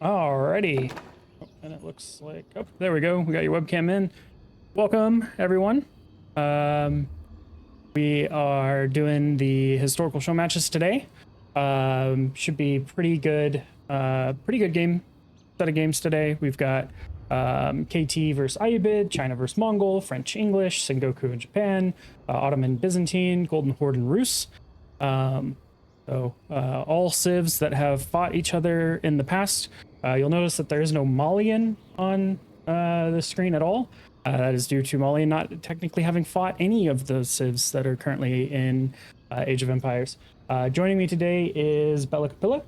Alrighty. Oh, and it looks like, oh, there we go. We got your webcam in. Welcome, everyone. We are doing the historical show matches today. Should be pretty good game set of games today. We've got KT versus Ayyubids, China versus Mongol, French English, Sengoku and Japan, Ottoman Byzantine, Golden Horde and Rus. All civs that have fought each other in the past. You'll notice that there is no Malian on the screen at all. That is due to Malian not technically having fought any of the civs that are currently in Age of Empires. Joining me today is Bella Capilla.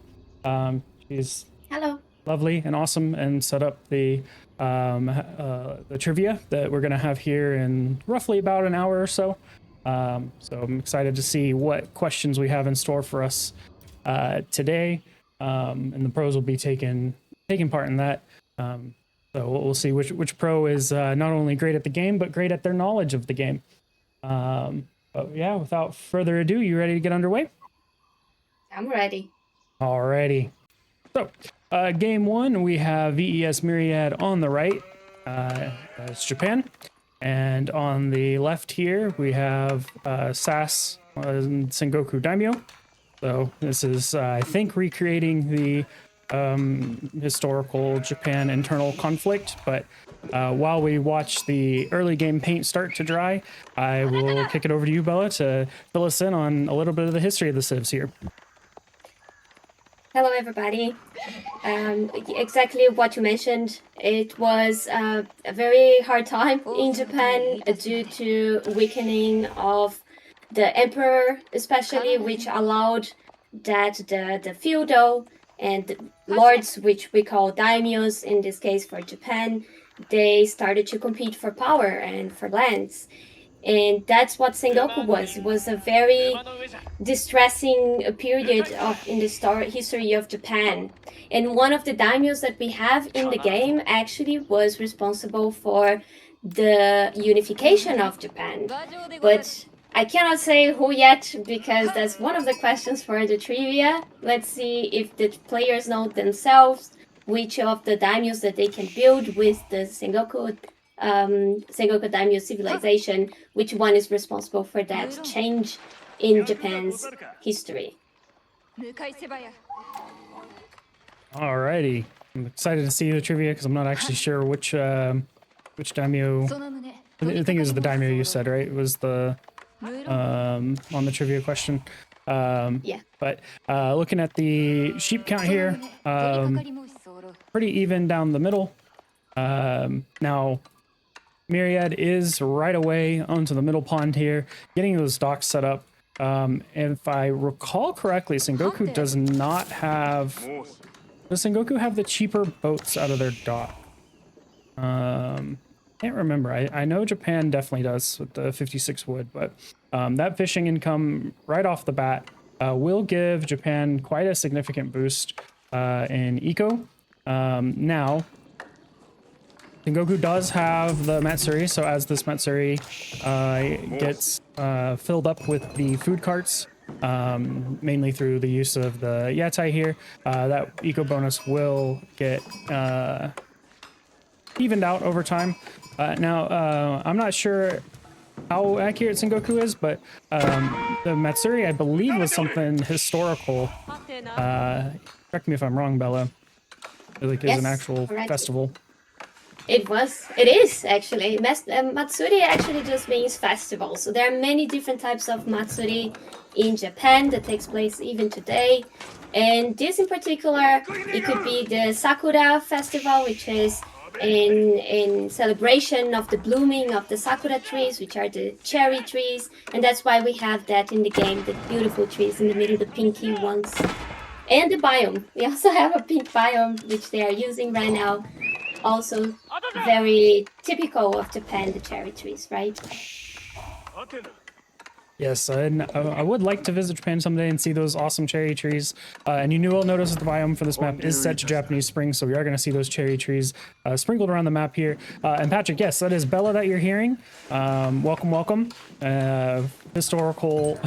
She's Hello. Lovely and awesome and set up the trivia that we're going to have here in roughly about an hour or so. So I'm excited to see what questions we have in store for us today. And the pros will be taking part in that. So we'll see which pro is not only great at the game, but great at their knowledge of the game. But yeah, without further ado, you ready to get underway? I'm ready. Alrighty. So, game one, we have VES Myriad on the right. That's Japan. And on the left here, we have SAS and Sengoku Daimyo. So this is, I think, recreating the historical Japan internal conflict. But while we watch the early game paint start to dry, I will kick it over to you, Bella, to fill us in on a little bit of the history of the civs here. Hello, everybody. Exactly what you mentioned. It was a very hard time in Japan due to weakening of the emperor, especially, which allowed that the feudal and the lords, which we call daimyos in this case for Japan, they started to compete for power and for lands. And that's what Sengoku was. It was a very distressing period in the history of Japan. And one of the daimyos that we have in the game actually was responsible for the unification of Japan. But I cannot say who yet, because that's one of the questions for the trivia. Let's see if the players know themselves which of the daimyos that they can build with the Sengoku Daimyo civilization, which one is responsible for that change in Japan's history. Alrighty. I'm excited to see the trivia because I'm not actually sure which daimyo. I think it was the daimyo you said, right? It was the on the trivia question. Yeah. But looking at the sheep count here, pretty even down the middle. Now, Myriad is right away onto the middle pond here, getting those docks set up. If I recall correctly, Sengoku does not have... Does Sengoku have the cheaper boats out of their dock? Can't remember. I know Japan definitely does with the 56 wood, but that fishing income right off the bat will give Japan quite a significant boost in eco. Now, Sengoku does have the Matsuri, so as this Matsuri gets filled up with the food carts, mainly through the use of the Yatai here, that eco bonus will get evened out over time. Now, I'm not sure how accurate Sengoku is, but the Matsuri, I believe, was something historical. Correct me if I'm wrong, Bella. Like, Yes, is an actual festival. It is actually. Matsuri actually just means festival. So there are many different types of Matsuri in Japan that takes place even today. And this in particular, it could be the Sakura festival, which is in celebration of the blooming of the sakura trees, which are the cherry trees. And that's why we have that in the game, the beautiful trees in the middle, the pinky ones. And the biome. We also have a pink biome, which they are using right now. Also very typical of Japan, the cherry trees, right? Yes, and I would like to visit Japan someday and see those awesome cherry trees. And you will notice that the biome for this map is set to Japanese Spring, so we are going to see those cherry trees sprinkled around the map here. And Patrick, yes, that is Bella that you're hearing. Welcome, welcome. Historical,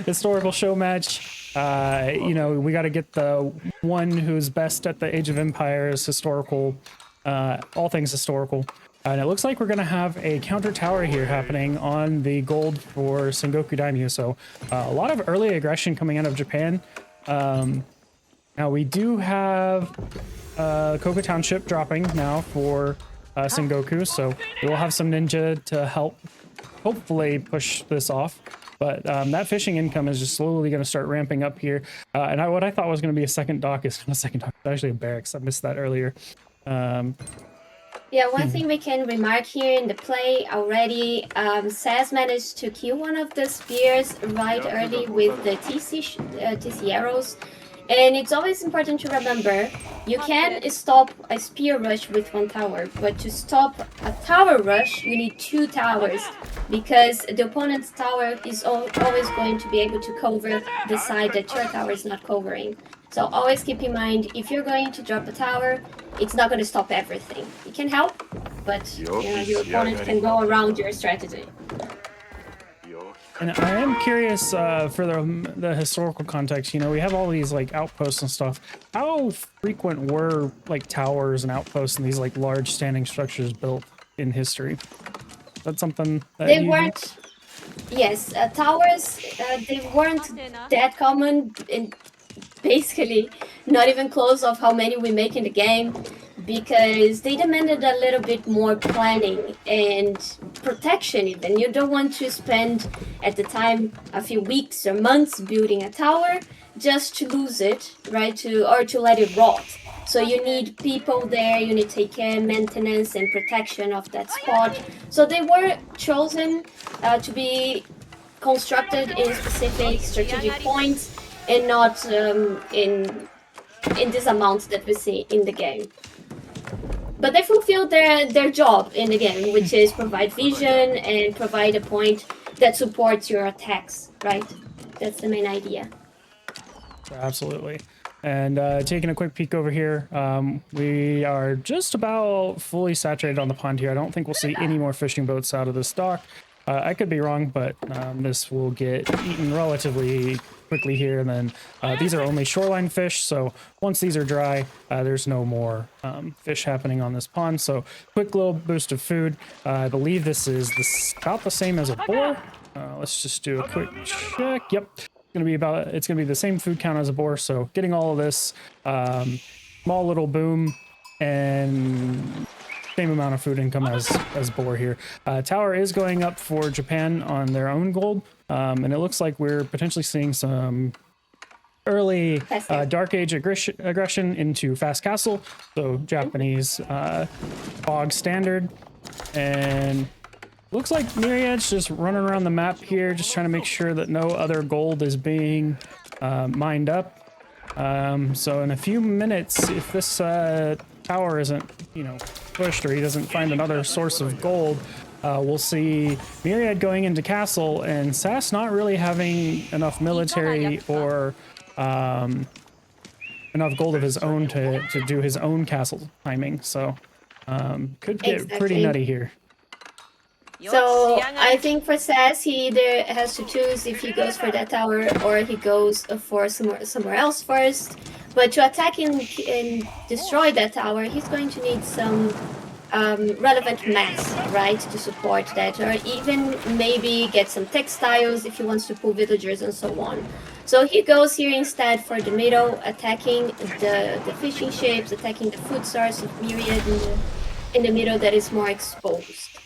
historical show match. You know, we got to get the one who's best at the Age of Empires historical, all things historical. And it looks like we're going to have a counter tower here happening on the gold for Sengoku Daimyo. So a lot of early aggression coming out of Japan. Now we do have Koka Township dropping now for Sengoku. So we'll have some ninja to help hopefully push this off. But that fishing income is just slowly going to start ramping up here. And what I thought was going to be a second dock is not a second dock. It's actually a barracks. I missed that earlier. Yeah, one thing we can remark here in the play already, Saz managed to kill one of the spears right early with the TC arrows. And it's always important to remember, you can stop a spear rush with one tower, but to stop a tower rush, you need 2 towers, because the opponent's tower is always going to be able to cover the side that your tower is not covering. So always keep in mind, if you're going to drop a tower, it's not going to stop everything. It can help, but you know, your opponent can go around your strategy. And I am curious for the historical context. You know, we have all these like outposts and stuff. How frequent were like towers and outposts and these like large standing structures built in history? That's something that they weren't. Yes, towers. They weren't that common, and basically not even close of how many we make in the game, because they demanded a little bit more planning and protection even. You don't want to spend, at the time, a few weeks or months building a tower just to lose it, right? Or to let it rot. So you need people there, you need to take care, maintenance and protection of that spot. So they were chosen to be constructed in specific strategic points and not in this amount that we see in the game. But they fulfilled their job in the game, which is provide vision and provide a point that supports your attacks, right? That's the main idea. Absolutely. And taking a quick peek over here, we are just about fully saturated on the pond here. I don't think we'll see any more fishing boats out of this dock. I could be wrong, but this will get eaten relatively quickly here. And then these are only shoreline fish, so once these are dry, there's no more fish happening on this pond. So quick little boost of food. I believe this is about the same as a boar. Let's just do a quick check. Yep. It's gonna be the same food count as a boar, so getting all of this small little boom and same amount of food income as boar here. Tower is going up for Japan on their own gold, and it looks like we're potentially seeing some early Dark Age aggression into Fast Castle, so Japanese bog standard. And looks like Myriad's just running around the map here, just trying to make sure that no other gold is being mined up. So in a few minutes, if this tower isn't, you know, pushed or he doesn't find another source of gold, we'll see Myriad going into castle and Sass not really having enough military or enough gold of his own to do his own castle timing. So could get pretty nutty here. So I think for Sass, he either has to choose if he goes for that tower or he goes for somewhere else first. But to attack and destroy that tower, he's going to need some relevant mass, right, to support that, or even maybe get some textiles if he wants to pull villagers and so on. So he goes here instead for the middle, attacking the fishing ships, attacking the food source of Myriad in the middle that is more exposed.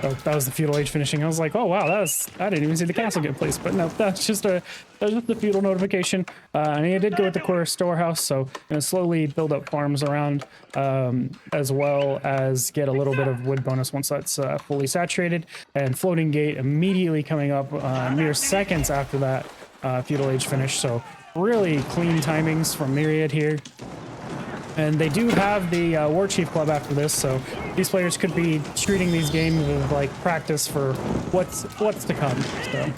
Oh, that was the feudal age finishing. I was like, oh wow, I didn't even see the castle get placed. But no, that's just the feudal notification. And he did go with the core storehouse, so gonna slowly build up farms around, as well as get a little bit of wood bonus once that's fully saturated. And floating gate immediately coming up mere seconds after that feudal age finish. So really clean timings from Myriad here. And they do have the War Chief Club after this, so these players could be treating these games as like practice for what's to come. So.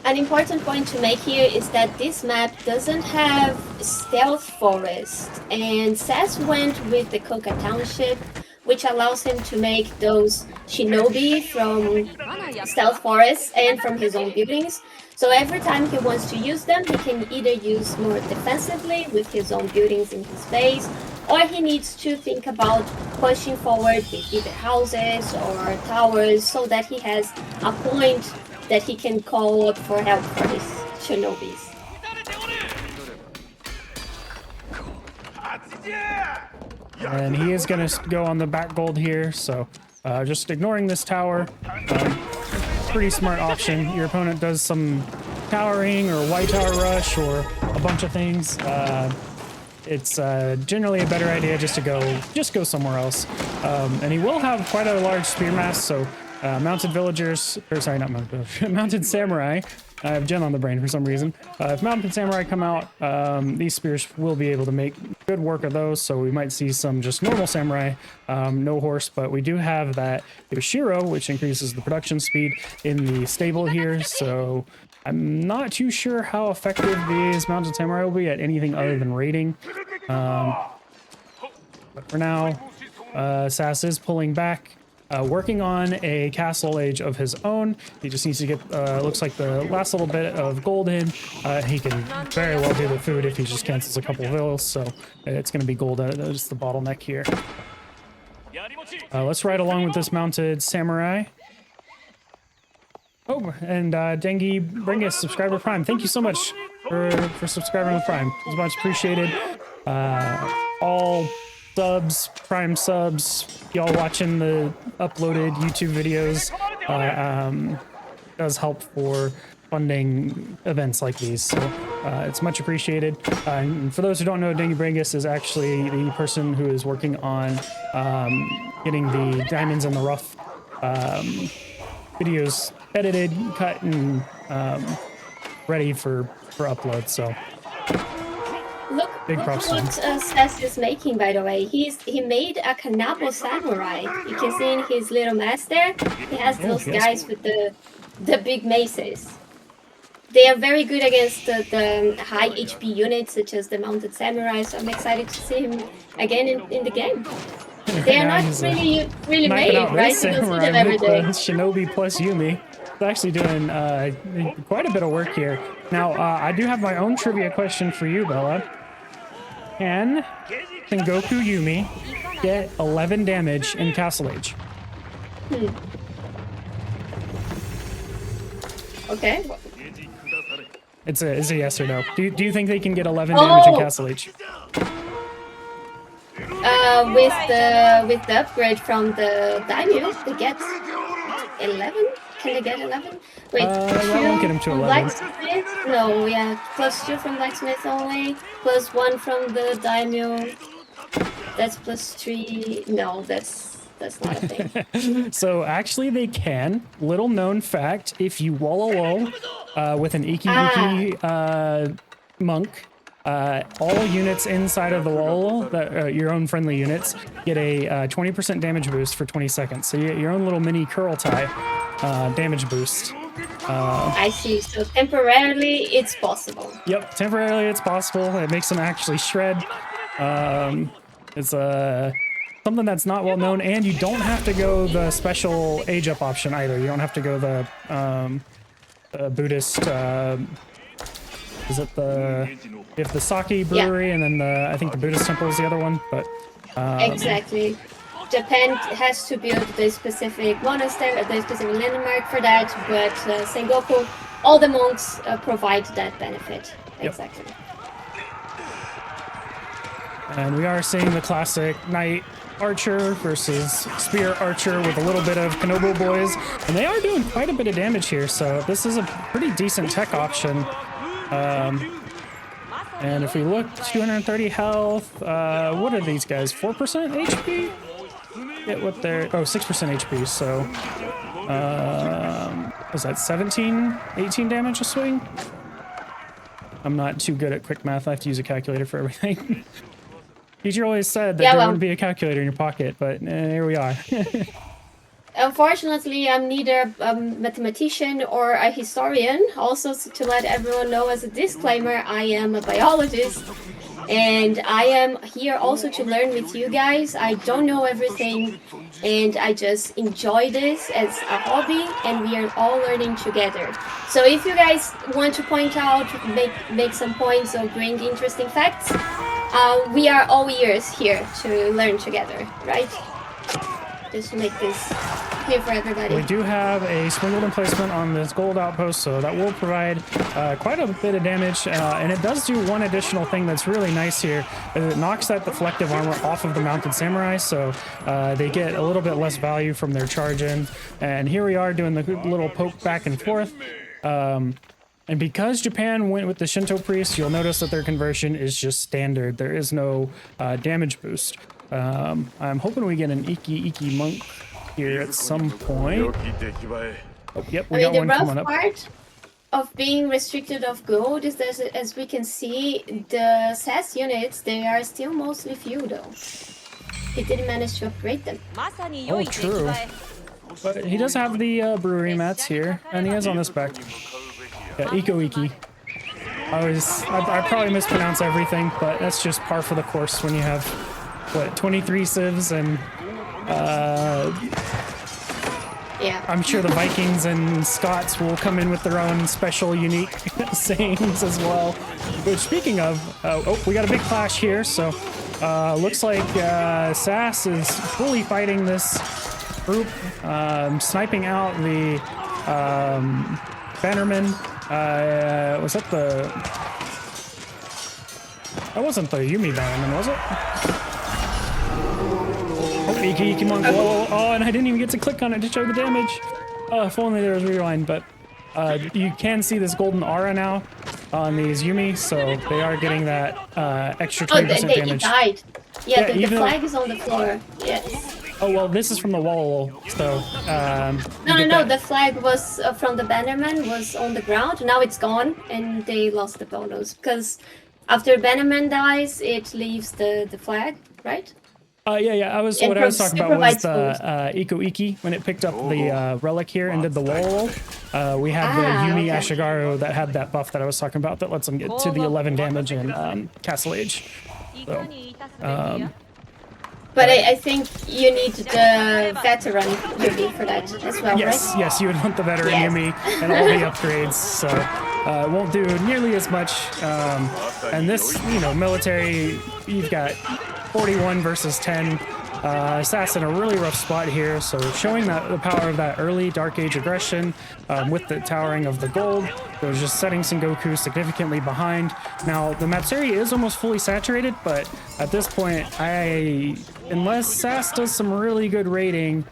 An important point to make here is that this map doesn't have stealth forest, and Sass went with the Koka Township, which allows him to make those shinobi from stealth forests and from his own buildings. So every time he wants to use them, he can either use more defensively with his own buildings in his base, or he needs to think about pushing forward with either houses or towers so that he has a point that he can call up for help for his shinobis. And he is going to go on the back gold here, so just ignoring this tower. Pretty smart option. Your opponent does some towering or white tower rush or a bunch of things. It's generally a better idea just to go somewhere else. And he will have quite a large spear mass, so mounted villagers, or sorry, not mounted villagers, mounted samurai. I have Jen on the brain for some reason. If mounted samurai come out, these spears will be able to make good work of those, so we might see some just normal samurai, no horse, but we do have that Yoshiro, which increases the production speed in the stable here, so I'm not too sure how effective these mounted samurai will be at anything other than raiding. But for now, Sass is pulling back. Working on a castle age of his own. He just needs to get, looks like the last little bit of gold in. He can very well do the food if he just cancels a couple of villas, so it's going to be gold. That's the bottleneck here. Let's ride along with this mounted samurai. Oh, and Dengi Bringus, subscriber Prime. Thank you so much for subscribing with Prime. It's much appreciated. All subs, Prime subs, y'all watching the uploaded YouTube videos does help for funding events like these, so it's much appreciated. And for those who don't know, Dengi Bringus is actually the person who is working on getting the Diamonds in the Rough videos edited, cut, and ready for upload, so Look what Sass is making, by the way. He made a Kanabo Samurai. You can see in his little mask there, he has those guys with the big maces. They are very good against the high HP units, such as the Mounted Samurai, so I'm excited to see him again in the game. They are not really made, right? You don't see them every day. Shinobi plus Yumi. It's actually doing quite a bit of work here. Now, I do have my own trivia question for you, Bella. Can Sengoku Yumi get 11 damage in Castle Age? Okay. It's a yes or no. Do you think they can get 11 damage in Castle Age? With the upgrade from the Daimyo, they get 11? Can they get 11? Wait, that won't get him to 11. Blacksmith? No, yeah, +2 from Blacksmith only, +1 from the Daimyo. That's +3. No, that's not a thing. So actually they can. Little known fact, if you wall with an Iki monk, all units inside of the wall, your own friendly units, get a 20% damage boost for 20 seconds. So you get your own little mini Kurultai damage boost. I see. So temporarily, it's possible. Yep, temporarily it's possible. It makes them actually shred. It's something that's not well known, and you don't have to go the special age up option either. You don't have to go the Buddhist. Is it you have the Sake Brewery, and then I think the Buddhist temple is the other one, but exactly. Japan has to build the specific monastery, the specific landmark for that, but Sengoku, all the monks provide that benefit. Yep. Exactly. And we are seeing the classic knight archer versus spear archer with a little bit of Kanobo boys, and they are doing quite a bit of damage here, so this is a pretty decent tech option. And if we look, 230 health, what are these guys, 4% HP? Get what they're, 6% HP, so, was that 17, 18 damage a swing? I'm not too good at quick math, I have to use a calculator for everything. Teacher always said that Yeah, there well, wouldn't be a calculator in your pocket, but here we are. unfortunately, I'm neither a mathematician or a historian. Also, to let everyone know as a disclaimer, I am a biologist. And I am here also to learn with you guys. I don't know everything, and I just enjoy this as a hobby, and we are all learning together. So if you guys want to point out, make some points or bring interesting facts, we are all ears here to learn together, right? Just to make this clear for everybody. We do have a swindled emplacement on this gold outpost, so that will provide quite a bit of damage. And it does do one additional thing that's really nice here. It knocks that deflective armor off of the mounted samurai, so they get a little bit less value from their charge in. And here we are doing the little poke back and forth. And because Japan went with the Shinto priest, you'll notice that their conversion is just standard. There is no damage boost. I'm hoping we get an Iki monk here at some point. Oh, yep, we got one coming up. The rough part of being restricted of gold is that, as we can see, the SAS units, they are still mostly feudal. He didn't manage to upgrade them. Oh, true. But he does have the brewery mats here, and he has on this back. Yeah, Iki. I probably mispronounce everything, but that's just par for the course when you have, what, 23 civs and yeah. I'm sure the Vikings and Scots will come in with their own special, unique sayings as well. But speaking of, oh, we got a big clash here, so looks like SAS is fully fighting this group, sniping out the Bannerman. Was that the... That wasn't the Yumi Bannerman, was it? Oh, Iki monk. Whoa, oh, and I didn't even get to click on it to show the damage. If only there was rewind, but you can see this golden aura now on these Yumi, so they are getting that extra 20% damage. He died. Yeah, the flag is on the floor. Yes. Oh, well, this is from the wall, so... No, the flag was from the Bannerman was on the ground. Now it's gone, and they lost the bonus. Because after Bannerman dies, it leaves the flag, right? Yeah. What I was talking about was the Iki when it picked up the relic here and did the wall. We had the Yumi Ashigaru that had that buff that I was talking about that lets them get to the 11 damage in Castle Age. So, but I think you need the veteran Yumi for that as well, yes, right? Yes, you would want the veteran Yumi and all the upgrades, so it won't do nearly as much. And this, military, you've got 41 versus 10. SAS in a really rough spot here, so showing that the power of that early Dark Age aggression with the towering of the gold. It was just setting Sengoku significantly behind. Now, the Matsuri is almost fully saturated, but at this point, unless SAS does some really good raiding,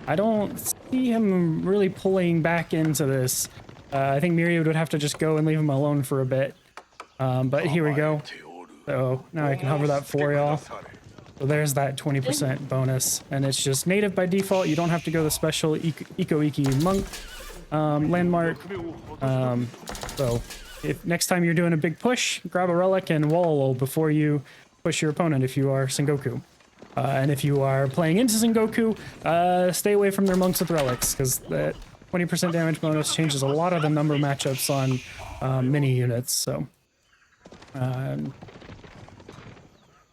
I don't see him really pulling back into this. I think Myriad would have to just go and leave him alone for a bit. But here we go. So now I can hover that for y'all. So there's that 20% bonus, and it's just native by default. You don't have to go the special Iki monk landmark. So if next time you're doing a big push, grab a relic and wall before you push your opponent if you are Sengoku. And if you are playing into Sengoku, stay away from their monks with relics, because that 20% damage bonus changes a lot of the number matchups on mini units. So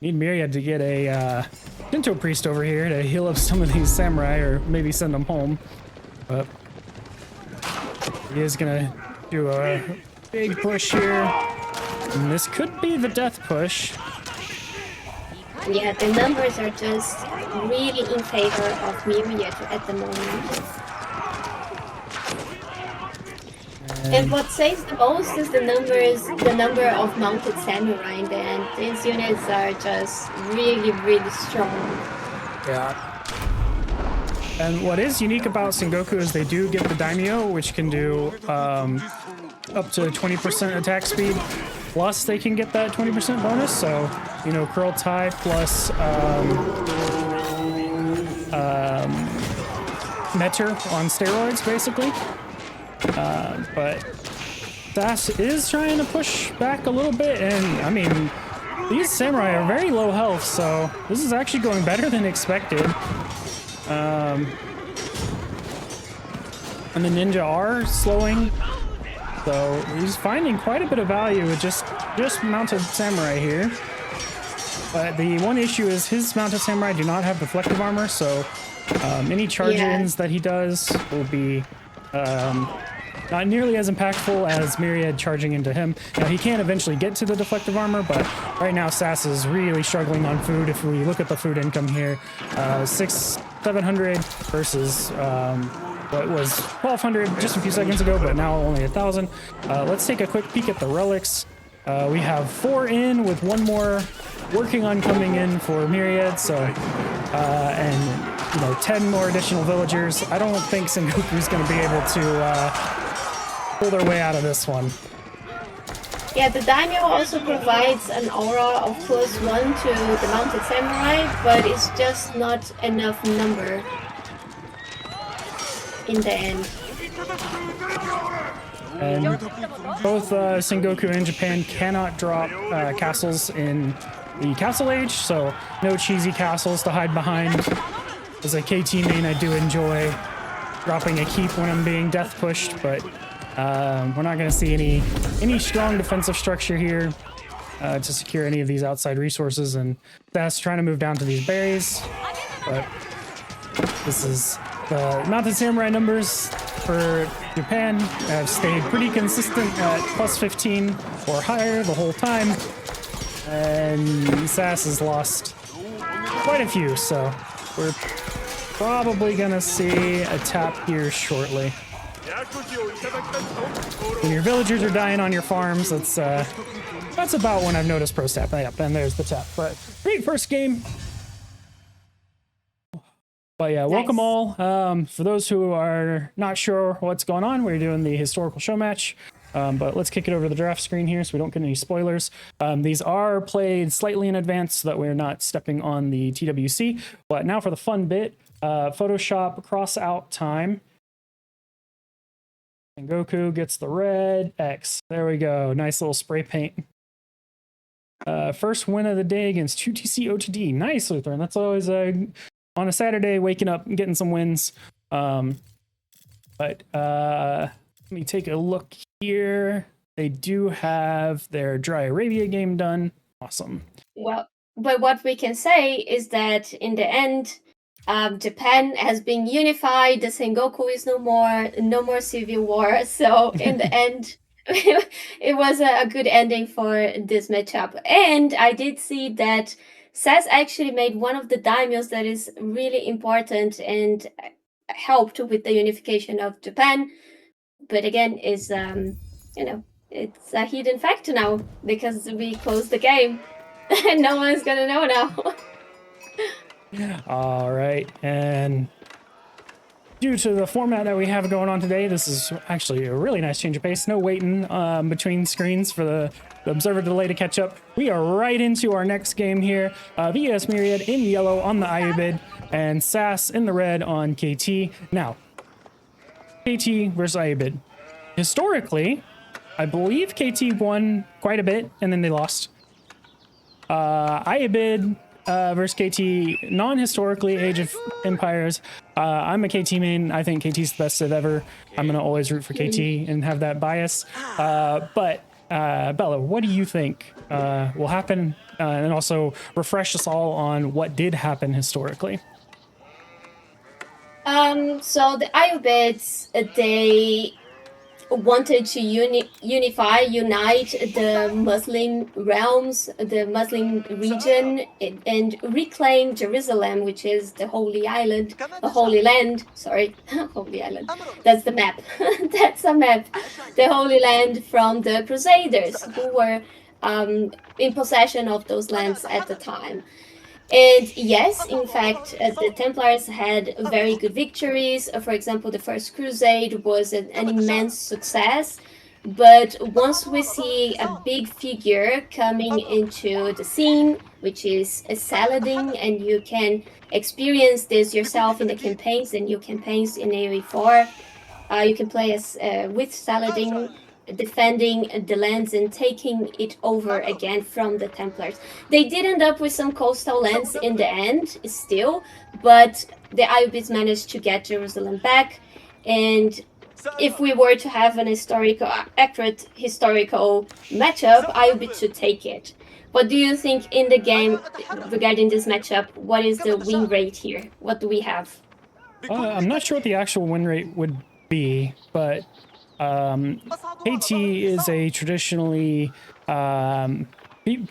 need Myriad to get a Shinto priest over here to heal up some of these samurai, or maybe send them home. But he is gonna do a big push here, and this could be the death push. Yeah, the numbers are just really in favor of Myriad at the moment. And what saves the most is the number of mounted samurai, and these units are just really, really strong. Yeah. And what is unique about Sengoku is they do get the Daimyo, which can do up to 20% attack speed. Plus, they can get that 20% bonus. So, Curl Tie plus Meter on steroids, basically. But SAS is trying to push back a little bit, and I mean, these samurai are very low health, so this is actually going better than expected. And the ninja are slowing, so he's finding quite a bit of value with just mounted samurai here. But the one issue is his mounted samurai do not have deflective armor, so any charge-ins that he does will be not nearly as impactful as Myriad charging into him. Now, he can eventually get to the deflective armor, but right now Sass is really struggling on food. If we look at the food income here, 700 versus what was 1,200 just a few seconds ago, but now only 1,000. Let's take a quick peek at the relics. We have 4 in with 1 more working on coming in for Myriad, so and you know 10 more additional villagers. I don't think Sengoku's going to be able to pull their way out of this one. Yeah, the Daimyo also provides an aura of +1 to the mounted samurai, but it's just not enough number in the end. And both Sengoku and Japan cannot drop castles in the Castle Age, so no cheesy castles to hide behind. As a KT main, I do enjoy dropping a keep when I'm being death pushed, but we're not going to see any strong defensive structure here to secure any of these outside resources, and that's trying to move down to these berries. But this is the mounted samurai numbers for Japan have stayed pretty consistent at +15 or higher the whole time, and Sass has lost quite a few, so we're probably gonna see a tap here shortly. When your villagers are dying on your farms, that's about when I've noticed pro tap. Yep, and there's the tap. But great first game. But yeah, welcome all. For those who are not sure what's going on, we're doing the historical show match. But let's kick it over to the draft screen here so we don't get any spoilers. These are played slightly in advance so that we're not stepping on the TWC. But now for the fun bit, Photoshop cross out time. Sengoku gets the red X. There we go. Nice little spray paint. First win of the day against 2TC OTD. Nice, Lutheran. That's always on a Saturday, waking up and getting some wins. But let me take a look here. They do have their Dry Arabia game done. Awesome. Well, but what we can say is that in the end, Japan has been unified. The Sengoku is no more civil war. So in the end, it was a good ending for this matchup. And I did see that Sass actually made one of the daimyos that is really important and helped with the unification of Japan. But again, is it's a hidden fact now because we closed the game and no one's gonna know now. All right, and due to the format that we have going on today, this is actually a really nice change of pace. No waiting between screens for the observer delay to catch up. We are right into our next game here. VS Myriad in yellow on the Ayyubid and Sass in the red on KT. Now, KT versus Ayyubid. Historically, I believe KT won quite a bit and then they lost. Ayyubid versus KT, non-historically, Age of Empires. I'm a KT main. I think KT's the best civ ever. I'm going to always root for KT and have that bias. But Bella, what do you think will happen? And also refresh us all on what did happen historically. So the Ayyubids, they wanted to unite the Muslim realms, the Muslim region, and reclaim Jerusalem, which is the Holy Island, the Holy Land. Sorry, Holy Island. That's the map. That's a map. The Holy Land from the Crusaders, who were in possession of those lands at the time. And yes, in fact, the Templars had very good victories. For example, the First Crusade was an immense success. But once we see a big figure coming into the scene, which is a Saladin, and you can experience this yourself in the campaigns, the new campaigns in AoE4, you can play as with Saladin. defending the lands and taking it over again from the Templars. They did end up with some coastal lands in the end, still, but the Ayyubids managed to get Jerusalem back. And if we were to have an accurate historical matchup, Ayyubids should take it. What do you think in the game regarding this matchup? What is the win rate here? What do we have? I'm not sure what the actual win rate would be, but KT is a traditionally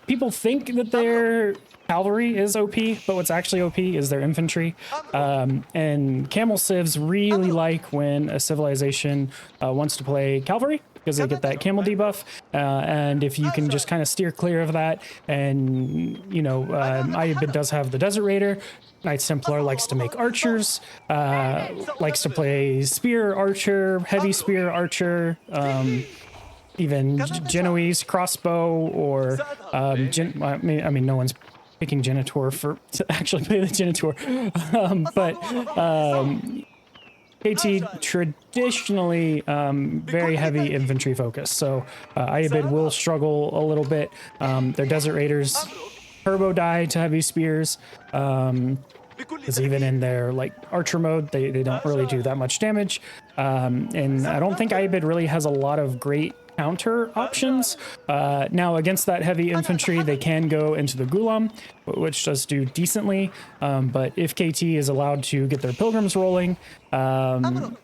people think that their cavalry is OP, but what's actually OP is their infantry. And camel civs really like when a civilization wants to play cavalry, because they get that camel debuff, and if you can just kind of steer clear of that, and you know, Ayyubid does have the Desert Raider. Knights Templar likes to make archers, likes to play spear archer, heavy spear archer, even Genoese crossbow, or I mean, no one's picking Genitor to actually play the Genitor, but KT traditionally very heavy infantry focus, so Ayyubid will struggle a little bit. Their Desert Raiders turbo die to heavy spears, because even in their like archer mode, they don't really do that much damage, and I don't think Ayyubid really has a lot of great counter options. Now against that heavy infantry, they can go into the Gulam, which does do decently, but if KT is allowed to get their pilgrims rolling, and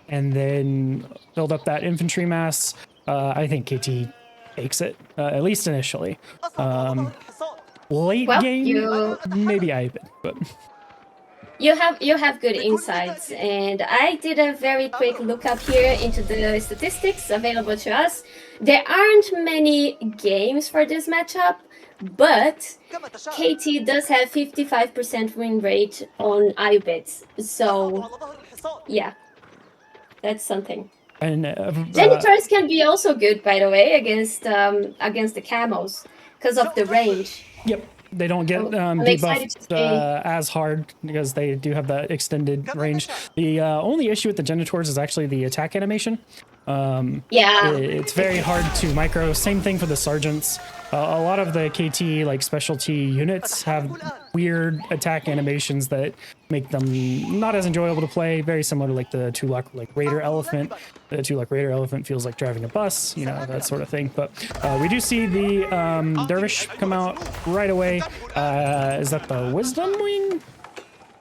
then build up that infantry mass, I think KT takes it, at least initially. Late game, maybe Ayyubid, but you have good insights, and I did a very quick lookup here into the statistics available to us. There aren't many games for this matchup, but KT does have 55% win rate on Ayyubids, so yeah, that's something. And Genitors can be also good, by the way, against the camels because of the range. Yep, they don't get debuffed as hard because they do have that extended range. The only issue with the Genitors is actually the attack animation. Yeah, it's very hard to micro. Same thing for the sergeants. A lot of the KT like specialty units have weird attack animations that make them not as enjoyable to play. Very similar to like the Tulak like Raider Elephant. The Tulak Raider Elephant feels like driving a bus, you know, that sort of thing. But we do see the Dervish come out right away. Is that the Wisdom Wing?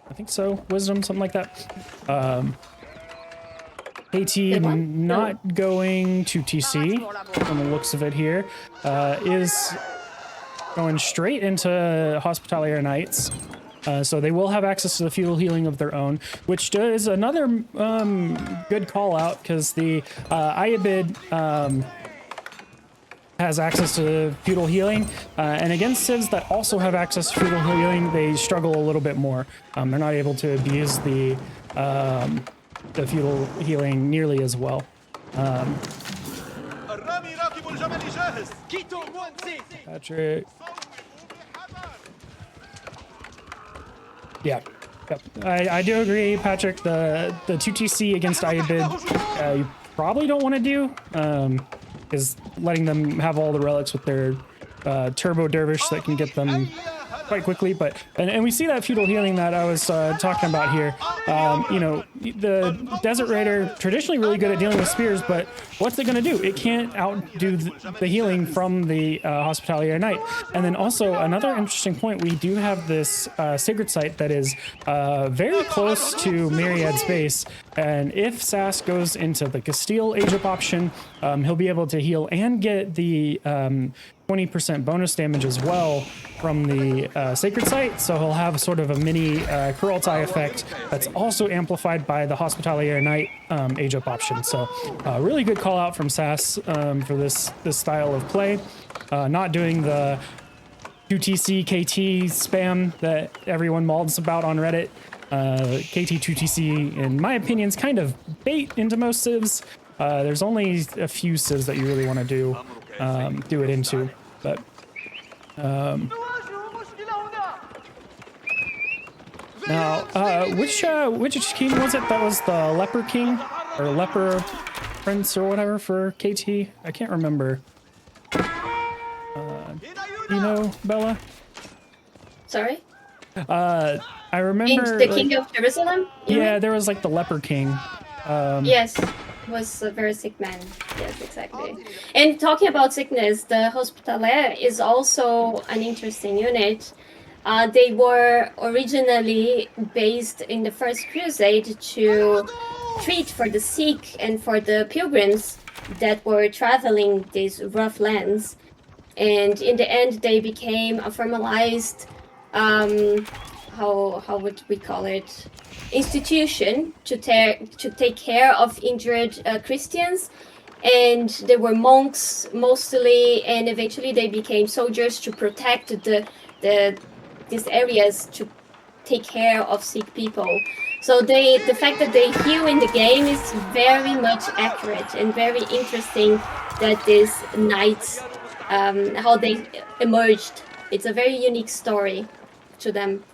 I think so. Wisdom, something like that. KT not going to TC from the looks of it here, is going straight into Hospitalier Knights. So they will have access to the feudal healing of their own, which is another good call out, because the Ayyubid has access to feudal healing, and against civs that also have access to feudal healing, they struggle a little bit more. They're not able to abuse the feudal healing nearly as well. Patrick. Yeah. Yep. I do agree, Patrick. The 2TC against Ayyubid, you probably don't want to do, is letting them have all the relics with their turbo dervish that can get them quite quickly. But and we see that feudal healing that I was talking about here. You know, the Desert Raider traditionally really good at dealing with spears, but what's it going to do? It can't outdo the healing from the Hospitalier Knight. And then also another interesting point, we do have this sacred site that is very close to Myriad's base, and if Sass goes into the Castile Age-up option, he'll be able to heal and get the 20% bonus damage as well from the sacred site, so he'll have sort of a mini Kurultai effect that's also amplified by the Hospitalier Knight age-up option. So really good call out from Sass for this style of play. Not doing the 2TC KT spam that everyone malds about on Reddit. KT 2TC, in my opinion, is kind of bait into most civs. There's only a few civs that you really want to do it into, but now which king was it that was the leper king or leper prince or whatever for KT. I can't remember. You know, Bella? Sorry? I remember The King of Jerusalem? Yeah, there was like the Leper King. Yes, was a very sick man. Yes, exactly. And talking about sickness, the Hospitaller is also an interesting unit. They were originally based in the First Crusade to treat for the sick and for the pilgrims that were traveling these rough lands. And in the end, they became a formalized, how would we call it, institution to take care of injured Christians. And they were monks mostly, and eventually they became soldiers to protect these areas, to take care of sick people. So the fact that they heal in the game is very much accurate and very interesting. That these knights, how they emerged. It's a very unique story to them.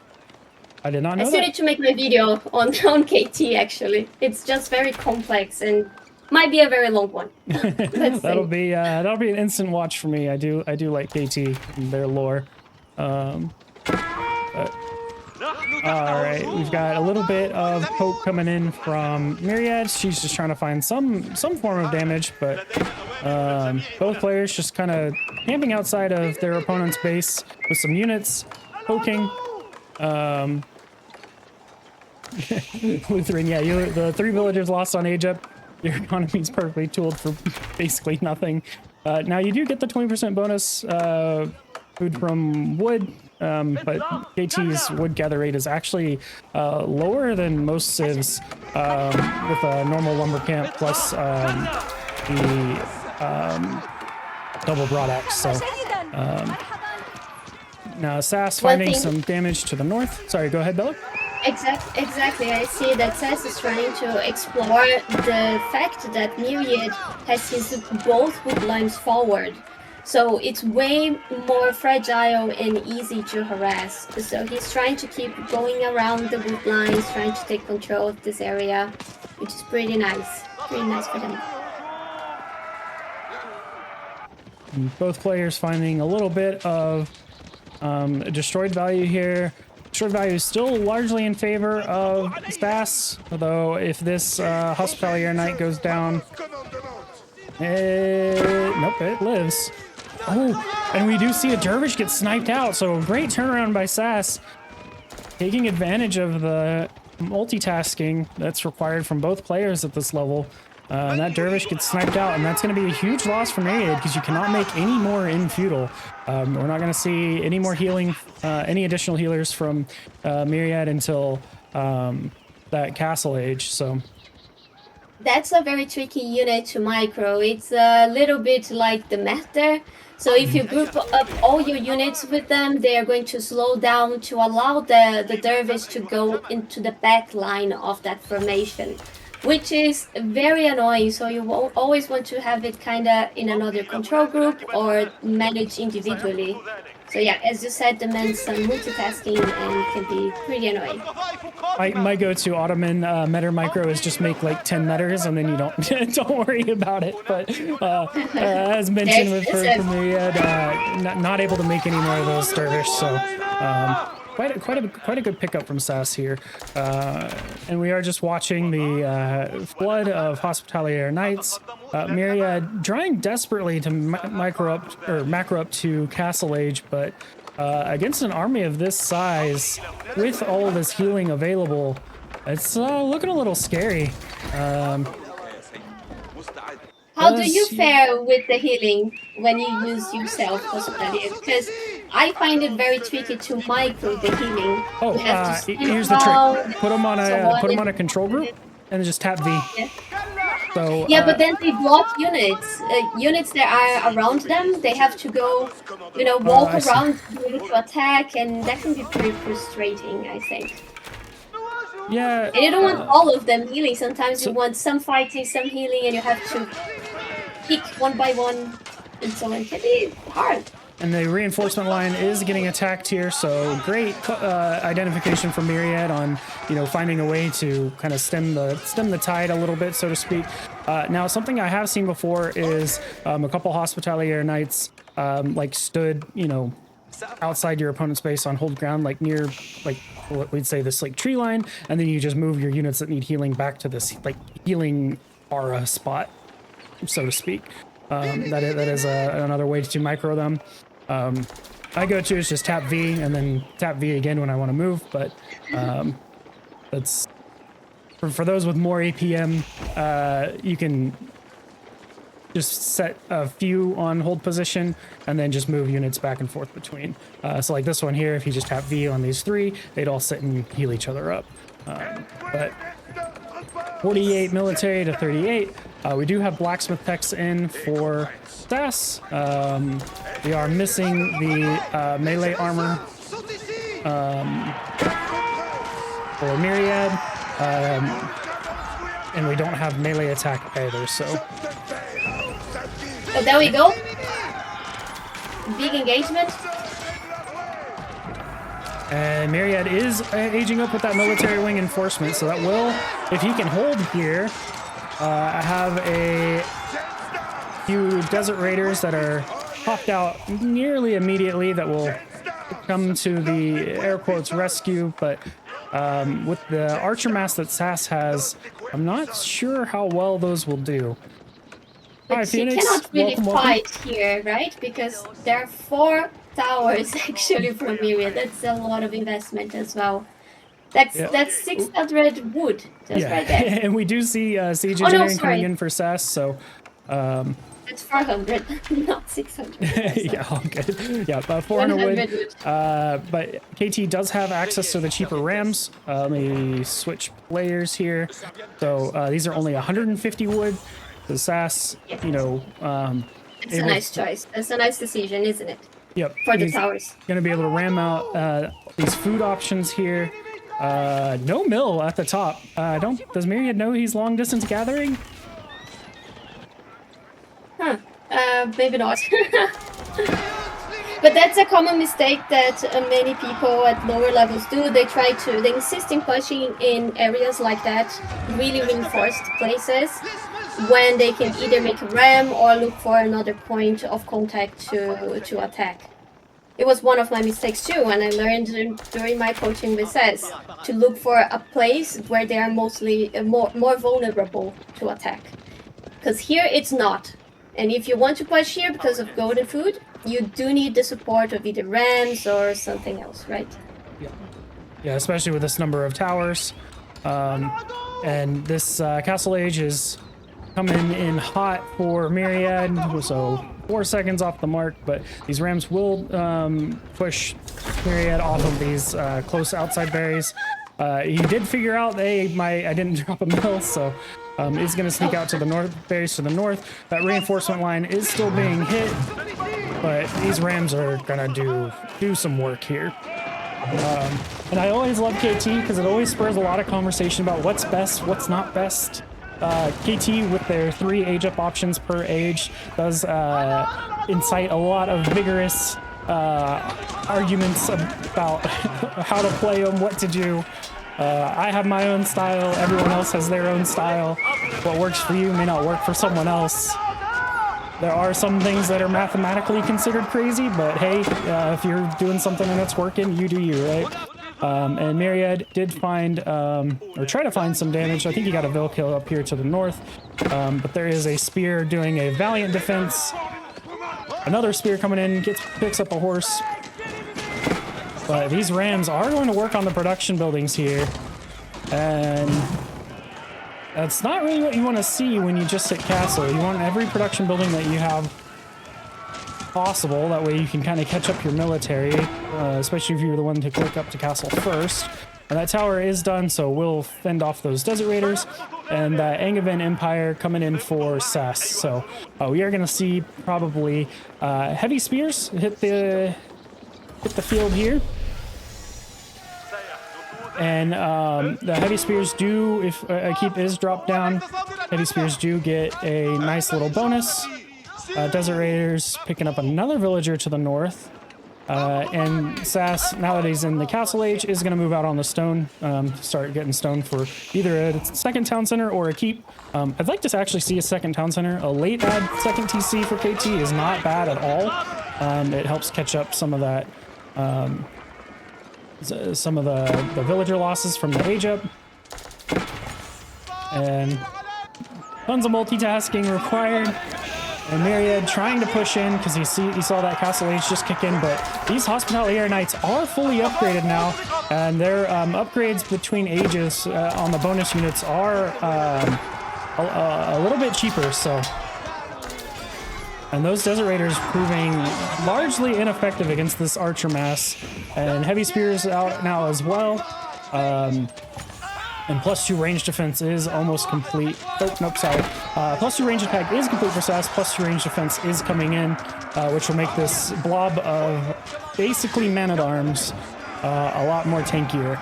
I did not know I still that. need to make my video on KT actually. It's just very complex and might be a very long one. That'll be an instant watch for me. I do like KT and their lore. All right, we've got a little bit of hope coming in from Myriad. She's just trying to find some form of damage, but both players just kind of camping outside of their opponent's base with some units, poking. Lutheran, yeah, the 3 villagers lost on Egypt. Your economy's perfectly tooled for basically nothing. Now you do get the 20% bonus food from wood, but KT's wood gather rate is actually lower than most civs with a normal lumber camp plus the double broadaxe. So now Sass finding some damage to the north. Sorry, go ahead, Bella. Exactly. I see that Sass is trying to explore the fact that Myriad has his both wood lines forward. So it's way more fragile and easy to harass. So he's trying to keep going around the wood lines, trying to take control of this area, which is pretty nice. Pretty nice for them. And both players finding a little bit of destroyed value here. Destroyed value is still largely in favor of Sass, although if this Hospitalier Knight goes down, nope, it lives. Oh, and we do see a dervish get sniped out, so great turnaround by Sass, taking advantage of the multitasking that's required from both players at this level. And that dervish gets sniped out, and that's going to be a huge loss for Myriad because you cannot make any more in feudal. We're not going to see any more healing, any additional healers from Myriad until that castle age. So that's a very tricky unit to micro. It's a little bit like the Matter. So if you group up all your units with them, they are going to slow down to allow the dervish to go into the back line of that formation, which is very annoying. So you always want to have it kind of in another control group or manage individually. So yeah, as you said, demands some multitasking and can be pretty annoying. My go-to Ottoman meta micro is just make like 10 meters and then you don't worry about it. But as mentioned with for Myriad, not able to make any more of those dervish. So quite a good pickup from Sass here. And we are just watching the flood of Hospitalier Knights. Myriad trying desperately to macro up to Castle Age, but against an army of this size, with all of this healing available, it's looking a little scary. How do you fare with the healing when you use yourself, Hospitalier? Because I find it very tricky to micro the healing. Oh, here's the trick. Put them on a control group and just tap V. Yeah. So, yeah, but then they block units. Units that are around them, they have to go, walk around to attack, and that can be pretty frustrating, I think. Yeah. And you don't want all of them healing. Sometimes you want some fighting, some healing, and you have to pick one by one, and so it can be hard. And the reinforcement line is getting attacked here, so great identification from Myriad on, finding a way to kind of stem the tide a little bit, so to speak. Now, something I have seen before is a couple Hospitalier Knights like stood, you know, outside your opponent's base on hold ground, like near, like what we'd say this like tree line, and then you just move your units that need healing back to this like healing aura spot, so to speak. That is another way to micro them. I go to is just tap V and then tap V again when I want to move, but that's for those with more APM. You can just set a few on hold position and then just move units back and forth between. So like this one here, if you just tap V on these three, they'd all sit and heal each other up. But 48 military to 38. We do have blacksmith techs in for SAS. We are missing the melee armor for Myriad. And we don't have melee attack either, so. Oh, there we go. Big engagement. And Myriad is aging up with that military wing enforcement, so that will, if he can hold here, have a few desert raiders that are popped out nearly immediately that will come to the air quotes rescue, but with the archer mass that SAS has, I'm not sure how well those will do. But Hi, you Phoenix. cannot really Welcome. fight here, right? Because there are 4 towers actually from Myriad. That's a lot of investment as well. That's 600 wood just right there. And we do see siege engineering coming in for SAS, so It's 400, not 600. yeah, all good. Yeah, about 400 wood. But KT does have access to the cheaper rams. Let me switch players here. So these are only 150 wood. The SAS, you know, it's a nice choice. It's a nice decision, isn't it? Yep. For the towers. Gonna be able to ram out these food options here. No mill at the top. Does Myriad know he's long distance gathering? Huh. Maybe not. But that's a common mistake that many people at lower levels do. They insist in pushing in areas like that, really reinforced places, when they can either make a ram or look for another point of contact to attack. It was one of my mistakes too, and I learned during my coaching with SAS to look for a place where they are mostly more vulnerable to attack. Because here it's not. And if you want to push here because of golden food, you do need the support of either rams or something else, right? Yeah, especially with this number of towers. And this Castle Age is coming in hot for Myriad, so 4 seconds off the mark, but these rams will push Myriad off of these close outside berries. He did figure out, I didn't drop a mill, so is going to sneak out to the north, berries to the north. That reinforcement line is still being hit, but these rams are going to do some work here. And I always love KT because it always spurs a lot of conversation about what's best, what's not best. KT with their 3 age up options per age does incite a lot of vigorous arguments about how to play them, what to do. I have my own style, everyone else has their own style. What works for you may not work for someone else. There are some things that are mathematically considered crazy, but hey, if you're doing something and it's working, you do you, right? And Myriad did find, or try to find some damage. I think he got a Vil kill up here to the north. But there is a spear doing a valiant defense. Another spear coming in, picks up a horse. But these rams are going to work on the production buildings here. And that's not really what you want to see when you just hit castle. You want every production building that you have possible. That way you can kind of catch up your military, especially if you're the one to click up to castle first. And that tower is done, so we'll fend off those desert raiders. And Angevin Empire coming in for SAS. So we are going to see probably heavy spears hit the field here. And the heavy spears do, if keep is dropped down, heavy spears do get a nice little bonus. Desert Raiders picking up another villager to the north. And Sass, now that he's in the Castle Age, is going to move out on the stone, start getting stone for either a second town center or a keep. I'd like to actually see a second town center. A late add second TC for KT is not bad at all. It helps catch up some of that, some of the villager losses from the age up. And tons of multitasking required. And Myriad trying to push in because he saw that Castle Age just kick in, but these Hospitality Air Knights are fully upgraded now, and their upgrades between ages on the bonus units are a little bit cheaper. So, and those Desert Raiders proving largely ineffective against this Archer mass, and Heavy Spears out now as well. And +2 range defense is almost complete. Oh, nope, sorry. +2 range attack is complete for Sass. +2 range defense is coming in, which will make this blob of basically man-at-arms a lot more tankier.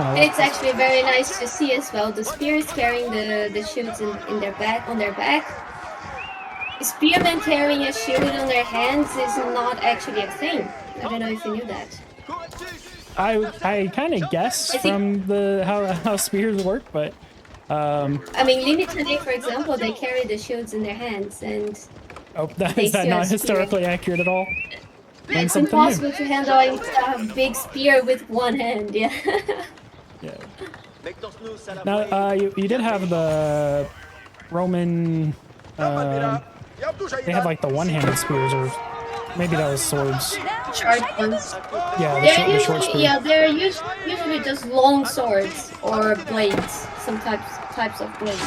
It's actually very nice to see as well. The spears carrying the shields in their back, on their back. Spearmen carrying a shield on their hands is not actually a thing. I don't know if you knew that. I kind of guessed from the how spears work, but I mean, Limited A, for example, they carry the shields in their hands, and is that not historically accurate at all? It's impossible to handle a big spear with one hand, yeah. Yeah. Now, you did have the Roman, they had like the one-handed spears, or maybe that was swords. Short ones. Yeah, the short spears. Yeah, they're usually just long swords, or blades, some types of blades.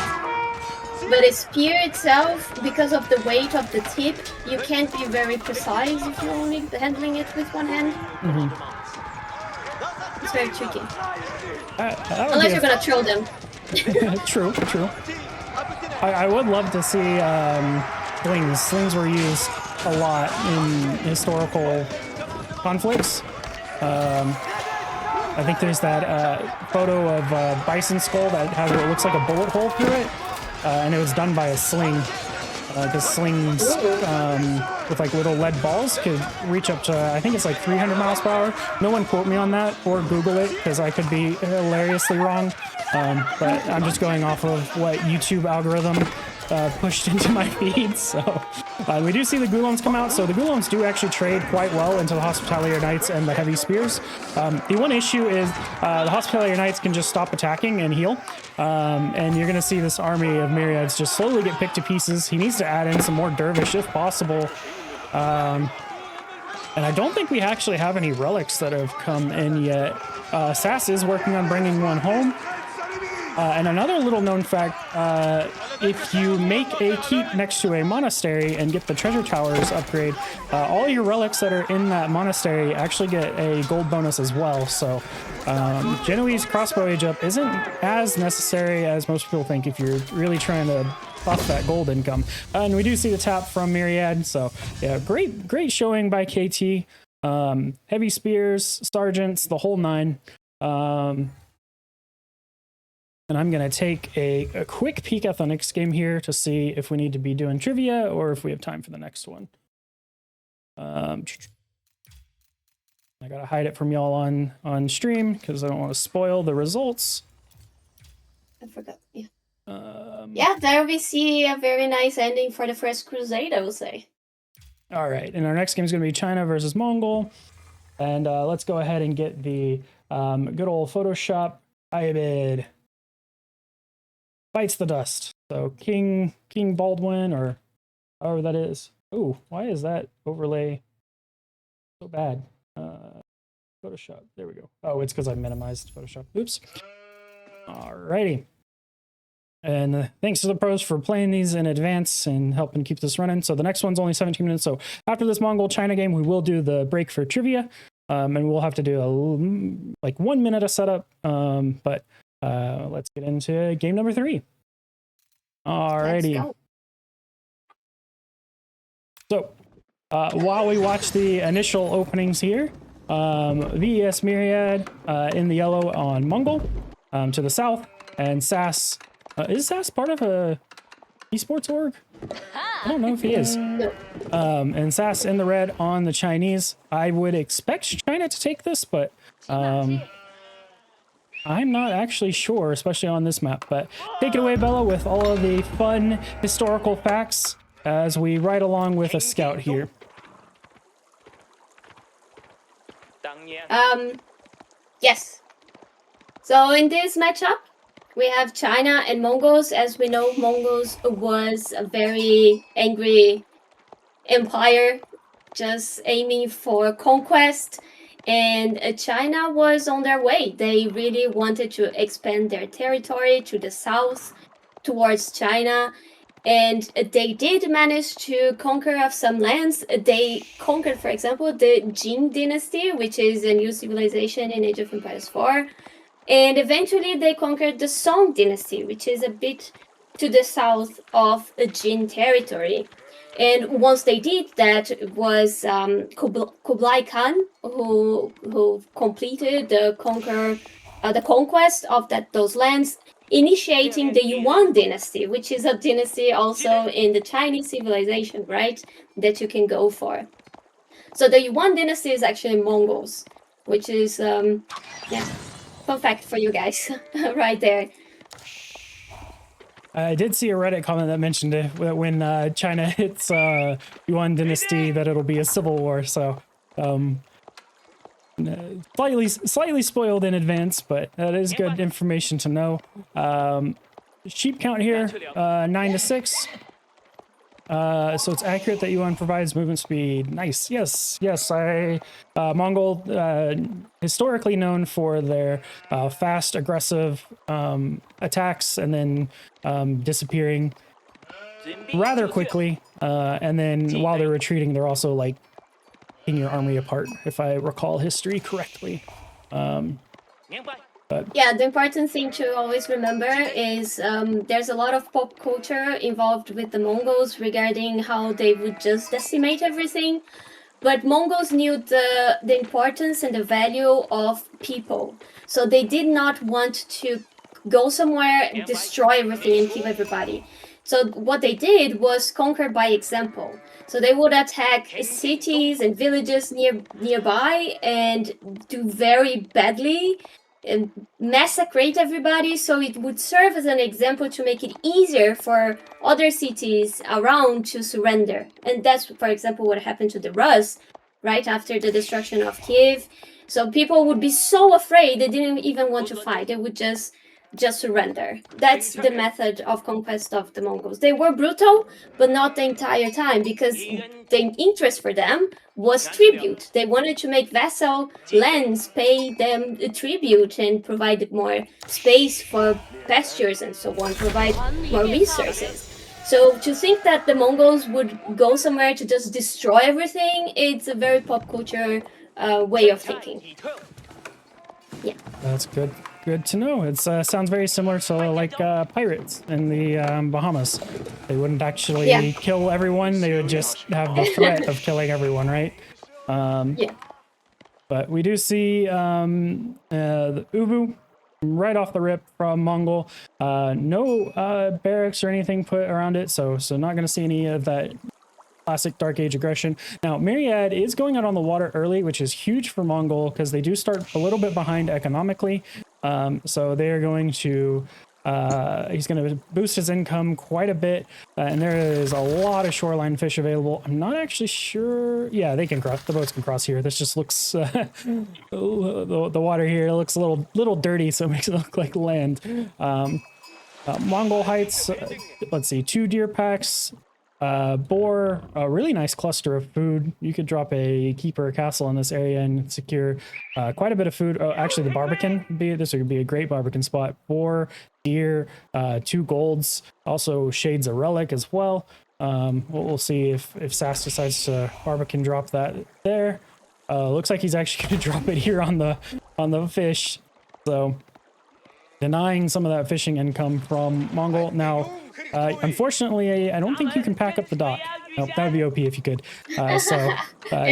But a spear itself, because of the weight of the tip, you can't be very precise if you're only handling it with one hand. It's very tricky. Unless you're gonna throw them. True. I would love to see slings. Slings were used a lot in historical conflicts. I think there's that photo of bison skull that has what looks like a bullet hole through it. And it was done by a sling, because slings with like little lead balls could reach up to, I think it's like 300 miles per hour. No one quote me on that or Google it, because I could be hilariously wrong. But I'm just going off of what YouTube algorithm pushed into my feed. So we do see the Ghouloms come out. So the Ghouloms do actually trade quite well into the Hospitalier Knights and the Heavy Spears. The one issue is the Hospitalier Knights can just stop attacking and heal. And you're going to see this army of Myriads just slowly get picked to pieces. He needs to add in some more Dervish if possible. And I don't think we actually have any relics that have come in yet. Sass is working on bringing one home. And another little known fact, if you make a keep next to a monastery and get the treasure towers upgrade, all your relics that are in that monastery actually get a gold bonus as well. So Genoese crossbow age up isn't as necessary as most people think if you're really trying to buff that gold income. And we do see the tap from Myriad. So yeah, great showing by KT. Heavy spears, sergeants, the whole nine. And I'm going to take a quick peek at the next game here to see if we need to be doing trivia or if we have time for the next one. I got to hide it from y'all on stream because I don't want to spoil the results. I forgot, yeah. Yeah, there we see a very nice ending for the First Crusade, I will say. All right, and our next game is going to be China versus Mongol. And let's go ahead and get the good old Photoshop Ayyubid. Bites the dust. So King Baldwin, or however that is. Ooh, why is that overlay so bad? Photoshop. There we go. Oh, it's because I minimized Photoshop. Oops. Alrighty. And thanks to the pros for playing these in advance and helping keep this running. So the next one's only 17 minutes. So after this Mongol-China game, we will do the break for trivia. And we'll have to do like 1 minute of setup. But let's get into game number 3. Alrighty. So while we watch the initial openings here, VES Myriad in the yellow on Mongol to the south, and SAS. Is SAS part of a esports org? I don't know if he is. No. And SAS in the red on the Chinese. I would expect China to take this, but I'm not actually sure, especially on this map. But take it away, Bella, with all of the fun historical facts as we ride along with a scout here. Yes. So in this matchup, we have China and Mongols. As we know, Mongols was a very angry empire, just aiming for conquest. And China was on their way. They really wanted to expand their territory to the south towards China. And they did manage to conquer some lands. They conquered, for example, the Jin dynasty, which is a new civilization in Age of Empires 4. And eventually they conquered the Song dynasty, which is a bit to the south of the Jin territory. And once they did that, it was Kublai Khan who completed the conquest of those lands, initiating the Yuan dynasty, which is a dynasty also in the Chinese civilization, right? That you can go for. So the Yuan dynasty is actually Mongols, which is fun fact for you guys, right there. I did see a Reddit comment that mentioned it when China hits Yuan dynasty that it'll be a civil war. So slightly spoiled in advance, but that is good information to know. Sheep count here 9 to 6. So it's accurate that Yuan provides movement speed. Nice. Yes. Mongol, historically known for their fast, aggressive attacks and then disappearing rather quickly. And then while they're retreating, they're also like picking your army apart, if I recall history correctly. Yeah, the important thing to always remember is there's a lot of pop culture involved with the Mongols regarding how they would just decimate everything. But Mongols knew the importance and the value of people. So they did not want to go somewhere, destroy everything, and kill everybody. So what they did was conquer by example. So they would attack cities and villages nearby and do very badly and massacrate everybody, so it would serve as an example to make it easier for other cities around to surrender. And that's, for example, what happened to the Rus right after the destruction of Kiev. So people would be so afraid they didn't even want to fight. They would just surrender. That's the method of conquest of the Mongols. They were brutal, but not the entire time, because the interest for them was tribute. They wanted to make vassal lands pay them a tribute and provide more space for pastures and so on, provide more resources. So to think that the Mongols would go somewhere to just destroy everything, it's a very pop culture way of thinking. Yeah. That's good to know. It sounds very similar to like pirates in the Bahamas. They wouldn't actually kill everyone. They would just have the threat of killing everyone, right? But we do see the Ubu right off the rip from Mongol. No barracks or anything put around it, so not going to see any of that classic Dark Age aggression. Now, Myriad is going out on the water early, which is huge for Mongol because they do start a little bit behind economically. So they're going to, he's going to boost his income quite a bit. And there is a lot of shoreline fish available. I'm not actually sure. Yeah, they can cross. The boats can cross here. This just looks, the water here looks a little dirty, so it makes it look like land. Mongol Heights, let's see, 2 deer packs. Boar, a really nice cluster of food. You could drop a keep or a castle in this area and secure quite a bit of food. Oh, actually, the Barbican this would be a great Barbican spot. Boar, deer, 2 golds. Also, shades a relic as well. We'll see if Sass decides to Barbican drop that there. Looks like he's actually going to drop it here on the fish. So denying some of that fishing income from Mongol. Now, Unfortunately, I don't think you can pack up the dock. Oh, that would be OP if you could. And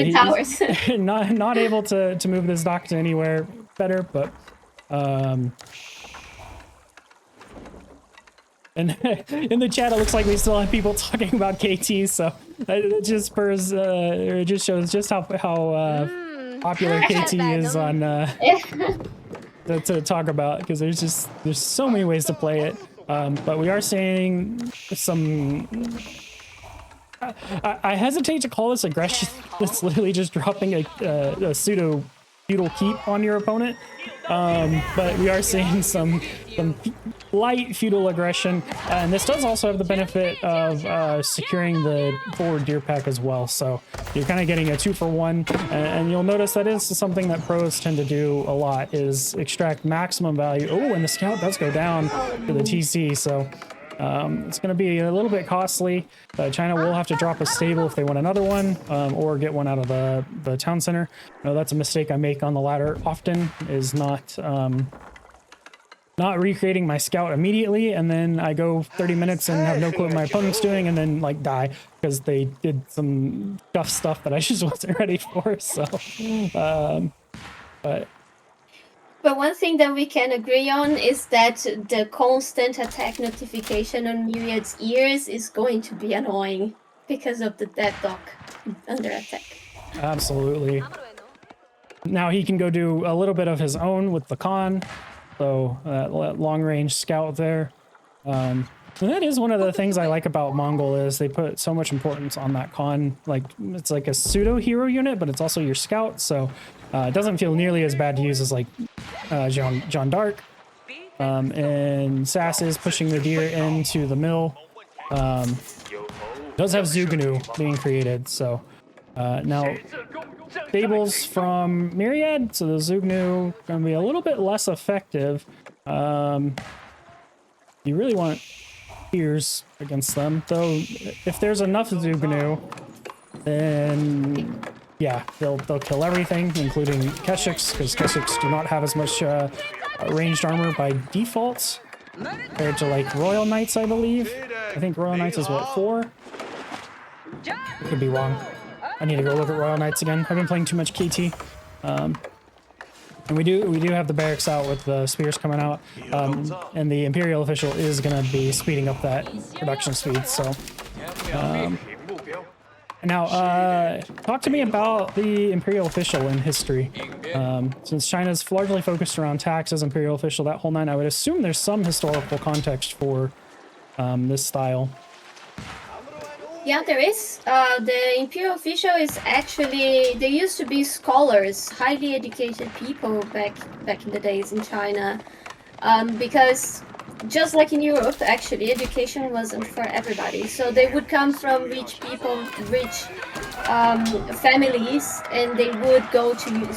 He's towers. not able to move this dock to anywhere better, but and in the chat, it looks like we still have people talking about KT, so it just spurs, or it just shows just how popular KT is on to talk about, because there's so many ways to play it. But we are seeing some. I hesitate to call this aggression. It's literally just dropping a pseudo feudal keep on your opponent. But we are seeing some light feudal aggression, and this does also have the benefit of securing the forward deer pack as well. So you're kind of getting a 2-for-1, and you'll notice that is something that pros tend to do a lot, is extract maximum value. Oh, and the scout does go down to the TC, so it's going to be a little bit costly. China will have to drop a stable if they want another one, or get one out of the town center. I know that's a mistake I make on the ladder often, is not recreating my scout immediately, and then I go 30 minutes and have no clue what my opponent's doing, and then like die because they did some tough stuff that I just wasn't ready for. So, But one thing that we can agree on is that the constant attack notification on Myriad's ears is going to be annoying because of the dead dock under attack. Absolutely. Now he can go do a little bit of his own with the con, so that long-range scout there. And that is one of the things I like about Mongol, is they put so much importance on that con. Like, it's like a pseudo-hero unit, but it's also your scout, so it doesn't feel nearly as bad to use as like Jean d'Arc. And Sass is pushing the deer into the mill. Does have Zuganu being created, so now stables from Myriad, so the Zuganu gonna be a little bit less effective. You really want Spears against them, though. If there's enough Zuganu, then yeah, they'll kill everything, including Keshiks, because Keshiks do not have as much ranged armor by default compared to like Royal Knights, I believe. I think Royal Knights is what, 4? I could be wrong. I need to go look at Royal Knights again. I've been playing too much KT. And we do have the barracks out with the spears coming out, and the Imperial official is going to be speeding up that production speed. So now talk to me about the Imperial official in history. Since China's largely focused around taxes, Imperial official, that whole nine, I would assume there's some historical context for this style. Yeah, there is. The Imperial official is actually, they used to be scholars, highly educated people back in the days in China, because just like in Europe, actually, education wasn't for everybody. So they would come from rich people, rich families, and they would go to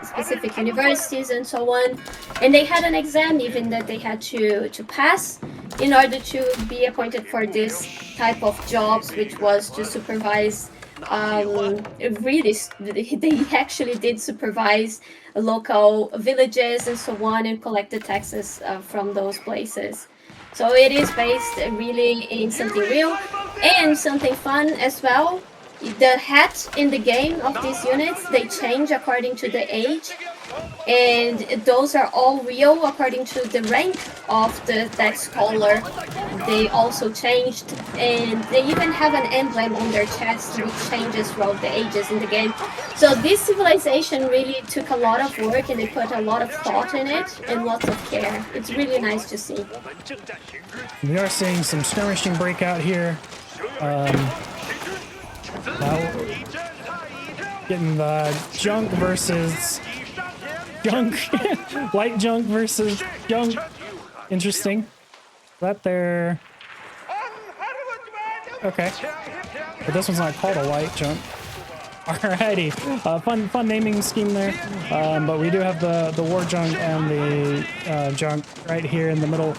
specific universities and so on. And they had an exam even that they had to pass in order to be appointed for this type of jobs, which was to supervise. Really, they actually did supervise local villages and so on, and collect the taxes from those places. So it is based really in something real and something fun as well. The hats in the game of these units, they change according to the age, and those are all real according to the rank of that scholar. They also changed, and they even have an emblem on their chest which changes throughout the ages in the game. So this civilization really took a lot of work, and they put a lot of thought in it and lots of care. It's really nice to see. We are seeing some skirmishing breakout here. Now, getting the junk versus junk, light junk versus junk. Interesting. That there. Okay, but this one's not called a light junk. Alrighty, fun naming scheme there. But we do have the war junk and the junk right here in the middle.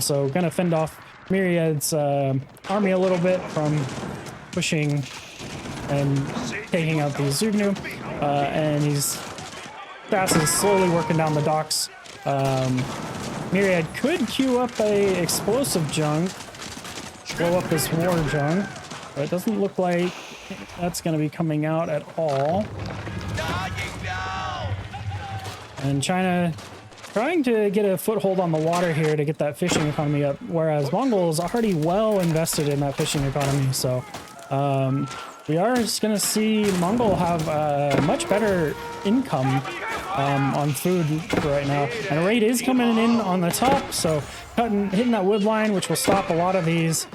So gonna fend off Myriad's army a little bit from pushing and taking out these Zugnu, and Sass is slowly working down the docks. Myriad could queue up a explosive junk, blow up this war junk. But it doesn't look like that's going to be coming out at all. And China trying to get a foothold on the water here to get that fishing economy up, whereas Mongols already well invested in that fishing economy. So we are just going to see Mongol have a much better income on food right now. And a raid is coming in on the top, so hitting that wood line, which will stop a lot of these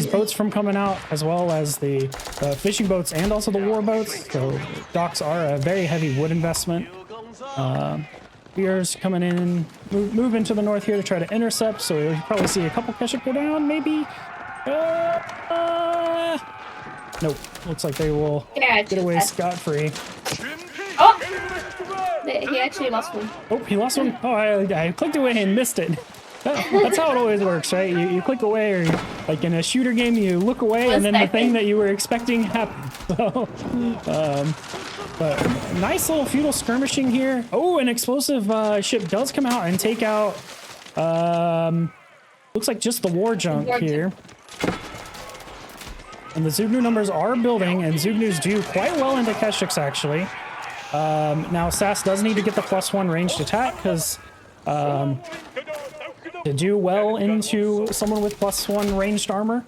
boats from coming out, as well as the fishing boats and also the war boats. So docks are a very heavy wood investment. Spears coming in, move into the north here to try to intercept. So you'll probably see a couple Keshik go down, maybe. Nope. Looks like they will get away scot-free. Oh! He actually lost one. Oh, he lost one? Oh, I clicked away and missed it. That's how it always works, right? You click away, or like in a shooter game, you look away and then the thing that you were expecting happens. So, but nice little feudal skirmishing here. Oh, an explosive ship does come out and take out, looks like just the war junk here. And the Zugnu numbers are building, and Zugnus do quite well into Keshiks, actually. Now, Sass does need to get the +1 ranged attack, because to do well into someone with +1 ranged armor,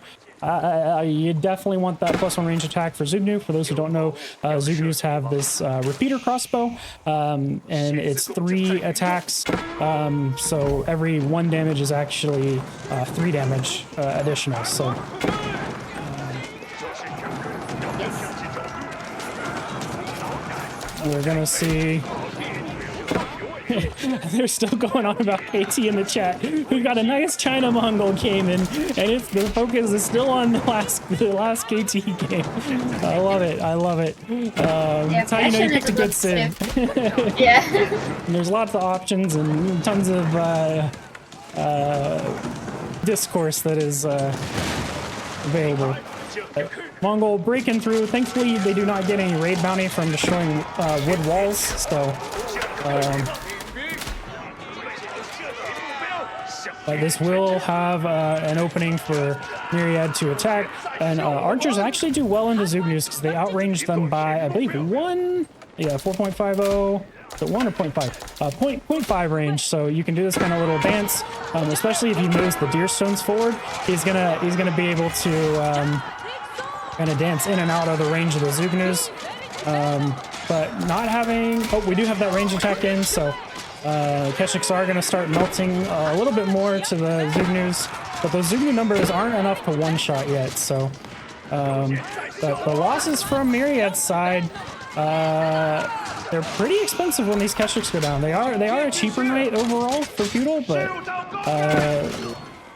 you definitely want that +1 ranged attack for Zugnu. For those who don't know, Zugnus have this repeater crossbow, and it's 3 attacks, so every 1 damage is actually 3 damage additional. So we're gonna see. They're still going on about KT in the chat. We've got a nice China Mongol game, and the focus is still on the last KT game. I love it. I love it. That's how you know you picked a good sim. Yeah. And there's lots of options and tons of discourse that is available. Mongol breaking through. Thankfully, they do not get any raid bounty from destroying wood walls. So. But this will have an opening for Myriad to attack, and archers actually do well into Zugnus because they outrange them by, I believe, 1, yeah, 4.50, so 1 or 0.5, 0.5 range. So you can do this kind of little dance, especially if he moves the deer stones forward. He's gonna be able to kind of dance in and out of the range of the Zugnus. But not having, oh, we do have that range attack in, so Keshiks are going to start melting a little bit more to the Zugnus, but those Zugnu numbers aren't enough to one-shot yet, so but the losses from Myriad's side, they're pretty expensive when these Keshiks go down. They are a cheaper knight overall for feudal, but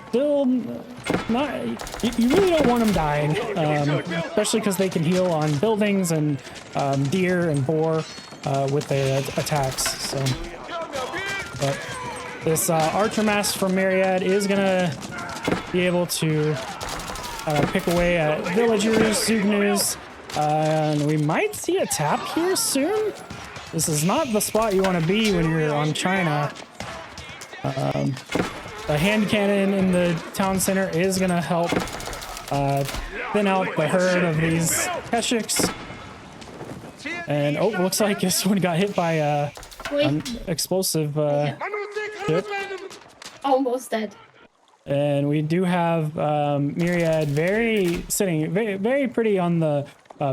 still not. You really don't want them dying, especially because they can heal on buildings and deer and boar with their attacks. So, but this archer mass from Myriad is gonna be able to pick away at villagers, Zugnus, and we might see a tap here soon. This is not the spot you want to be when you're on China. The hand cannon in the town center is going to help thin out the herd of these Keshiks. And oh, looks like this one got hit by an explosive ship. Almost dead. And we do have Myriad sitting very pretty on the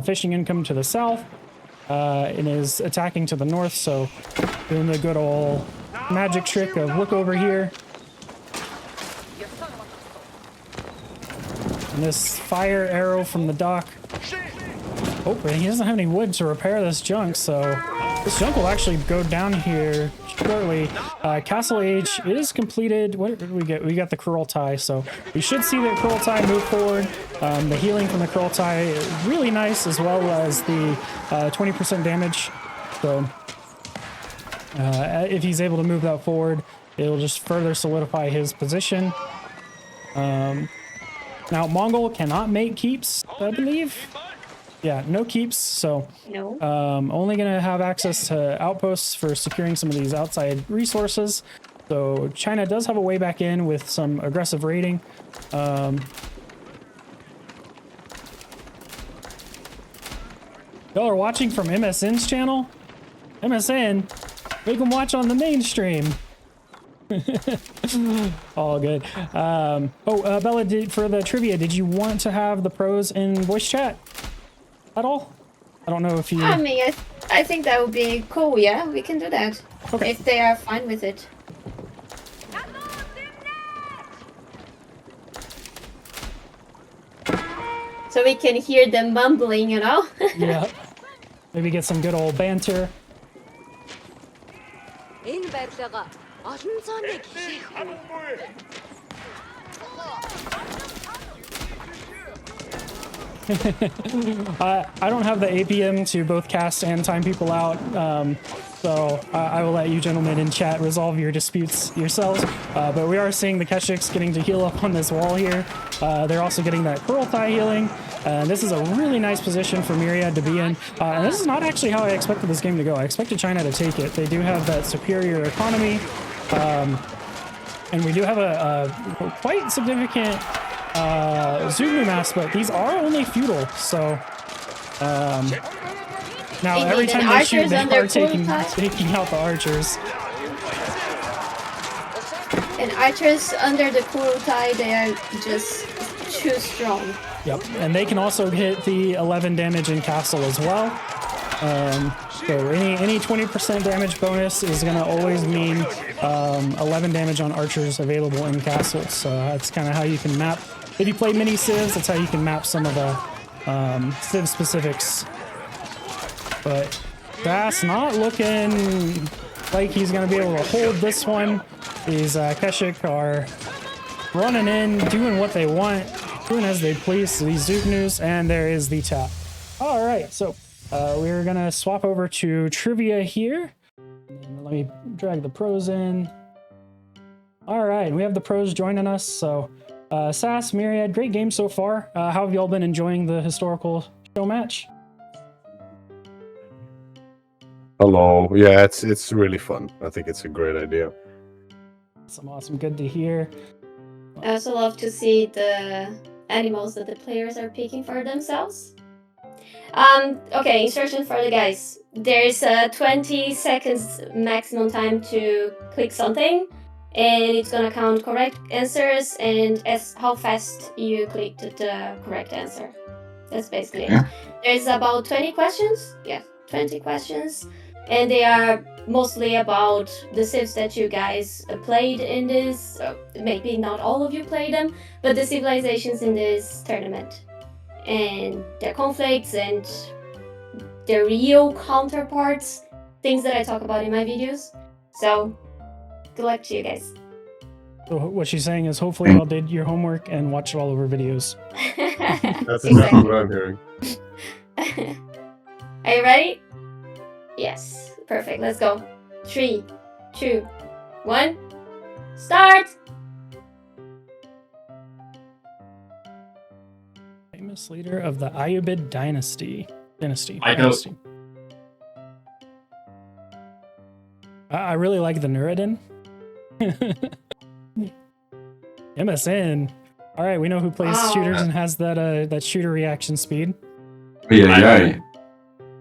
fishing income to the south, and is attacking to the north. So doing the good old magic trick of look over here. And this fire arrow from the dock. Oh, but he doesn't have any wood to repair this junk, so this junk will actually go down here shortly. Castle Age is completed. What did we get? We got the Kurultai, so we should see the Kurultai move forward. The healing from the Kurultai is really nice, as well as the 20% damage. So if he's able to move that forward, it'll just further solidify his position. Now, Mongol cannot make keeps, I believe. Yeah, no keeps, so No. only going to have access to outposts for securing some of these outside resources. So China does have a way back in with some aggressive raiding. Y'all are watching from MSN's channel? MSN? Make them watch on the mainstream. All good. Bella, for the trivia, did you want to have the pros in voice chat at all? I don't know if you... I mean, I think that would be cool, yeah? We can do that. Okay. If they are fine with it. So we can hear them mumbling, you know? Yeah. Maybe get some good old banter. I don't have the APM to both cast and time people out, so I will let you gentlemen in chat resolve your disputes yourselves. But we are seeing the Keshiks getting to heal up on this wall here. They're also getting that Coral Thigh healing. This is a really nice position for Myriad to be in. And this is not actually how I expected this game to go. I expected China to take it. They do have that superior economy. And we do have a quite significant Zulu mass, but these are only feudal, so now every time they shoot, they are taking out the archers. And archers under the Kurutai, they are just too strong. Yep, and they can also hit the 11 damage in castle as well. So any 20% damage bonus is going to always mean 11 damage on archers available in castles. So that's kind of how you can map. If you play mini civs, that's how you can map some of the civ specifics. But that's not looking like he's going to be able to hold this one. These Keshik are running in, doing what they want, doing as they please to these Zugnus, and there is the tap. All right, so we're going to swap over to trivia here. And let me drag the pros in. All right, we have the pros joining us, so... Sass, Myriad, great game so far. How have y'all been enjoying the historical show match? Hello. Yeah, it's really fun. I think it's a great idea. Awesome. Good to hear. I also love to see the animals that the players are picking for themselves. Okay, instruction for the guys. There's a 20 seconds maximum time to click something. And it's gonna count correct answers and as how fast you clicked the correct answer. That's basically it. There's about 20 questions. Yeah, 20 questions. And they are mostly about the civs that you guys played in this. Maybe not all of you played them, but the civilizations in this tournament. And their conflicts and their real counterparts. Things that I talk about in my videos. So... good luck to you guys. So what she's saying is hopefully y'all did your homework and watched all of her videos. That's exactly what I'm hearing. Are you ready? Yes. Perfect. Let's go. 3, 2, 1. Start! Famous leader of the Ayyubid dynasty. I really like the Nureddin. MSN. All right, we know who plays shooters and has that shooter reaction speed. Yeah.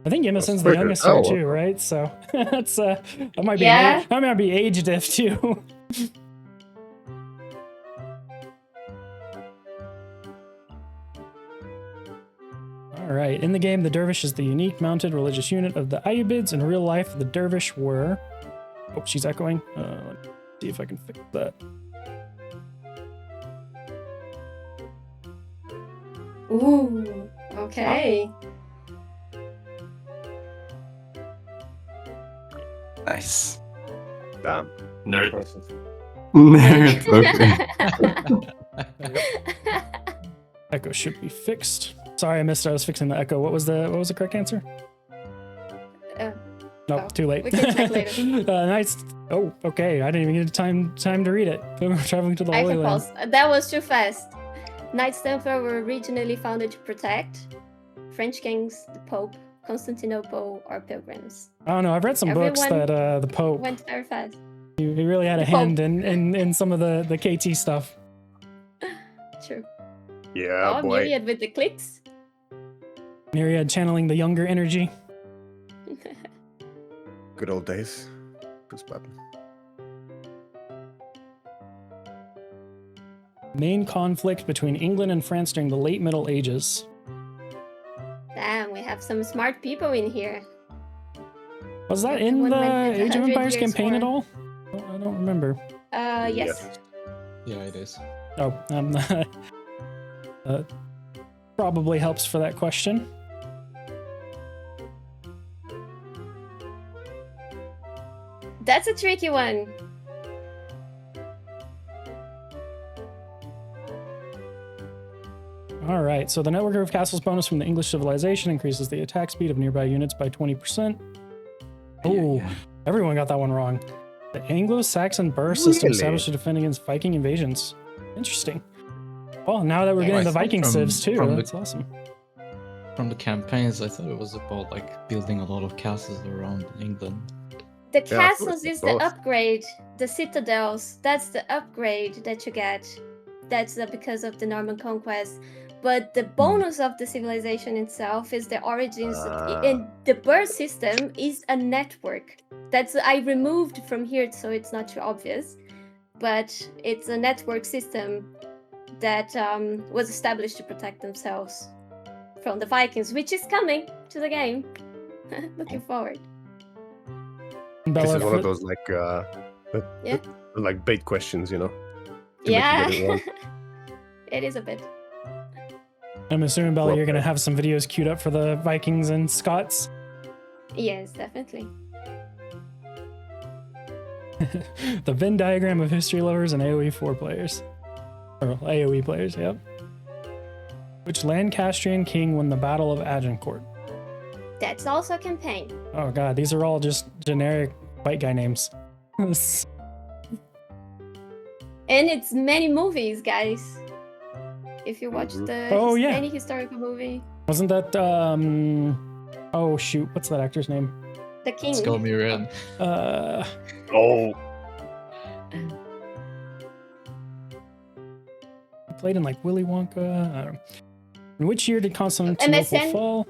I think MSN's the youngest here too, right? So that's that might be age diff too. All right, in the game, the dervish is the unique mounted religious unit of the Ayyubids. In real life, the dervish were... Oh, she's echoing. Let's see if I can fix that. Ooh, okay. Nice. Damn. Nerd. Okay. Echo should be fixed. Sorry, I missed it. I was fixing the echo. What was the correct answer? Nope, too late. We can check later. Nice. Oh, okay. I didn't even get time to read it. We were traveling to the Holy Land. That was too fast. Knights Templar were originally founded to protect French kings, the Pope, Constantinople, or pilgrims. I don't know. I've read some books that the Pope went very fast. He really had a hand in some of the KT stuff. True. Yeah, Oh, boy. Myriad with the clicks. Myriad channeling the younger energy. Good old days. Push button. Main conflict between England and France during the late Middle Ages. Damn, we have some smart people in here. Was that in One the man with Age of 100 Empires years campaign at war. all? Oh, I don't remember. Yes. Yeah, it is. Oh, probably helps for that question. That's a tricky one. All right, so the network of castles bonus from the English civilization increases the attack speed of nearby units by 20%. Oh, everyone got that one wrong. The Anglo-Saxon burst system Really? established to defend against Viking invasions. Interesting. Well, now that we're Yeah, getting I the thought Viking civs too, from the- that's awesome. From the campaigns, I thought it was about like building a lot of castles around England. The Yeah, castles is the both. upgrade. The citadels, that's the upgrade that you get. That's because of the Norman conquest. But the bonus of the civilization itself is the origins. And the birth system is a network. That's I removed from here so it's not too obvious. But it's a network system that was established to protect themselves from the Vikings, which is coming to the game. Looking forward. This Bella, is one of those like Yeah. like bait questions, you know. To make you Yeah, get it wrong. it is a bit. I'm assuming, Bella, Well you're going to played. have some videos queued up for the Vikings and Scots. Yes, definitely. The Venn diagram of history lovers and AoE4 players. Or AoE players, yep. Which Lancastrian king won the Battle of Agincourt? That's also a campaign. Oh god, these are all just generic white guy names. And it's many movies, guys. If you watch the Oh, yeah. any historical movie, Wasn't that, oh shoot, what's that actor's name? The King. Let's go, Myriad. Oh, He played in like Willy Wonka. I don't know. In which year did Constantinople MSN? fall?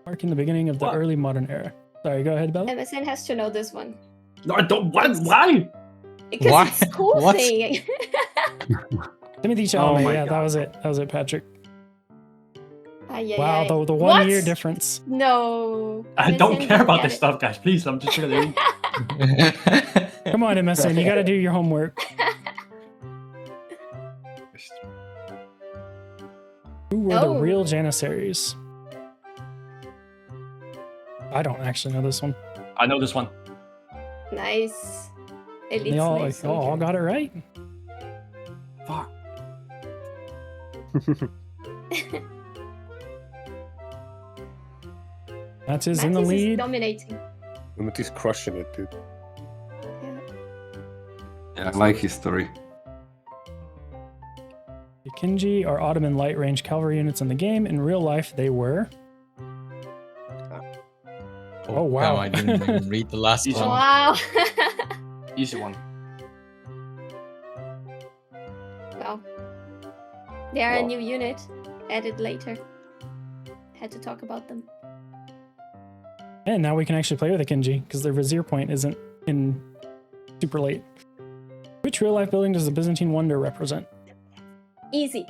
Marking the beginning of the What? early modern era. Sorry, go ahead, Bella. MSN has to know this one. No, I don't. What? Why? Because Why? it's a cool What? thing. Timothy Oh Chalamet, my yeah, that God. was it. That was it, Patrick. Ay, ay, Wow, ay. the 1 What? year difference. No. I don't MSN care about get this it. stuff, guys. Please, I'm just gonna leave. Come on, MSN, you gotta do your homework. Who were the Oh. real Janissaries? I don't actually know this one. I know this one. Nice. Elite They all, slave they all soldier. got it right. Fuck. Matiz in the Matiz is lead. dominating. Matiz crushing it, dude. Yeah. Yeah, I like his story. The Kinji are Ottoman light range cavalry units in the game. In real life, they were. Oh, wow. Damn, I didn't even read the last Easy one. Wow. Easy one. Well, they are a Wow. new unit added later. Had to talk about them. And now we can actually play with the Kinji because their Vizier point isn't in super late. Which real life building does the Byzantine Wonder represent? Easy.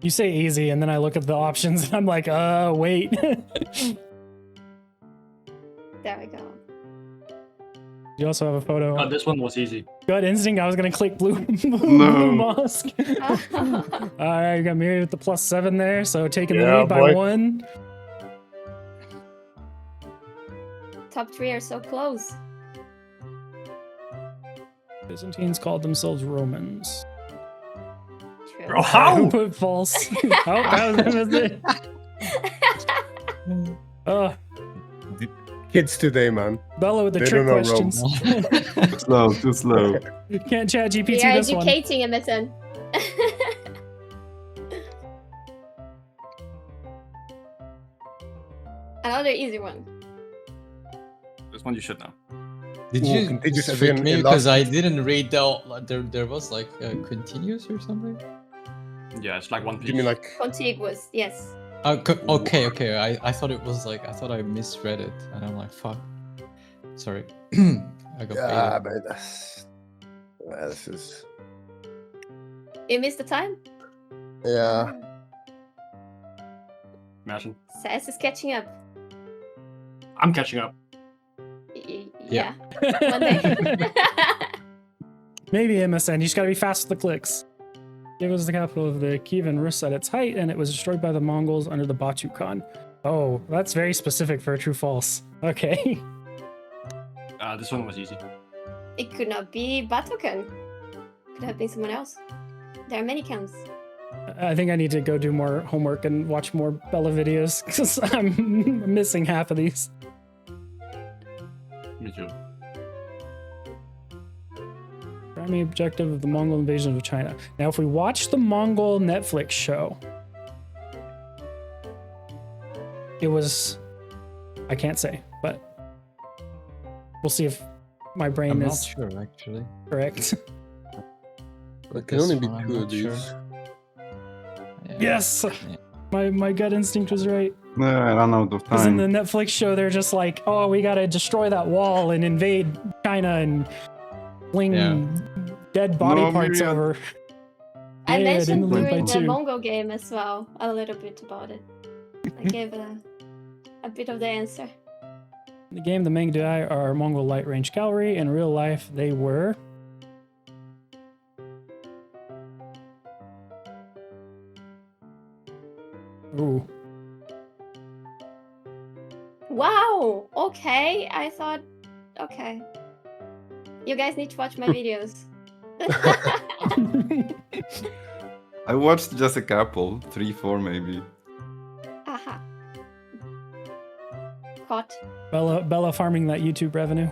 You say easy, and then I look at the options and I'm like, wait. There we go. You also have a photo. Oh, this one was easy. Gut instinct. I was gonna click blue mosque. All right, you got Myriad with the +7 there, so taking the Yeah, lead by boy. 1. Top 3 are so close. Byzantines called themselves Romans. True. Bro, Who how? put false? Oh, that was it. Oh, Kids today, man. Bella with the They trick don't know questions. Too slow, too slow. Can't chat We GPT are this one. educating MSN. Another easy one. This one you should know. Did Ooh, you contiguous as trick in- me in because last- I didn't read there was like continuous or something? Yeah, it's like one piece. You mean like? Contiguous, yes. Okay. I thought it was like I thought I misread it, and I'm like, fuck. Sorry, I got Yeah, baited. but this is. You missed the time? Yeah. Imagine. Sass is catching up. I'm catching up. Yeah. One day. Maybe MSN. You just gotta be fast with the clicks. It was the capital of the Kievan Rus at its height, and it was destroyed by the Mongols under the Batu Khan. Oh, that's very specific for a true-false. Okay. This one was easy. It could not be Batokan. Could have been someone else. There are many counts. I think I need to go do more homework and watch more Bella videos because I'm missing half of these. Me too. Primary objective of the Mongol invasion of China. Now, if we watch the Mongol Netflix show, it was, I can't say, but we'll see if my brain I'm not is sure actually. correct. It can only be one, I'm two of not these. sure. Yeah. Yes! My gut instinct was right. I ran out of Because in the time. Netflix show, they're just like, oh, we gotta destroy that wall and invade China and fling dead body No, parts Myriad. over. I Yeah, mentioned didn't lead by during the two. Mongol game as well a little bit about it. I gave a bit of the answer. In the game, the Mangdai are Mongol light range cavalry. In real life, they were. Ooh. Wow! Okay, I thought. Okay. You guys need to watch my videos. I watched just a couple, 3, 4 maybe. Aha. Caught. Bella farming that YouTube revenue.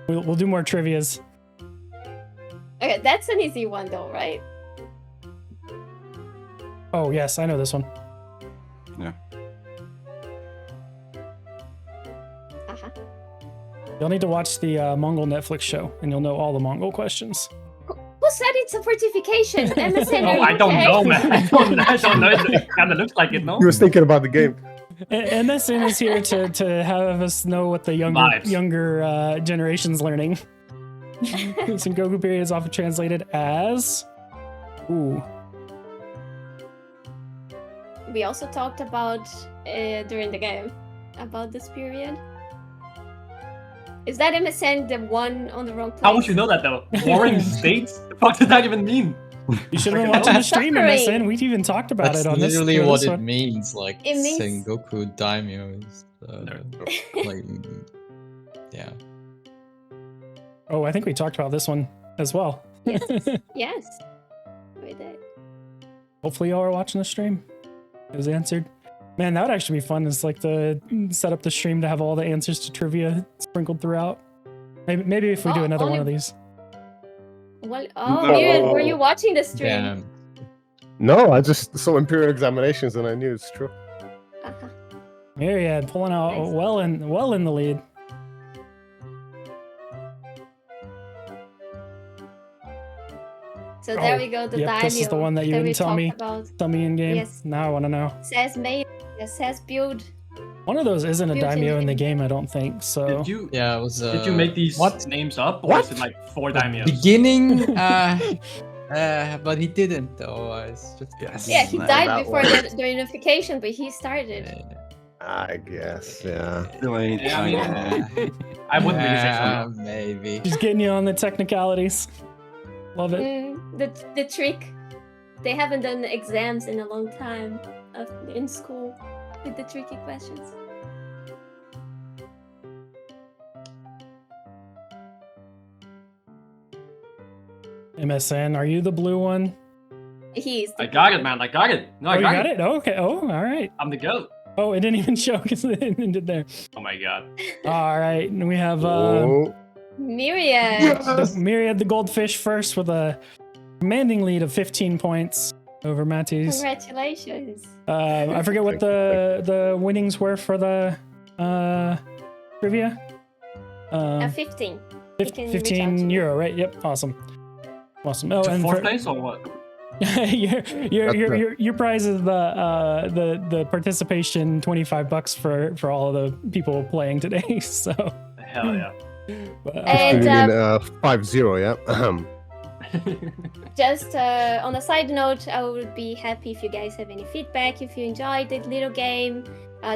We'll do more trivias. Okay, that's an easy one though, right? Oh, yes, I know this one. Yeah. Aha. You'll need to watch the Mongol Netflix show, and you'll know all the Mongol questions. Who said it's a fortification? MSN, Oh, are you I don't okay? know, man. I don't know. It kind of looks like it, no? He was thinking about the game. MSN is here to have us know what the Vibes. younger generation's learning. Sengoku period is often translated as... Ooh. We also talked about during the game about this period. Is that MSN the one on the wrong place? How would you know that, though? Warring states? The fuck does that even mean? You should have been Okay. watching the stream, Suffering. MSN. We even talked about That's it on this. literally on what this it one. means. Like It means- Sengoku Daimyo is like yeah. Oh, I think we talked about this one as well. Yes. Yes. We did. Hopefully y'all are watching the stream. It was answered. Man, that would actually be fun. It's like to set up the stream to have all the answers to trivia sprinkled throughout. Maybe if we do Oh, another one only- of these. Well, oh, No. Myriad, were you watching the stream? Damn. No, I just saw Imperial examinations and I knew it's true. Uh-huh. Myriad pulling out Nice. well in the lead. So there Oh, we go, the yep, this is the Daimyo one that you we didn't tell talked me. about. Tell me in game. Yes. Now I want to know. Says made, says build. One of those isn't a Built in daimyo in the game. game, I don't think. So Did you Yeah, it was did you make these what? names up, or What? is it like 4 daimyos? Beginning but he didn't though. It's just Yes. Yeah, he Nah, died that before one. the unification, but he started. I guess, yeah. Still ain't Yeah, I mean- China. I wouldn't really say so. Maybe. just getting you on the technicalities. Love it. The trick. They haven't done exams in a long time in school with the tricky questions. MSN, are you the blue one? He's the I got it, man. I got it. No, Oh, I you got, got it. it? Oh, okay. Oh, all right. I'm the goat. Oh, it didn't even show because it ended there. Oh my god. All right. And we have Oh, Myriad. the Myriad the Goldfish first with a commanding lead of 15 points over Matiz. Congratulations. I forget what the winnings were for the trivia. 15. You can reach out to 15 me. euro, right? Yep. Awesome. Oh, To and fourth for, place or what? your prize is the participation $25 for all of the people playing today. So Hell yeah. but, And, You mean 5-0, yeah? Just on a side note, I would be happy if you guys have any feedback. If you enjoyed the little game,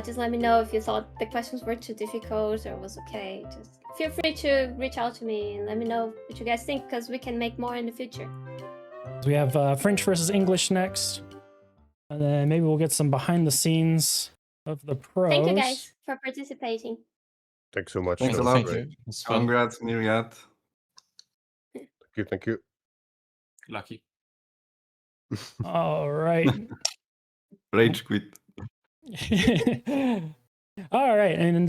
just let me know if you thought the questions were too difficult or was okay. Just feel free to reach out to me and let me know what you guys think, because we can make more in the future. we have French versus English next, and then maybe we'll get some behind the scenes of the pros. Thank you guys for participating. Thanks so much. Thanks that a was lot. Thank great. you. It's fun. Congrats, Myriad. Thank you. Lucky. All right. Rage quit. All right, and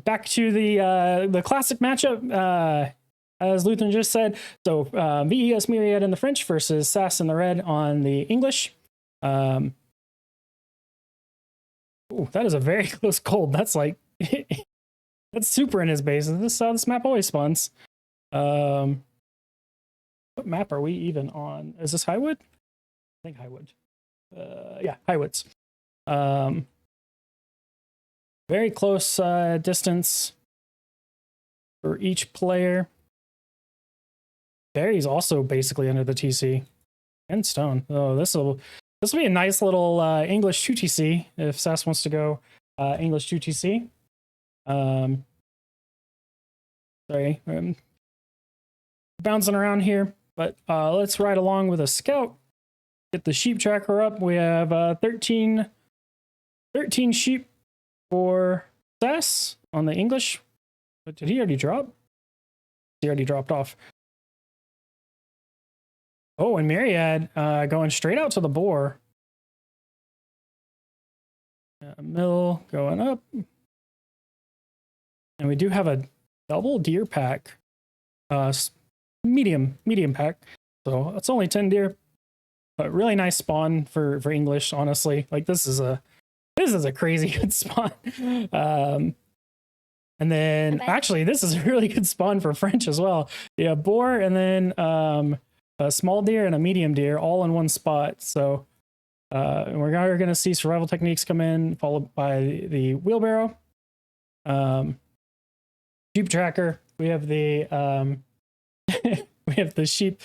back to the classic matchup. As Lutheran just said, so VES Myriad in the French versus SAS in the red on the English. Ooh, that is a very close cold. That's like that's super in his base. This is how this map always spawns. What map are we even on? Is this Highwood? I think Highwood. Yeah, Highwoods. Very close distance for each player. Barry's also basically under the TC and Stone. Oh, this will be a nice little English 2TC if SAS wants to go English 2TC. Sorry, I'm bouncing around here, but let's ride along with a scout. Get the sheep tracker up. We have 13 sheep for SAS on the English. But did he already drop? He already dropped off. Oh, and Myriad going straight out to the boar. Mill going up. And we do have a double deer pack. Medium pack. So it's only 10 deer. But really nice spawn for English, honestly. Like this is a crazy good spawn. And then actually this is a really good spawn for French as well. Yeah, boar and then a small deer and a medium deer all in one spot. So we're going to see survival techniques come in, followed by the wheelbarrow. Sheep tracker. We have the we have the sheep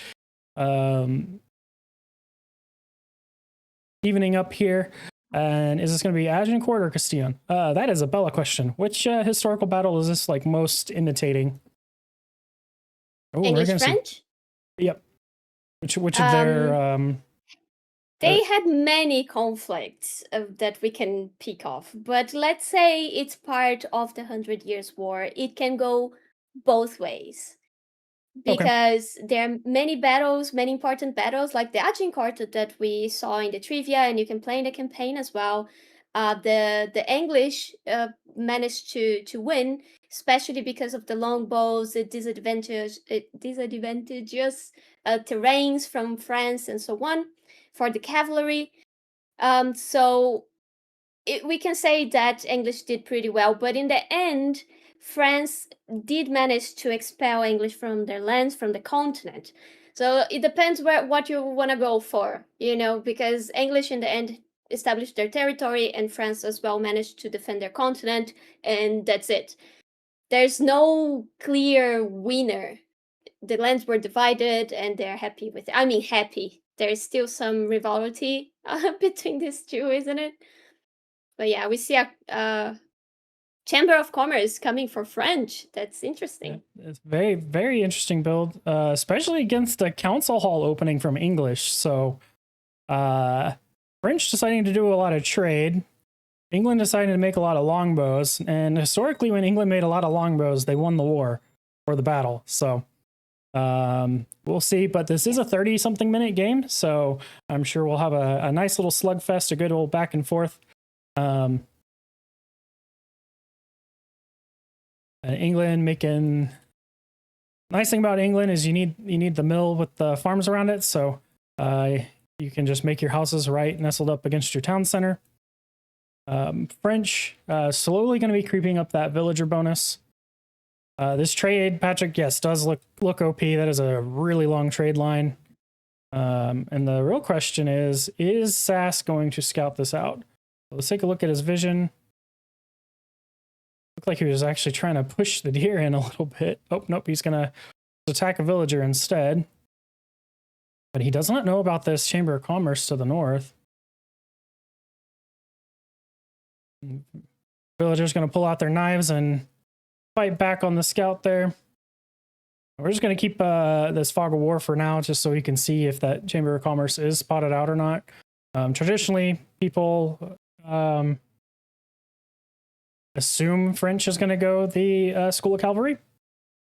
evening up here. And is this going to be Agincourt or Castillon? That is a Bella question. Which historical battle is this like most imitating? Oh, English French? Yep. Which of their they had many conflicts that we can pick off, but let's say it's part of the 100 Years' War. It can go both ways. Because there are many battles, many important battles, like the Agincourt that we saw in the trivia, and you can play in the campaign as well. The English managed to win, especially because of the longbows, the disadvantageous terrains from France and so on for the cavalry. So we can say that English did pretty well, but in the end, France did manage to expel English from their lands, from the continent. So it depends what you want to go for, because English in the end established their territory, and France as well managed to defend their continent, and that's it. There's no clear winner. The lands were divided, and they're happy with it. I mean, happy. There's still some rivalry between these two, isn't it? But yeah, we see a Chamber of Commerce coming for French. That's interesting. Yeah, it's very, very interesting build, especially against the council hall opening from English. So French deciding to do a lot of trade. England deciding to make a lot of longbows. And historically, when England made a lot of longbows, they won the war or the battle. So we'll see. But this is a 30-something minute game. So I'm sure we'll have a nice little slugfest, a good old back and forth. England making nice thing about England is you need the mill with the farms around it, so you can just make your houses right nestled up against your town center. French slowly going to be creeping up that villager bonus. This trade, Patrick, yes, does look OP. That is a really long trade line. And the real question is Sass going to scout this out? Let's take a look at his vision. Looked like he was actually trying to push the deer in a little bit. Oh, nope, he's going to attack a villager instead. But he does not know about this Chamber of Commerce to the north. Villagers going to pull out their knives and fight back on the scout there. We're just going to keep this Fog of War for now, just so we can see if that Chamber of Commerce is spotted out or not. Traditionally, people assume French is going to go the School of Cavalry.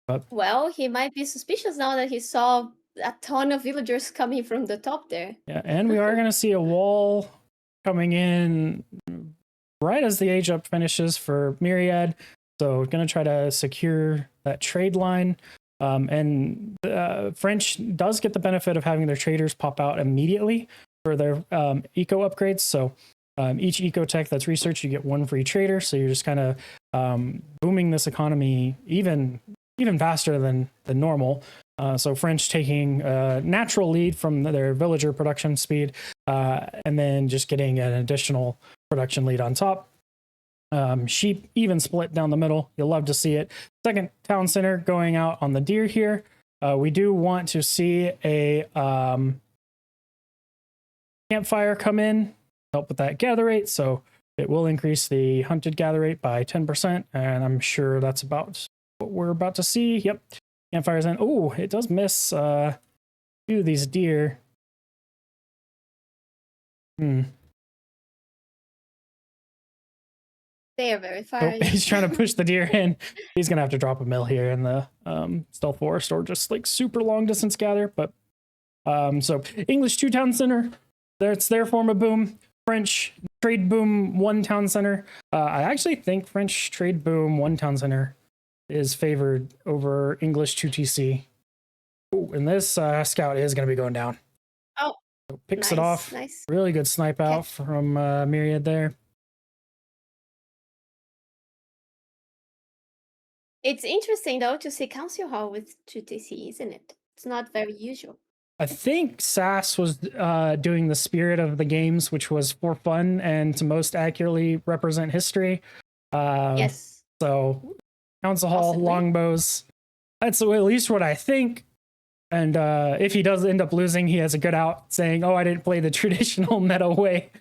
But Well, he might be suspicious now that he saw a ton of villagers coming from the top there. yeah, and we are going to see a wall coming in right as the age up finishes for Myriad. So we're going to try to secure that trade line. And French does get the benefit of having their traders pop out immediately for their eco upgrades. So each eco tech that's researched, you get one free trader. So you're just kind of booming this economy even faster than normal. So French taking a natural lead from their villager production speed, and then just getting an additional production lead on top. Sheep even split down the middle. You'll love to see it. Second town center going out on the deer here. We do want to see a campfire come in, help with that gather rate. So it will increase the hunted gather rate by 10%. And I'm sure that's about what we're about to see. Yep. Campfires in. Oh, it does miss a few of these deer. They are very Oh, fiery. he's trying to push the deer in. He's gonna have to drop a mill here in the stealth forest, or just like super long distance gather. But so English 2 town center, that's their form of boom. French trade boom 1 town center. I actually think French trade boom 1 town center is favored over English 2 TC. Ooh, and this scout is gonna be going down. Oh, so picks nice, it off. Nice. Really good snipe out from Myriad there. It's interesting though to see Council Hall with 2 TC, isn't it? It's not very usual. I think Sass was doing the spirit of the games, which was for fun and to most accurately represent history. Yes. So Council Hall, Possibly. longbows. That's at least what I think. And if he does end up losing, he has a good out saying, "Oh, I didn't play the traditional meta way."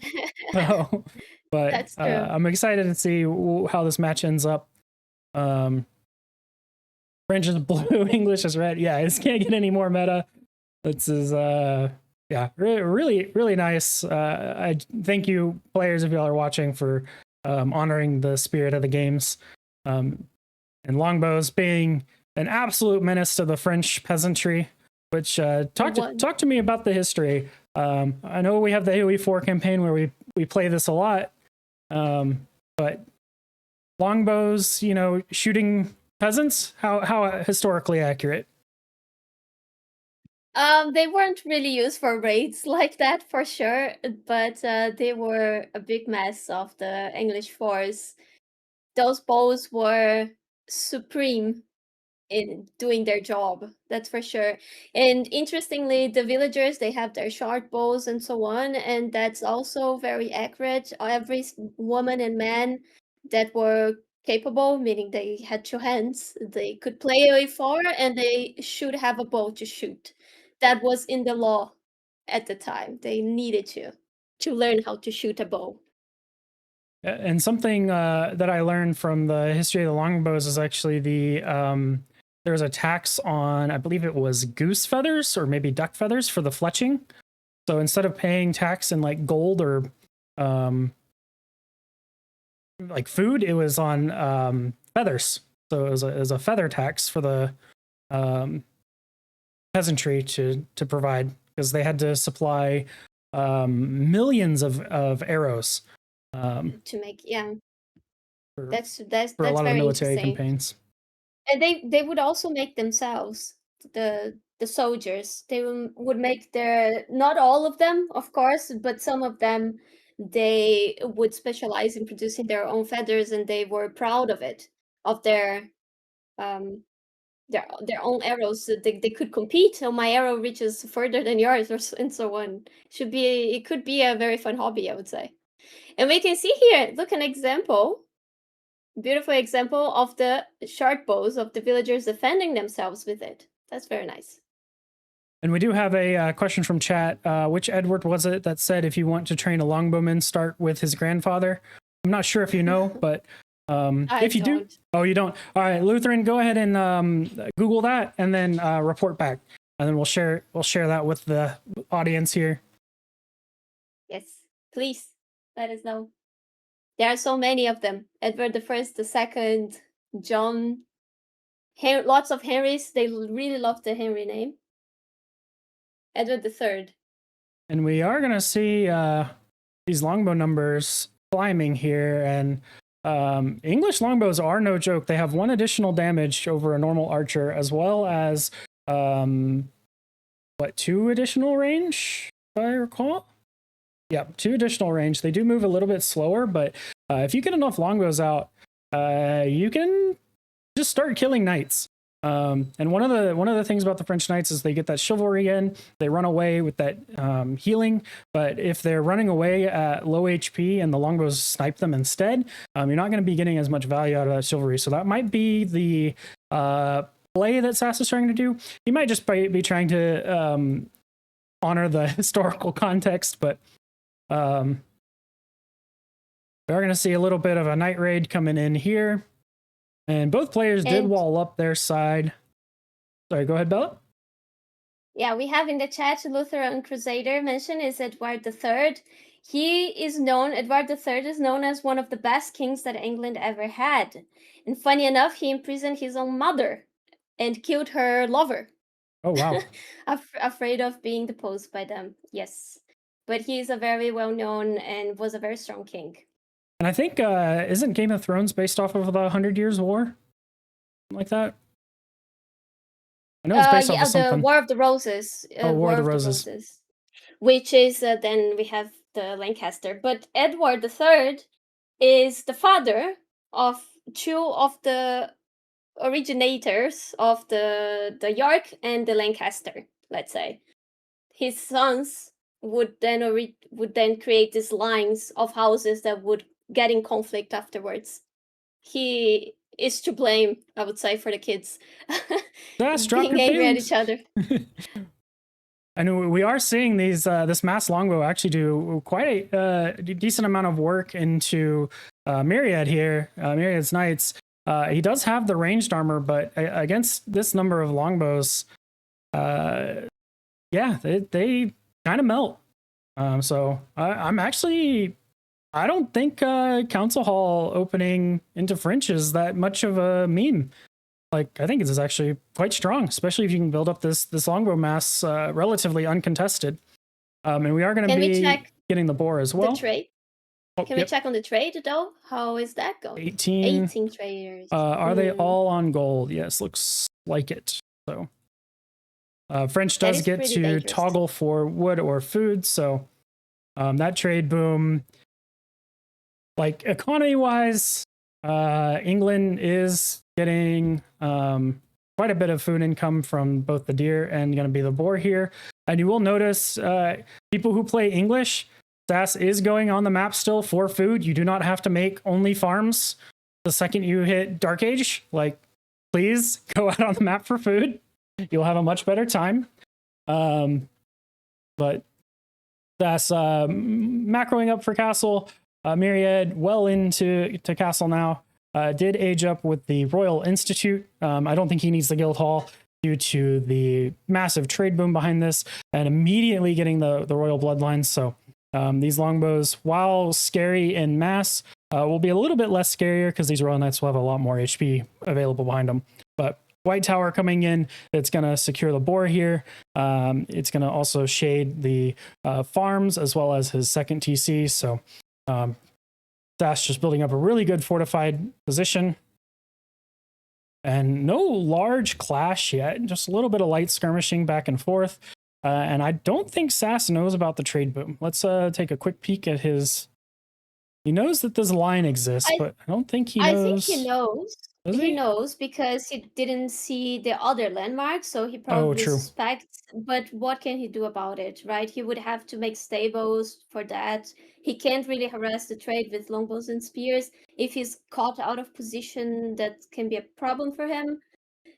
So, but That's true. I'm excited to see how this match ends up. French is blue, English is red. Yeah, this can't get any more meta. This is yeah, really nice. I thank you, players, if y'all are watching, for honoring the spirit of the games. And longbows being an absolute menace to the French peasantry. Which talk to me about the history. I know we have the AoE4 campaign where we play this a lot, but longbows, you know, shooting peasants, how historically accurate? They weren't really used for raids like that for sure, but they were a big mess of the English force. Those bows were supreme in doing their job, that's for sure. And interestingly, the villagers, they have their short bows and so on, and that's also very accurate. Every woman and man that were capable, meaning they had 2 hands, they could play AoE4 and they should have a bow to shoot. That was in the law at the time. They needed to learn how to shoot a bow. And something that I learned from the history of the longbows is actually there was a tax on, I believe it was goose feathers or maybe duck feathers for the fletching. So instead of paying tax in like gold or like food, it was on feathers. So it was a feather tax for the peasantry to provide, because they had to supply millions of arrows To make, yeah. for That's a lot of the very military interesting. campaigns. And they would also make themselves, the soldiers. They would make their, not all of them, of course, but some of them, they would specialize in producing their own feathers, and they were proud of it, of their their own arrows. So they could compete. So my arrow reaches further than yours, and so on. It could be a very fun hobby, I would say. And we can see here, look, an example, beautiful example of the short bows of the villagers defending themselves with it. That's very nice. And we do have a question from chat. Which Edward was it that said if you want to train a longbowman, start with his grandfather? I'm not sure if you know, but if you do, oh, you don't. All right, Lutheran, go ahead and Google that, and then report back, and then we'll share that with the audience here. Yes, please let us know. There are so many of them. Edward I, the II, John, lots of Henrys. They really love the Henry name. Edward III. And we are gonna see these longbow numbers climbing here, and English longbows are no joke. They have 1 additional damage over a normal archer, as well as 2 additional range, if I recall. Yeah, 2 additional range. They do move a little bit slower, but if you get enough longbows out, you can just start killing knights. And one of the things about the French knights is they get that chivalry in. They run away with that healing, but if they're running away at low HP and the longbows snipe them instead, you're not going to be getting as much value out of that chivalry. So that might be the play that Sass is trying to do. He might just be trying to honor the historical context, but we are going to see a little bit of a night raid coming in here. And both players did wall up their side. Sorry, go ahead, Bella. Yeah, we have in the chat Lutheran Crusader mentioned is Edward III. Edward III is known as one of the best kings that England ever had. And funny enough, he imprisoned his own mother and killed her lover. Oh, wow. Afraid of being deposed by them. Yes. But he's a very well-known and was a very strong king. And I think, isn't Game of Thrones based off of the 100 Years' War? Something like that? I know it's based off of something. The War of the Roses. War of the Roses. Which is, then we have the Lancaster. But Edward III is the father of 2 of the originators of the York and the Lancaster, let's say. His sons would then create these lines of houses that would get in conflict afterwards. He is to blame, I would say, for the kids being angry at each other. And we are seeing these this mass longbow actually do quite a decent amount of work into Myriad here, Myriad's knights. He does have the ranged armor, but against this number of longbows, they kind of melt. So I'm actually, I don't think Council Hall opening into French is that much of a meme. Like, I think this is actually quite strong, especially if you can build up this longbow mass relatively uncontested. And we are going to be getting the boar as well. The trade? Can we check on the trade though? How is that going? 18 traders. Are they all on gold? Yes, looks like it. So French does get to dangerous. Toggle for wood or food, so that trade boom, like economy wise, England is getting quite a bit of food income from both the deer and going to be the boar here. And you will notice people who play English, Sass is going on the map still for food. You do not have to make only farms the second you hit Dark Age. Like, please go out on the map for food. You'll have a much better time. But that's macroing up for Castle. Myriad well into Castle now. Did age up with the Royal Institute. I don't think he needs the Guild Hall due to the massive trade boom behind this, and immediately getting the Royal Bloodlines. So these longbows, while scary in mass, will be a little bit less scarier because these Royal Knights will have a lot more HP available behind them. But White Tower coming in, it's going to secure the boar here. It's going to also shade the farms as well as his second TC. So Sass just building up a really good fortified position. And no large clash yet, just a little bit of light skirmishing back and forth. And I don't think Sass knows about the trade boom. Let's take a quick peek at his... He knows that this line exists, but I don't think he knows... I think he knows. Does He he? knows because he didn't see the other landmarks, so he probably true. suspects. But what can he do about it, right? He would have to make stables for that. He can't really harass the trade with longbows and spears. If he's caught out of position, that can be a problem for him.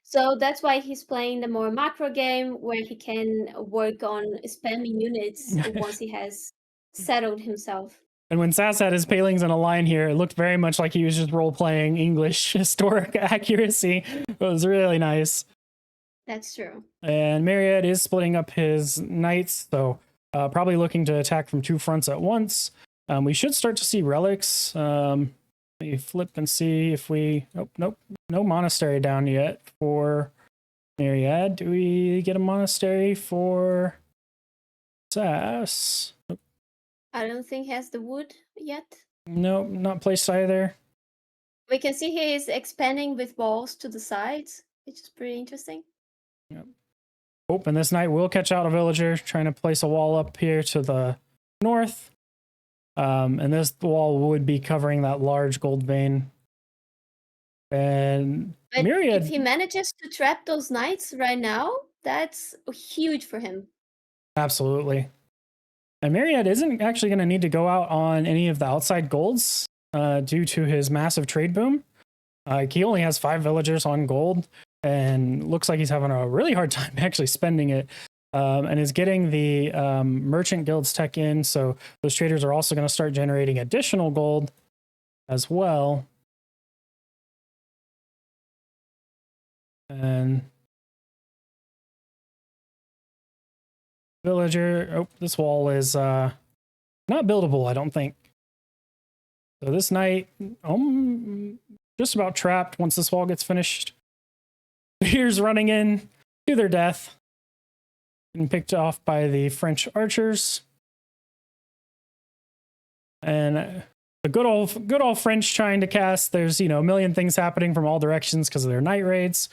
So that's why he's playing the more macro game where he can work on spamming units once he has settled himself. And when Sass had his palings in a line here, it looked very much like he was just role playing English historic accuracy. It was really nice. That's true. And Myriad is splitting up his knights, so probably looking to attack from 2 fronts at once. We should start to see relics. Let me flip and see if we... Oh, nope. No monastery down yet for Myriad. Do we get a monastery for Sass? Nope. I don't think he has the wood yet. Nope, not placed either. We can see he is expanding with walls to the sides, which is pretty interesting. Yep. Oh, and this knight will catch out a villager trying to place a wall up here to the north. And this wall would be covering that large gold vein. And But Myriad... if he manages to trap those knights right now, that's huge for him. Absolutely. And Myriad isn't actually going to need to go out on any of the outside golds due to his massive trade boom. He only has 5 villagers on gold and looks like he's having a really hard time actually spending it, and is getting the merchant guilds tech in. So those traders are also going to start generating additional gold as well. And villager, oh, this wall is not buildable, I don't think. So this knight, just about trapped once this wall gets finished. Here's running in to their death and picked off by the French archers. And the good old French trying to cast. There's, a million things happening from all directions because of their night raids.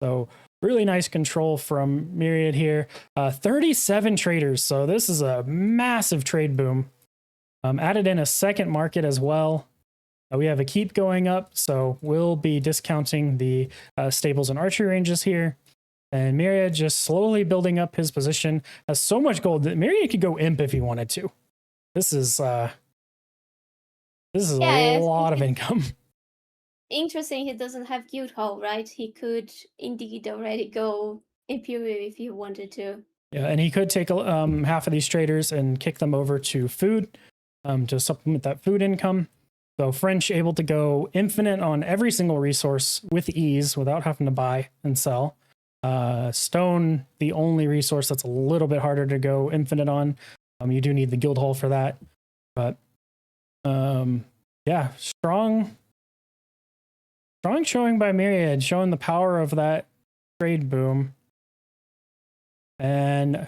So really nice control from Myriad here. 37 traders, so this is a massive trade boom. Added in a second market as well. We have a keep going up, so we'll be discounting the stables and archery ranges here. And Myriad just slowly building up his position. Has so much gold that Myriad could go imp if he wanted to. This is a lot of income. Interesting, he doesn't have guild hall, right? He could indeed already go imperial if he wanted to. Yeah, and he could take half of these traders and kick them over to food to supplement that food income. So French able to go infinite on every single resource with ease without having to buy and sell. Stone, the only resource that's a little bit harder to go infinite on. You do need the guild hall for that. But yeah, strong showing by Myriad, showing the power of that trade boom. And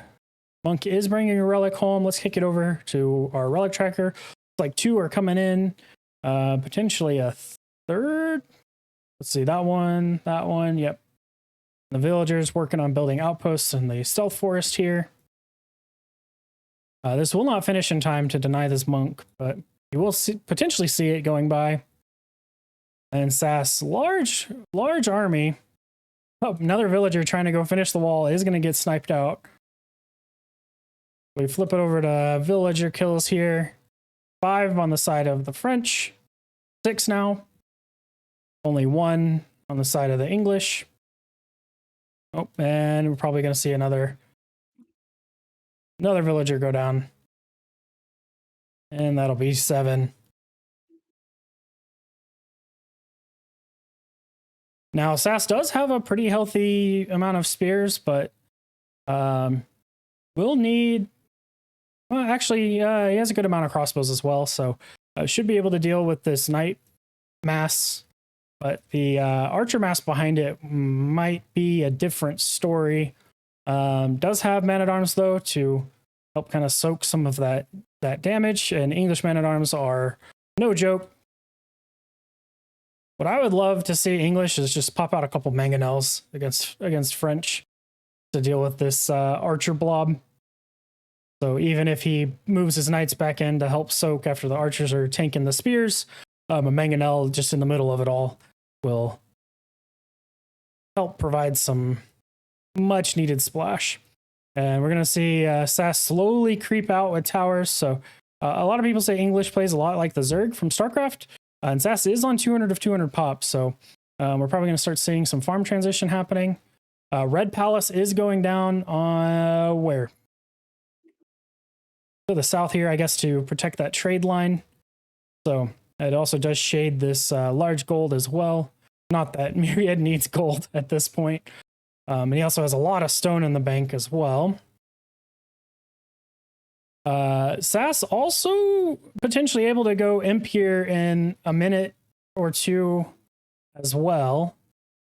Monk is bringing a relic home. Let's kick it over to our relic tracker. It's like 2 are coming in. Potentially a third. Let's see, that one. Yep. The villagers working on building outposts in the stealth forest here. This will not finish in time to deny this monk, but you will potentially see it going by. And Sass, large army. Oh, another villager trying to go finish the wall is going to get sniped out. We flip it over to villager kills here. 5 on the side of the French. 6 now. Only 1 on the side of the English. Oh, and we're probably going to see another villager go down. And that'll be 7. Now, Sass does have a pretty healthy amount of spears, but we'll need... Well, actually, he has a good amount of crossbows as well, so should be able to deal with this knight mass. But the archer mass behind it might be a different story. Does have man-at-arms, though, to help kind of soak some of that damage, and English man-at-arms are no joke. What I would love to see English is just pop out a couple mangonels against French to deal with this archer blob. So even if he moves his knights back in to help soak after the archers are tanking the spears, a mangonel just in the middle of it all will help provide some much needed splash. And we're going to see SAS slowly creep out with towers. So a lot of people say English plays a lot like the Zerg from StarCraft. And SAS is on 200 of 200 pops. So we're probably going to start seeing some farm transition happening. Red Palace is going down on where? To the south here, I guess, to protect that trade line. So it also does shade this large gold as well. Not that Myriad needs gold at this point. And he also has a lot of stone in the bank as well. SAS also potentially able to go imp here in a minute or two as well.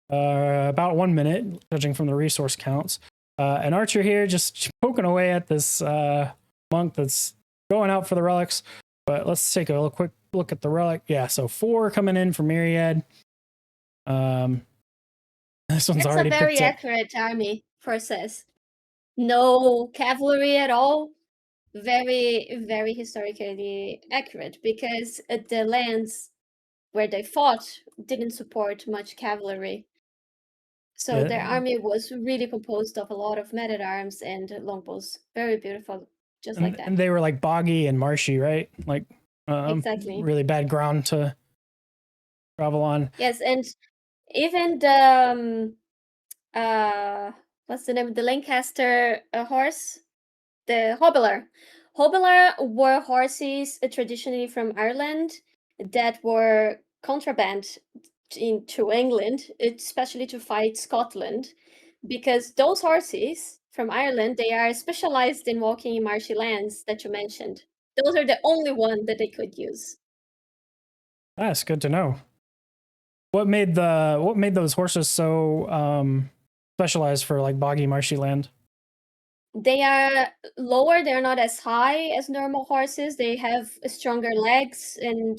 About 1 minute, judging from the resource counts. An archer here just poking away at this monk that's going out for the relics. But let's take a quick look at the relic. Yeah, so 4 coming in for Myriad. This one's It's a already very picked up. accurate army process. No cavalry at all. Very, very historically accurate because the lands where they fought didn't support much cavalry. So their army was really composed of a lot of men-at-arms and longbows. Very beautiful, just like that. And they were like boggy and marshy, right? Like Exactly. really bad ground to travel on. Yes, and even the what's the name? The Lancaster horse, the Hobeler. Hobeler were horses traditionally from Ireland that were contraband into England, especially to fight Scotland, because those horses from Ireland, they are specialized in walking in marshy lands that you mentioned. Those are the only one that they could use. That's good to know. What made those horses so specialized for like boggy marshy land? They are lower, they're not as high as normal horses. They have stronger legs and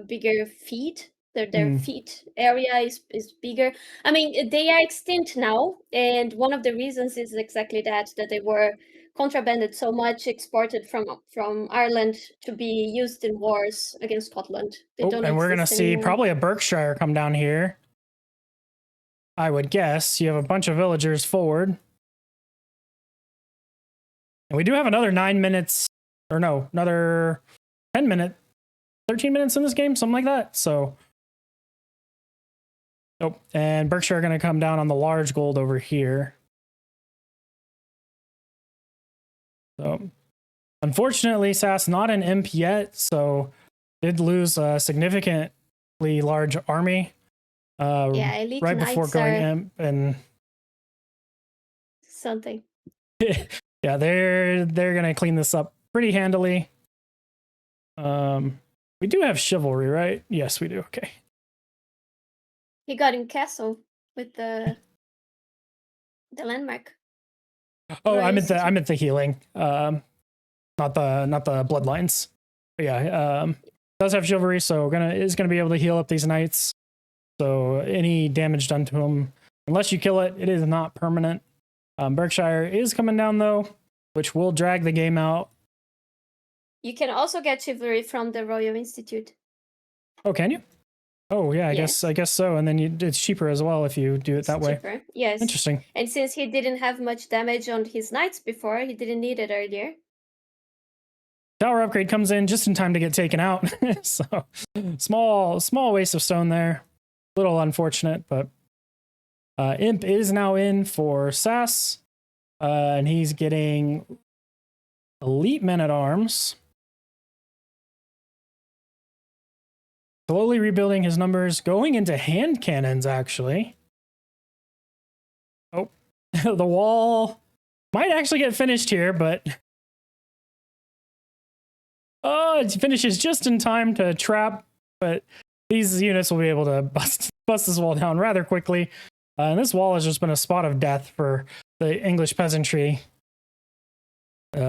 bigger feet. Their feet area is bigger. I mean, they are extinct now, and one of the reasons is exactly that they were contrabanded so much, exported from Ireland to be used in wars against Scotland. They don't and we're gonna exist see anymore. probably a Berkshire come down here. I would guess you have a bunch of villagers forward. And we do have another 9 minutes, or no, another 10 minutes, 13 minutes in this game, something like that. So, nope. And Berkshire are going to come down on the large gold over here. So, unfortunately, SAS not an imp yet, so did lose a significantly large army. Yeah, elite right before knights going are imp, and something. yeah, they're gonna clean this up pretty handily. We do have chivalry, right? Yes, we do. Okay. He got in castle with the landmark. Oh, Royal I meant Institute. the healing. Not the bloodlines. But yeah, does have chivalry, so is gonna be able to heal up these knights. So any damage done to him, unless you kill it, it is not permanent. Berkshire is coming down though, which will drag the game out. You can also get chivalry from the Royal Institute. Oh, can you? Oh yeah, Yes. I guess so. And then it's cheaper as well if you do it that way. Cheaper. Yes. Interesting. And since he didn't have much damage on his knights before, he didn't need it earlier. Tower upgrade comes in just in time to get taken out. So small waste of stone there. Little unfortunate, but Imp is now in for SAS. And he's getting elite men at arms. Slowly rebuilding his numbers, going into hand cannons, actually. Oh, the wall might actually get finished here, but oh, it finishes just in time to trap, but these units will be able to bust this wall down rather quickly. And this wall has just been a spot of death for the English peasantry.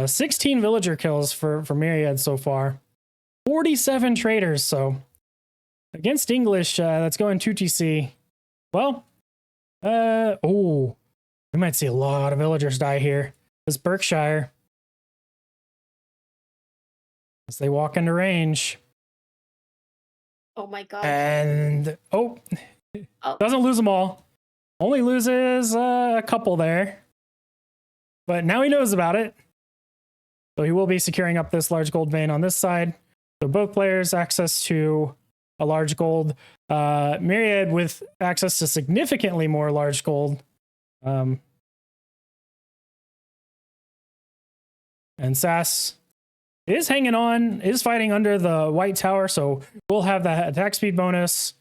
16 villager kills for Myriad so far. 47 traders, so against English, that's going 2TC. Well, we might see a lot of villagers die here. This Berkshire, as they walk into range. Oh my god. And, doesn't lose them all. Only loses a couple there. But now he knows about it. So he will be securing up this large gold vein on this side. So both players access to a large gold. Myriad with access to significantly more large gold. And Sass is hanging on, is fighting under the white tower, so we'll have that attack speed bonus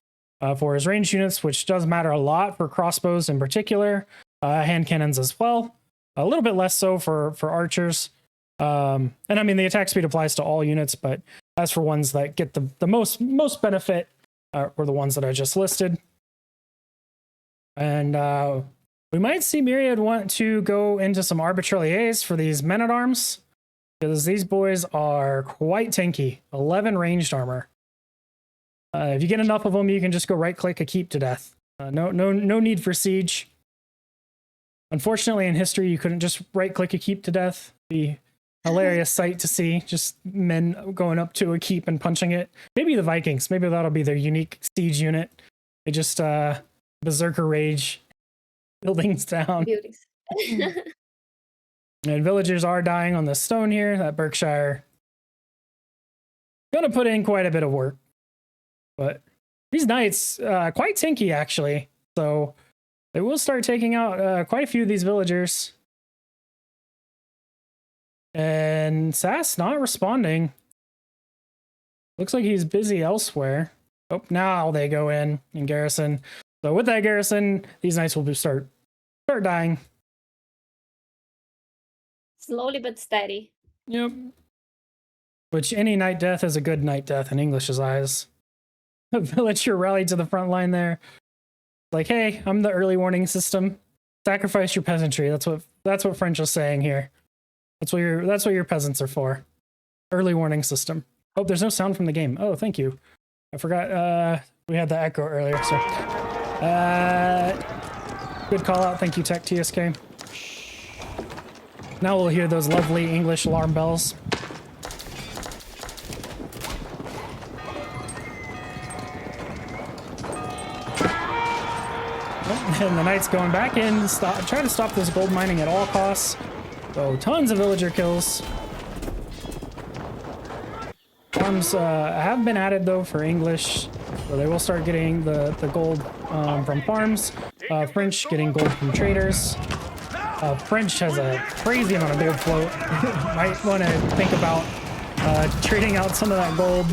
for his ranged units, which does matter a lot for crossbows in particular, hand cannons as well. A little bit less so for archers. And I mean, the attack speed applies to all units, but as for ones that get the most benefit, were the ones that I just listed. And we might see Myriad want to go into some arbitraliers for these men-at-arms, because these boys are quite tanky. 11 ranged armor. If you get enough of them, you can just go right-click a keep to death. No need for siege. Unfortunately, in history, you couldn't just right-click a keep to death. The hilarious sight to see, just men going up to a keep and punching it. Maybe the Vikings. Maybe that'll be their unique siege unit. They just berserker rage buildings down. Beauties. And villagers are dying on the stone here. That Berkshire gonna put in quite a bit of work. But these knights, quite tanky actually. So they will start taking out quite a few of these villagers. And Sass not responding. Looks like he's busy elsewhere. Oh, now they go in and garrison. So with that garrison, these knights will start dying. Slowly but steady. Yep. Which any knight death is a good knight death in English's eyes. A villager rallied to the front line there. Like, hey, I'm the early warning system. Sacrifice your peasantry. That's what French is saying here. That's what your peasants are for. Early warning system. Oh, there's no sound from the game. Oh, thank you. I forgot we had the echo earlier, so good call out. Thank you, Tech TSK. Now we'll hear those lovely English alarm bells. And the knight's going back in, try to stop this gold mining at all costs. So tons of villager kills. Farms have been added though for English, so they will start getting the gold from farms. French getting gold from traders. French has a crazy amount of gold float. Might want to think about trading out some of that gold.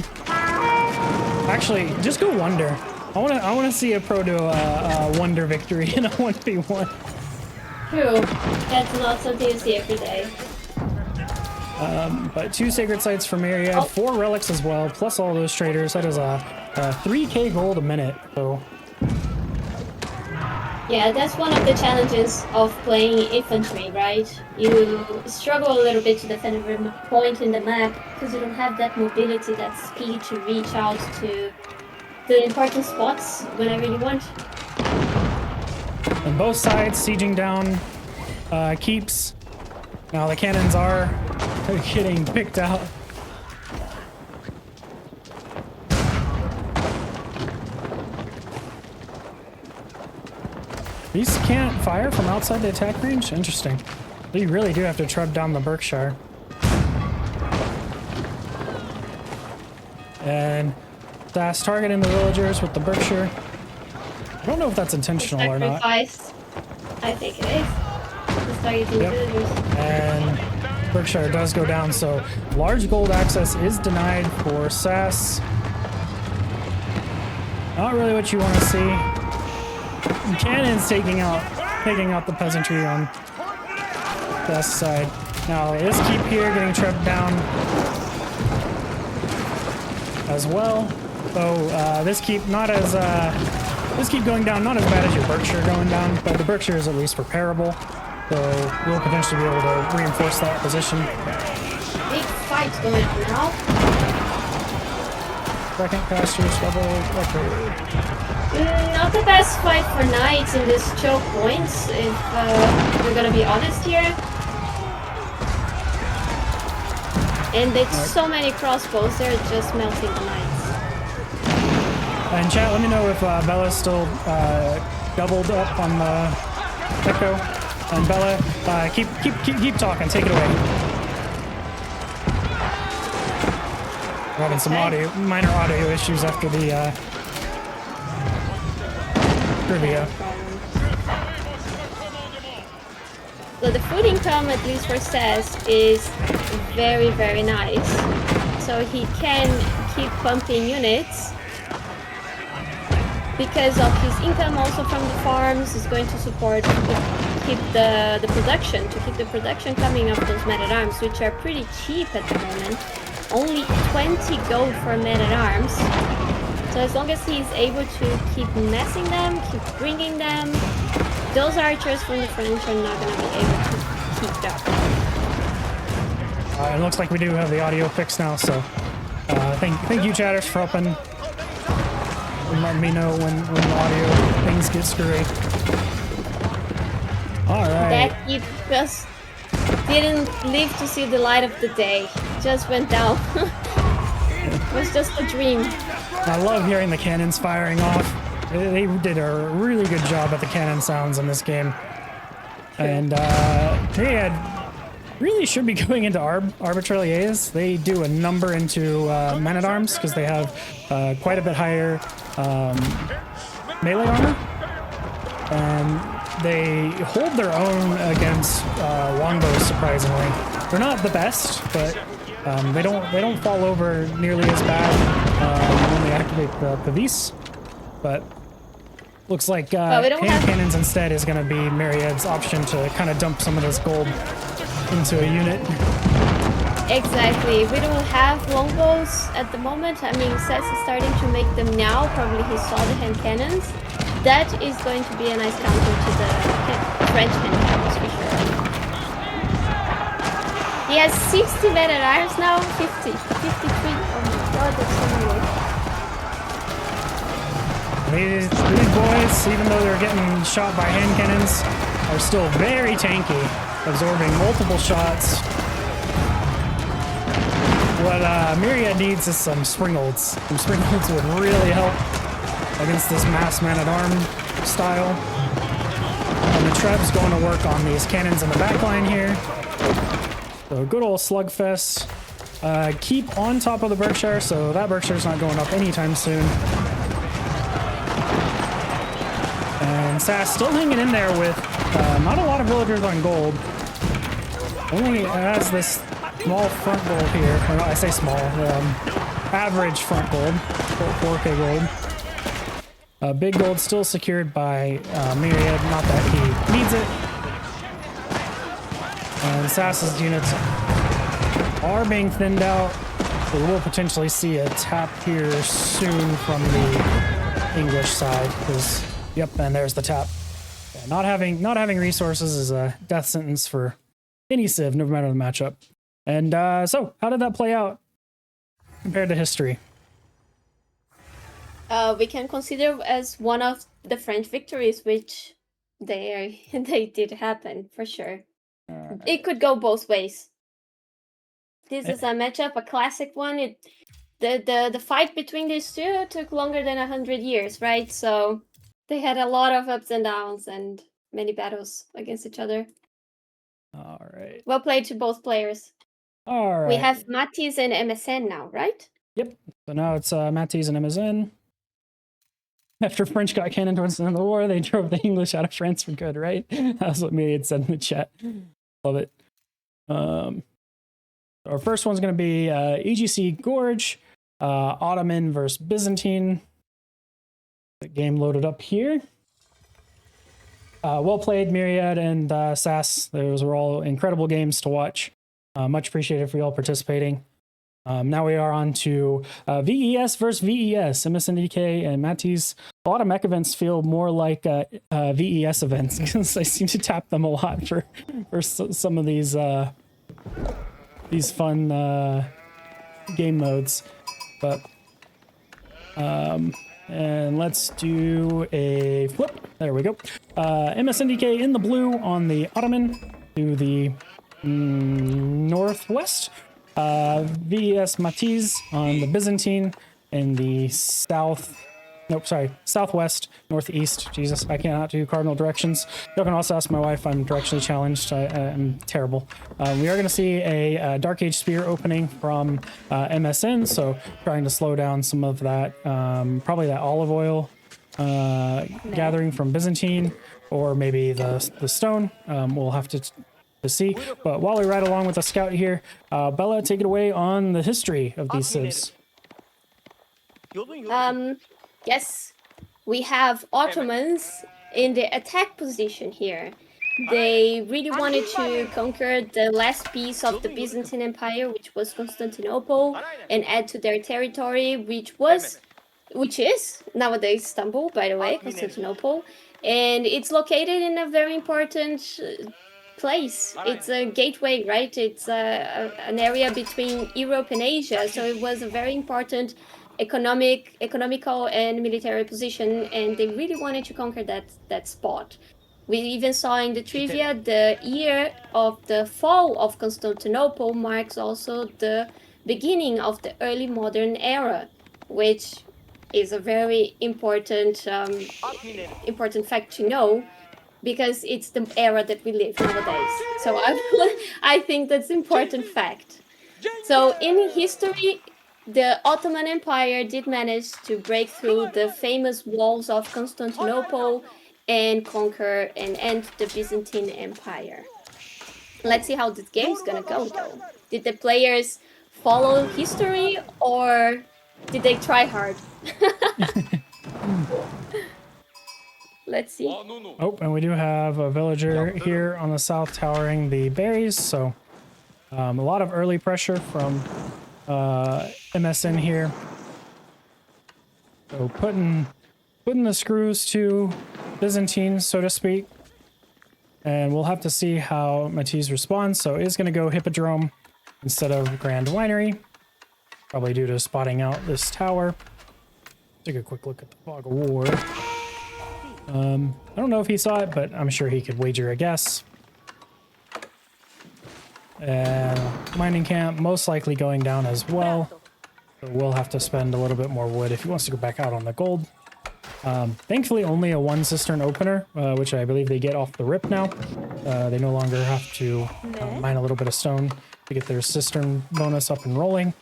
Actually, just go wonder. I want to see a pro do a wonder victory in a 1v1. True. That's not something you see every day. But 2 sacred sites for Myriad, 4 relics as well, plus all those traders. That is a 3k gold a minute. So yeah, that's one of the challenges of playing infantry, right? You struggle a little bit to defend every point in the map because you don't have that mobility, that speed to reach out to the important spots whenever you want. On both sides, sieging down keeps. Now the cannons are getting picked out. These can't fire from outside the attack range? Interesting. You really do have to tread down the Berkshire. And Sass targeting the villagers with the Berkshire. I don't know if that's intentional or not. Sacrifice. I think it is. It's targeting the villagers. And Berkshire does go down, so large gold access is denied for Sass. Not really what you want to see. Cannons taking out the peasantry on Sass' side. Now this keep here getting trebbed down as well. So this keep going down, not as bad as your Berkshire going down, but the Berkshire is at least repairable. So we'll potentially be able to reinforce that position. Big fight going on now. Second casters level record. Not the best fight for knights in this choke points, if we're gonna be honest here. And it's so many crossbows, they're just melting the knights. And chat, let me know if Bella's still doubled up on the Echo and Bella. Keep talking. Take it away. We're having some minor audio issues after the trivia. So the food income, at least for Sess, is very, very nice. So he can keep pumping units because of his income also from the farms is going to support keep the production, to keep the production coming of those men-at-arms, which are pretty cheap at the moment. Only 20 gold for men-at-arms. So as long as he's able to keep messing them, keep bringing them, those archers from the French are not going to be able to keep up. It looks like we do have the audio fixed now, so thank you, chatters, for helping and letting me know when the audio things get screwy. All right. That he just didn't live to see the light of the day. Just went down. It was just a dream. I love hearing the cannons firing off. They did a really good job at the cannon sounds in this game. And Myriad really should be going into arbitrarie's. They do a number into men-at-arms because they have quite a bit higher melee armor. And they hold their own against longbows, surprisingly. They're not the best, but they don't fall over nearly as bad when they activate the Pavis. But looks like hand cannons instead is going to be Myriad's option to kind of dump some of this gold into a unit. Exactly. We don't have longbows at the moment. I mean, Sess is starting to make them now. Probably he saw the hand cannons. That is going to be a nice counter to the French hand cannons for sure. He has 60 men-at-arms now. 50. 53. Oh my god, that's so many. These boys, even though they're getting shot by hand cannons, are still very tanky, absorbing multiple shots. What Myriad needs is some springholds. Some springholds would really help against this mass man-at-arm style. And the Treb's going to work on these cannons in the back line here. So good old slugfest. Keep on top of the Berkshire, so that Berkshire's not going up anytime soon. And Sass still hanging in there with not a lot of villagers on gold. Only has this small front gold here. Or no, I say small. Average front gold. 4K gold. Big gold still secured by Myriad. Not that he needs it. And Sass's units are being thinned out. We will potentially see a tap here soon from the English side. Because, yep, and there's the tap. Yeah, not having resources is a death sentence for any civ, no matter the matchup. And so, how did that play out compared to history? We can consider as one of the French victories, which they did happen for sure. It could go both ways. This is a matchup, a classic one. The fight between these two took longer than 100 years, right? So they had a lot of ups and downs and many battles against each other. All right. Well played to both players. All right. We have Matiz and MSN now, right? Yep. So now it's Matiz and MSN. After French got cannoned towards the end of the war, they drove the English out of France for good, right? That's what Myriad said in the chat. Love it. Our first one's going to be EGC Gorge, Ottoman versus Byzantine. The game loaded up here. Well played, Myriad and Sass. Those were all incredible games to watch. Much appreciated for y'all participating. Now we are on to VES versus VES. MSNDK and Matiz. A lot of mech events feel more like VES events because I seem to tap them a lot for some of these fun game modes. But and let's do a flip. There we go. MSNDK in the blue on the Ottoman to the northwest. VES Matiz on the Byzantine in the south Nope, sorry. Southwest, northeast. Jesus, I cannot do cardinal directions. You can also ask my wife. I'm directionally challenged. I'm terrible. We are going to see a Dark Age Spear opening from MSN, so trying to slow down some of that, probably that olive oil gathering from Byzantine, or maybe the stone. We'll have to see. But while we ride along with the scout here, Bella, take it away on the history of these civs. Yes, we have Ottomans in the attack position here. They really wanted to conquer the last piece of the Byzantine Empire, which was Constantinople, and add to their territory, which is nowadays Istanbul, by the way, Constantinople, and it's located in a very important place. It's a gateway, right? It's an area between Europe and Asia, so it was a very important economical and military position, and they really wanted to conquer that spot. We even saw in the trivia the year of the fall of Constantinople marks also the beginning of the early modern era, which is a very important important fact to know, because it's the era that we live nowadays. So I think that's an important fact. So in history, the Ottoman Empire did manage to break through the famous walls of Constantinople and conquer and end the Byzantine Empire. Let's see how this game's gonna go, though. Did the players follow history, or did they try hard? Let's see. Oh, and we do have a villager here on the south towering the berries, so a lot of early pressure from MSN here. So putting the screws to Byzantine, so to speak. And we'll have to see how Matiz responds. So is going to go Hippodrome instead of Grand Winery, probably due to spotting out this tower. Take a quick look at the Fog of War. I don't know if he saw it, but I'm sure he could wager a guess. And mining camp most likely going down as well. So we'll have to spend a little bit more wood if he wants to go back out on the gold. Thankfully, only a 1 cistern opener, which I believe they get off the rip now. They no longer have to mine a little bit of stone to get their cistern bonus up and rolling.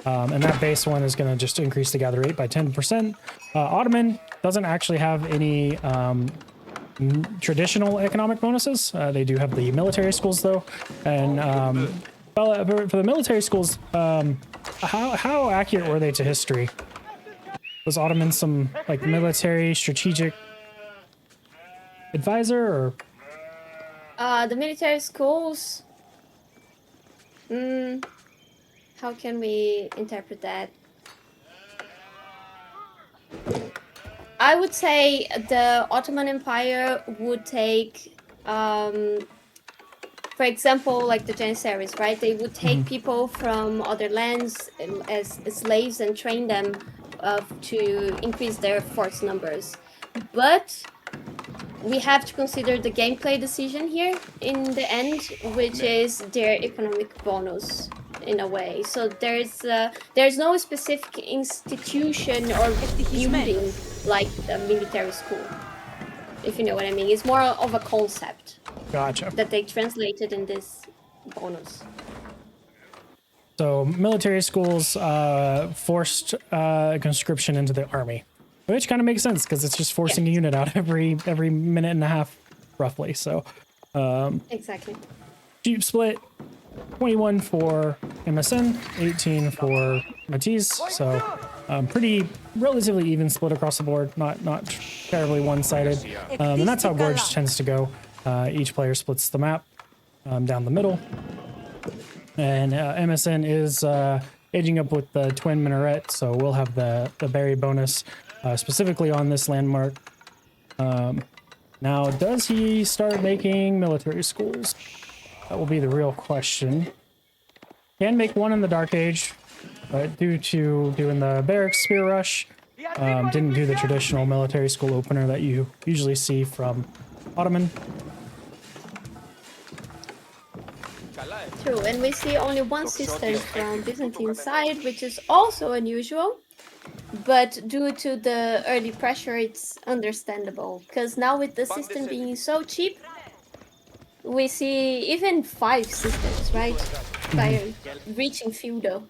And that base one is going to just increase the gather rate by 10%. Ottoman doesn't actually have any traditional economic bonuses. They do have the military schools, though. And well, for the military schools, how accurate were they to history? Was Ottoman some like military strategic advisor, or? The military schools. How can we interpret that? I would say the Ottoman Empire would take, for example, like the Janissaries, right? They would take people from other lands as slaves and train them to increase their force numbers. But we have to consider the gameplay decision here in the end, which is their economic bonus in a way. So there's no specific institution or building like the military school, if you know what I mean. It's more of a concept. Gotcha. That they translated in this bonus. So military schools forced conscription into the army, which kind of makes sense because it's just forcing a unit out every minute and a half, roughly. So exactly. Jeep split, 21 for MSN, 18 for Matiz. So pretty relatively even split across the board, not terribly one-sided. And that's how Gorge tends to go. Each player splits the map down the middle. And MSN is aging up with the twin minaret, so we'll have the berry bonus specifically on this landmark. Now, does he start making military schools? That will be the real question. Can make one in the Dark Age, but due to doing the barracks spear rush, didn't do the traditional military school opener that you usually see from Ottoman. True, and we see only 1 cistern from Byzantine side, which is also unusual. but due to the early pressure, it's understandable. Because now with the system being so cheap, we see even 5 systems, right? By reaching feudal.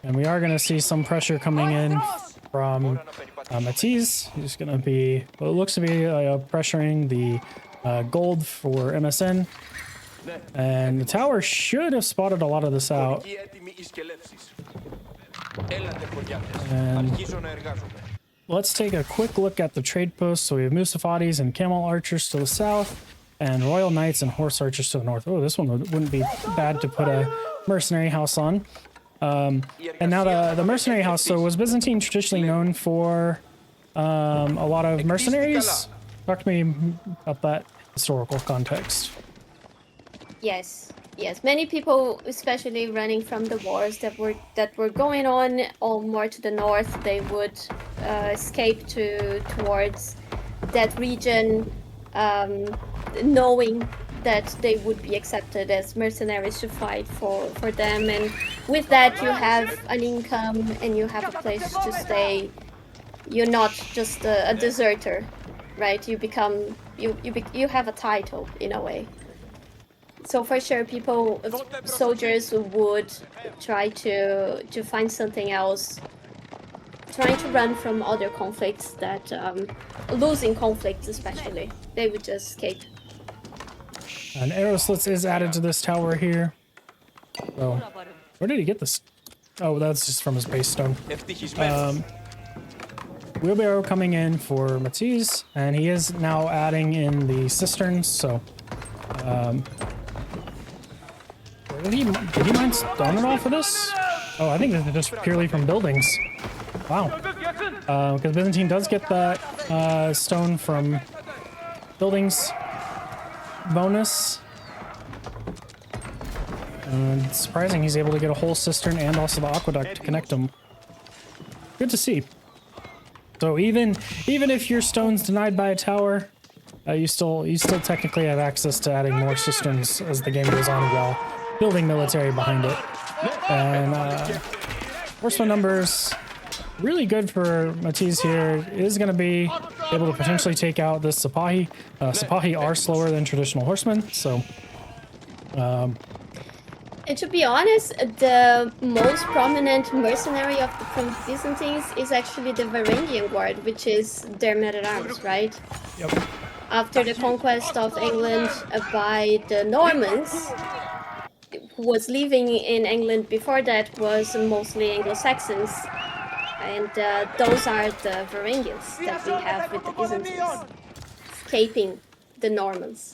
And we are going to see some pressure coming in from Matiz. He's going to be, well, it looks to be pressuring the gold for MSN. And the tower should have spotted a lot of this out. And let's take a quick look at the trade posts. So we have Musafatis and Camel Archers to the south, and Royal Knights and Horse Archers to the north. Oh, this one wouldn't be bad to put a mercenary house on. And now the mercenary house. So was Byzantine traditionally known for a lot of mercenaries? Talk to me about that historical context. Yes, yes. Many people, especially running from the wars that were going on, or more to the north, they would escape towards that region, knowing that they would be accepted as mercenaries to fight for them, and with that you have an income and you have a place to stay. You're not just a deserter, right? You become you have a title in a way. So for sure, soldiers would try to find something else, trying to run from other conflicts that losing conflicts especially. They would just escape. An arrow slits is added to this tower here. So, where did he get this? Oh, that's just from his base stone. Wheelbarrow coming in for Matiz, and he is now adding in the cisterns. So, did he mine stone at all for this? Oh, I think this is just purely from buildings. Wow. Because Byzantine does get that stone from buildings bonus. And it's surprising he's able to get a whole cistern and also the aqueduct to connect them. Good to see. So even if your stone's denied by a tower, you still technically have access to adding more cisterns as the game goes on while building military behind it. And horseman numbers really good for Matiz here. Is going to be able to potentially take out this Sipahi. Sipahi are slower than traditional horsemen, so. And to be honest, the most prominent mercenary of the Byzantines is actually the Varangian Guard, which is their men-at-arms, right? Yep. After the conquest of England by the Normans, who was living in England before that was mostly Anglo-Saxons, and those are the Varangians that we have with the Byzantines, escaping the Normans.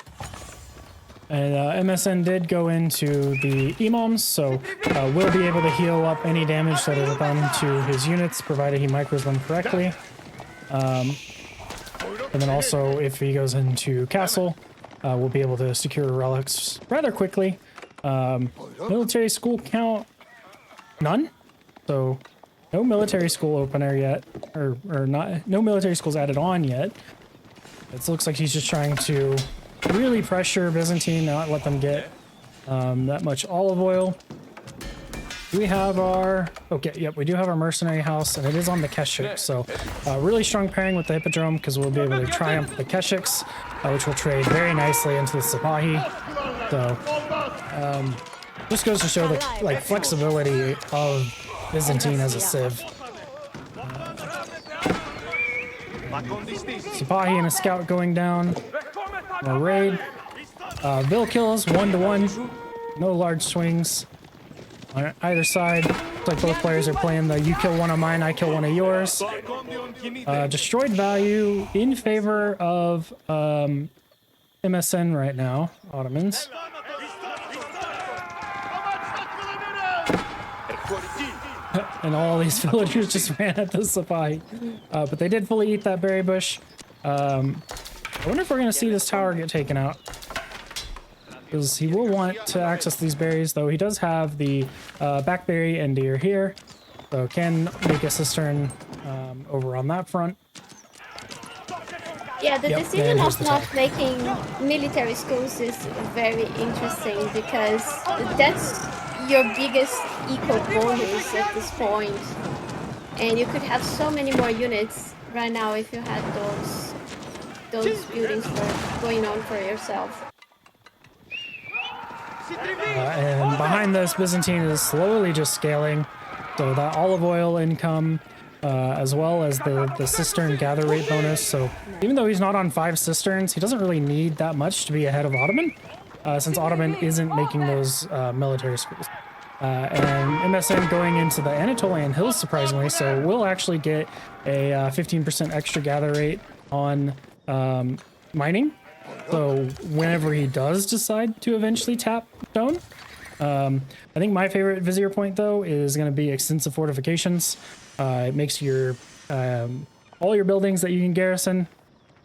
And MSN did go into the imams, so will be able to heal up any damage that is done to his units, provided he micros them correctly. And then also, if he goes into castle, we'll be able to secure relics rather quickly. Military school count, none. So no military school opener yet, or not. No military schools added on yet. It looks like he's just trying to really pressure Byzantine, not let them get that much olive oil. We have our, okay, yep, we do have our mercenary house, and it is on the Keshiks, so really strong pairing with the Hippodrome, because we'll be able to triumph the Keshiks, which will trade very nicely into the Sipahi. So, just goes to show the flexibility of Byzantine as a civ. Sipahi and a scout going down. No raid. Bill kills 1-to-1. No large swings on either side. Looks like both players are playing the you kill one of mine, I kill one of yours. Destroyed value in favor of MSN right now, Ottomans. And all these villagers just ran at the Sipahi. But they did fully eat that berry bush. I wonder if we're going to see this tower get taken out. Because he will want to access these berries, though he does have the backberry and deer here. So can make a cistern over on that front. Yeah, the decision of not making military schools is very interesting, because that's your biggest eco bonus at this point. And you could have so many more units right now if you had those buildings going on for yourself. And behind this, Byzantine is slowly just scaling. So that olive oil income, as well as the cistern gather rate bonus. So even though he's not on 5 cisterns, he doesn't really need that much to be ahead of Ottoman, since Ottoman isn't making those military schools. And MSN going into the Anatolian Hills, surprisingly, so we'll actually get a 15% extra gather rate on mining. So whenever he does decide to eventually tap stone, I think my favorite Vizier point though is going to be extensive fortifications. It makes your all your buildings that you can garrison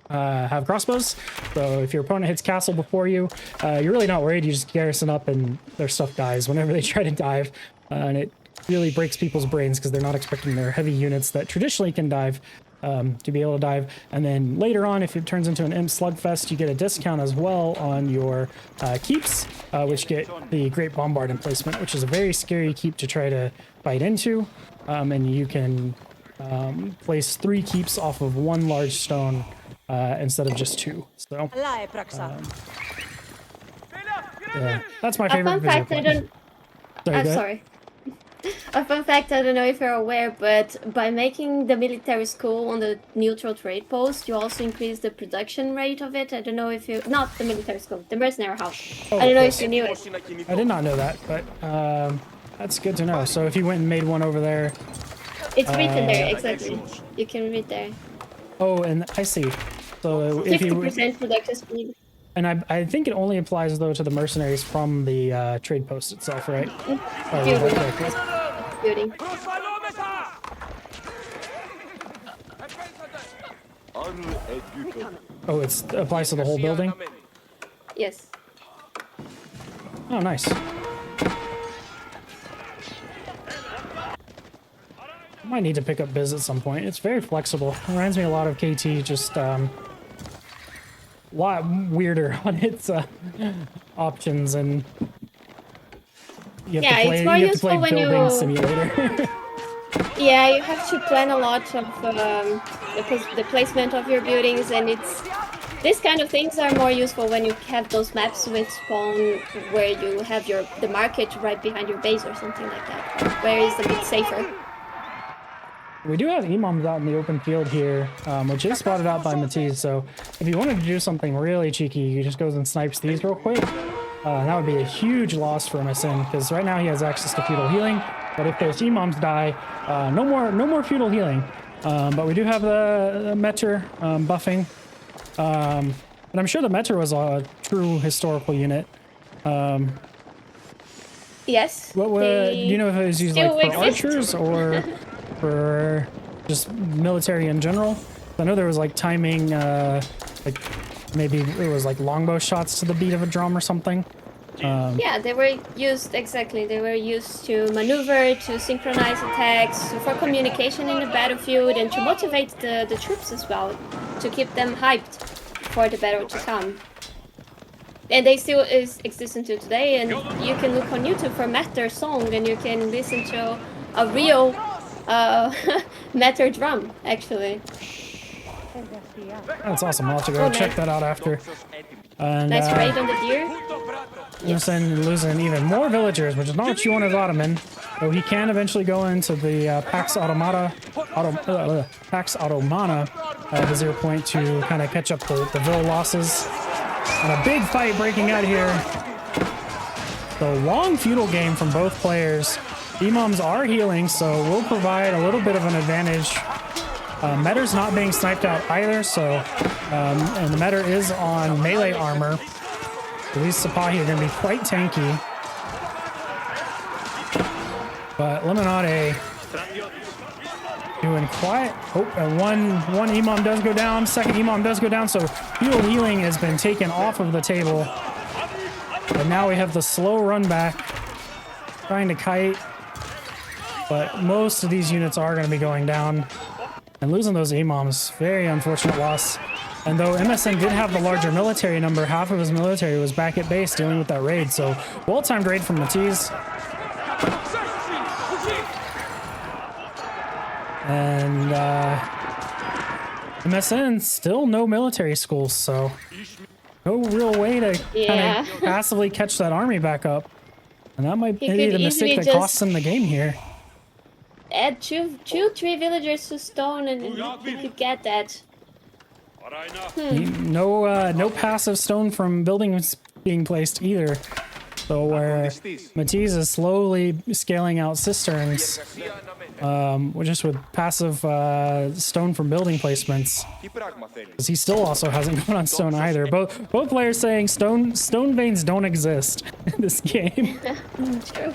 have crossbows. So if your opponent hits castle before you, you're really not worried. You just garrison up and their stuff dies whenever they try to dive, and it really breaks people's brains because they're not expecting their heavy units that traditionally can dive to be able to dive. And then later on, if it turns into an imp slugfest, you get a discount as well on your keeps, which get the Great Bombard emplacement, which is a very scary keep to try to fight into. And you can place 3 keeps off of 1 large stone instead of just 2. So yeah, that's my favorite Vizier point. Sorry. A fun fact, I don't know if you're aware, but by making the military school on the neutral trade post, you also increase the production rate of it. I don't know if you... Not the military school, the mercenary house. Oh, I don't know if you knew it. I did not know that, but that's good to know. So if you went and made one over there... It's written there, exactly. You can read there. Oh, and I see. So if you... 60% production speed. And I think it only applies, though, to the mercenaries from the trade post itself, right? Building. Oh, it applies to the whole building? Yes. Oh, nice. I might need to pick up Biz at some point. It's very flexible. It reminds me a lot of KT, just a lot weirder on its options, and you have to play, it's more useful when building simulator. Yeah, you have to plan a lot of the placement of your buildings, and these kind of things are more useful when you have those maps with spawn where you have the market right behind your base or something like that, where it's a bit safer. We do have imams out in the open field here, which is spotted out by Matiz, so if you wanted to do something really cheeky, he just goes and snipes these real quick. That would be a huge loss for MSN, because right now he has access to feudal healing, but if those imams die, no more feudal healing. But we do have the Meter buffing, and I'm sure the Meter was a true historical unit. Yes. Do you know if it was used like for archers or for just military in general? I know there was like timing, like maybe it was like longbow shots to the beat of a drum or something. Yeah, they were used, exactly. They were used to maneuver, to synchronize attacks, for communication in the battlefield, and to motivate the troops as well, to keep them hyped for the battle to come. And they still exist until today, and you can look on YouTube for Meter song, and you can listen to a real Meter drum, actually. That's awesome. I'll have to go check that out after. And, nice raid on the deer. Yes. And losing even more villagers, which is not what you want as Ottoman. Though he can eventually go into the Pax Ottomana Vizier point to kind of catch up the Vill losses. And a big fight breaking out here. The long feudal game from both players. Imams are healing, so we'll provide a little bit of an advantage. Meter's not being sniped out either, so and the Meter is on melee armor. So these Sipahi are going to be quite tanky. But Lemonade doing quiet. Oh, and one Imam does go down. Second Imam does go down, so feudal healing has been taken off of the table. And now we have the slow run back, trying to kite. But most of these units are going to be going down. And losing those imams, very unfortunate loss. And though MSN did have the larger military number, half of his military was back at base dealing with that raid. So well-timed raid from Matiz. And MSN still no military schools, so no real way to kind of passively catch that army back up. And that might be the mistake that costs him the game here. Add three villagers to stone and you could get that. No passive stone from buildings being placed either. So where Matiz is slowly scaling out cisterns, just with passive stone from building placements, because he still also hasn't gone on stone either. Both players saying stone veins don't exist in this game. True.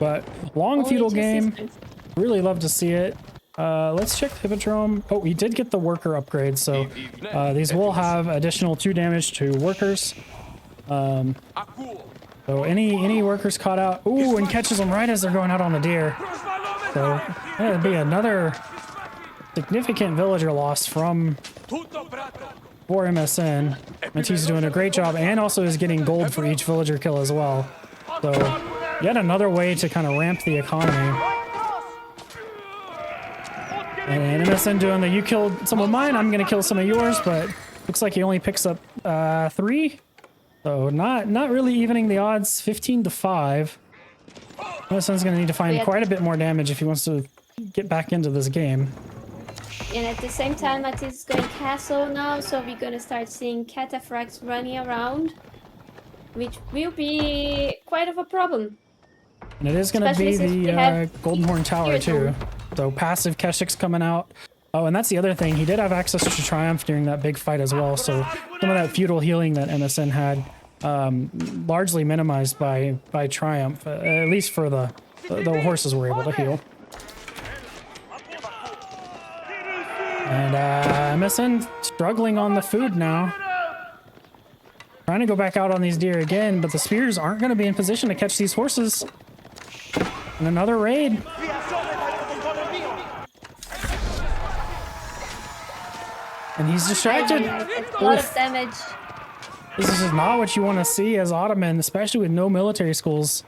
But long Only feudal two game, cisterns. really love to see it. Let's check the Hippodrome. Oh, we did get the worker upgrade, so these will have additional 2 damage to workers. So any workers caught out, ooh, and catches them right as they're going out on the deer. So that'd be another significant villager loss for MSN. Matiz is doing a great job, and also is getting gold for each villager kill as well. So yet another way to kind of ramp the economy. And MSN doing the you killed some of mine, I'm gonna kill some of yours, but looks like he only picks up 3. So not really evening the odds, 15-5. MSN's gonna need to find quite a bit more damage if he wants to get back into this game. And at the same time, Matiz is going castle now, so we're gonna start seeing cataphracts running around, which will be quite of a problem. And it is gonna be Especially since we the have Golden Horn Tower here too. now. So passive Keshik's coming out. Oh, and that's the other thing. He did have access to Triumph during that big fight as well. So some of that feudal healing that MSN had, largely minimized by Triumph, at least for the horses were able to heal. And MSN struggling on the food now. Trying to go back out on these deer again, but the spears aren't going to be in position to catch these horses. And another raid. And he's distracted. A lot of damage. This is just not what you want to see as Ottoman, especially with no military schools.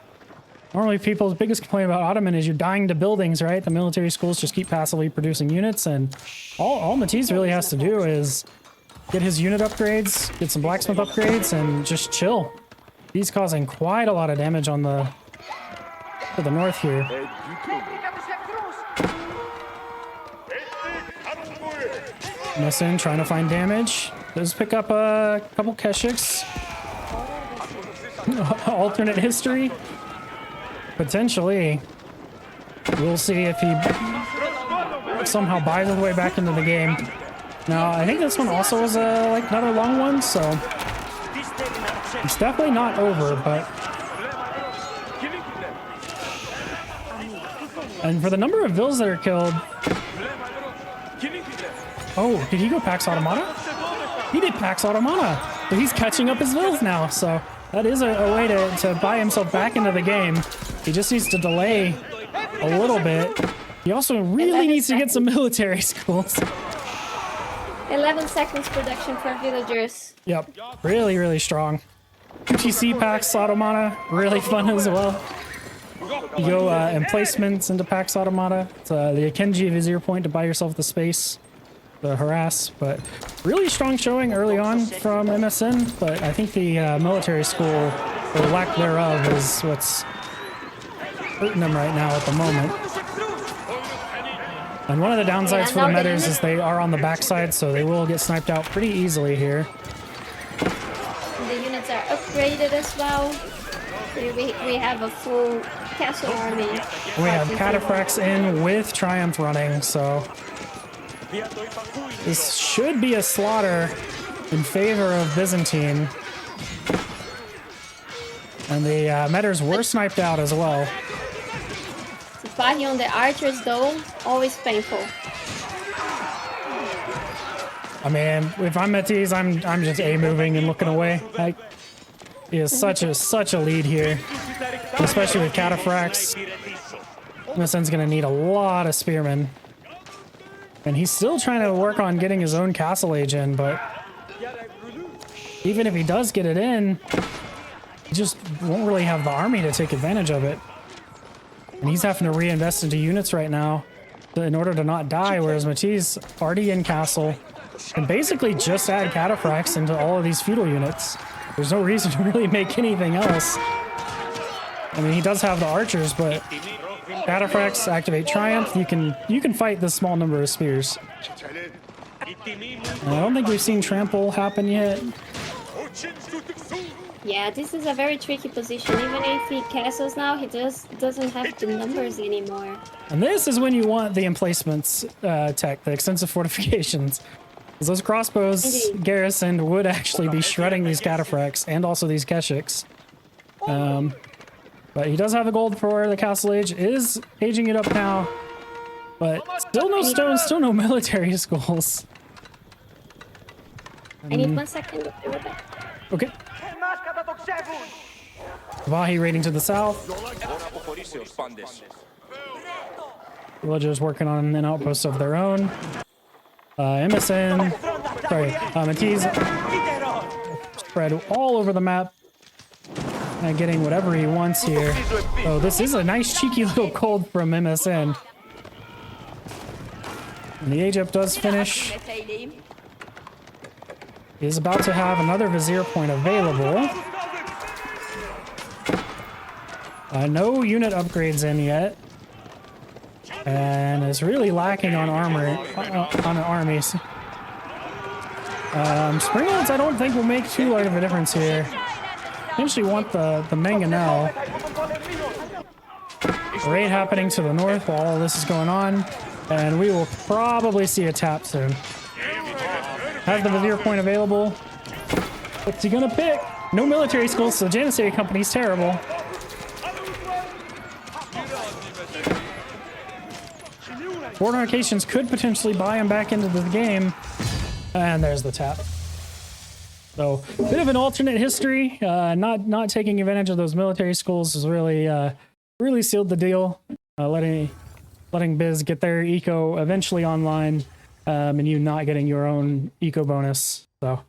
Normally people's biggest complaint about Ottoman is you're dying to buildings, right? The military schools just keep passively producing units, and all Matiz really has to do is get his unit upgrades, get some blacksmith upgrades, and just chill. He's causing quite a lot of damage on to the north here. MSN trying to find damage. Does pick up a couple Keshiks. Alternate history. Potentially. We'll see if he somehow buys his way back into the game. Now, I think this one also was like another long one, so it's definitely not over, but... And for the number of vills that are killed... Oh, did he go Pax Automata? He did Pax Automata. So he's catching up his vills now, so that is a way to buy himself back into the game. He just needs to delay a little bit. He also really needs to get some military schools. 11 seconds production for villagers. Yep, really strong. UTC Pax Automata, really fun as well. You go emplacements into Pax Automata. It's the Akenji Vizier point to buy yourself the space. The harass, but really strong showing early on from MSN, but I think the military school, or lack thereof, is what's hurting them right now at the moment. And one of the downsides for the metas is they are on the backside, so they will get sniped out pretty easily here. The units are upgraded as well. We have a full castle army. We have cataphracts in with Triumph running, so this should be a slaughter in favor of Byzantine. And the metas were sniped out as well. The party on the archers, though, always painful. I mean, if I'm Matiz, I'm just A-moving and looking away. Like, he has such a lead here, especially with cataphracts. MSN's gonna need a lot of spearmen. And he's still trying to work on getting his own castle age in, but even if he does get it in, he just won't really have the army to take advantage of it. And he's having to reinvest into units right now in order to not die, whereas Matiz already in castle can basically just add cataphracts into all of these feudal units. There's no reason to really make anything else. I mean, he does have the archers, but cataphracts activate triumph. You can fight this small number of spears. And I don't think we've seen trample happen yet. Yeah, this is a very tricky position. Even if he castles now, he doesn't have the numbers anymore. And this is when you want the emplacements tech, the extensive fortifications. Because those crossbows Indeed. garrisoned would actually be shredding these cataphracts and also these keshiks. But he does have the gold for the castle age, is aging it up now. But still no stones, still no military schools. I need 1 second. I'll be right back. Okay. Vahi raiding to the south. Villagers working on an outpost of their own. MSN, sorry, Matiz spread all over the map and getting whatever he wants here. Oh, this is a nice cheeky little cold from MSN. And the age up does finish. He is about to have another Vizier point available. No unit upgrades in yet. And is really lacking on armor, on armies. Springlets I don't think will make too large of a difference here. Potentially want the Mangonel. Raid happening to the north while all this is going on. And we will probably see a tap soon. Has the Vizier point available. What's he gonna pick? No military schools, so Janissary Company's terrible. Fortifications could potentially buy him back into the game. And there's the tap. So, bit of an alternate history. Not taking advantage of those military schools has really sealed the deal. Letting Biz get their eco eventually online, and you not getting your own eco bonus. So,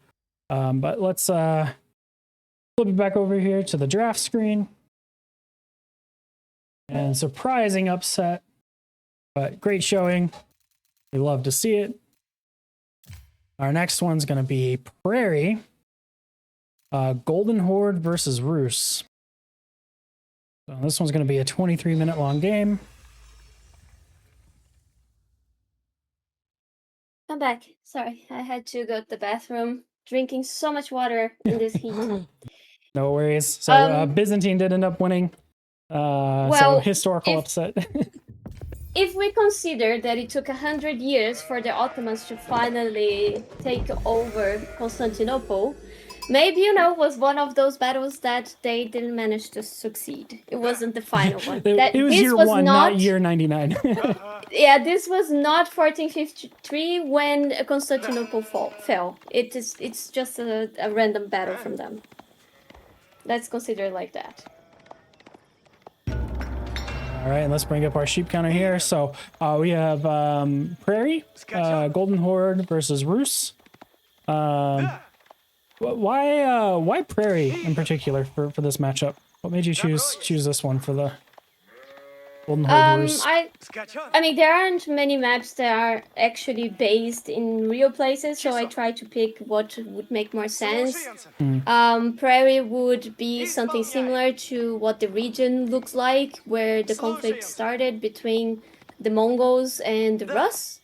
but let's flip it back over here to the draft screen. And surprising upset. But great showing. We love to see it. Our next one's going to be Prairie. Golden Horde versus Rus. So this one's going to be a 23-minute long game. I'm back. Sorry, I had to go to the bathroom. Drinking so much water in this heat. No worries. So Byzantine did end up winning. So historical upset. If we consider that it took 100 years for the Ottomans to finally take over Constantinople, maybe, was one of those battles that they didn't manage to succeed. It wasn't the final one. It was year one, not year 99. Yeah, this was not 1453 when Constantinople fell. It's just a random battle from them. Let's consider it like that. All right, and let's bring up our sheep counter here. So we have Prairie, Golden Horde versus Rus. Why Prairie in particular for this matchup? What made you choose this one for the Golden Horde Rus? I mean, there aren't many maps that are actually based in real places, so I tried to pick what would make more sense. Prairie would be something similar to what the region looks like, where the conflict started between the Mongols and the Rus.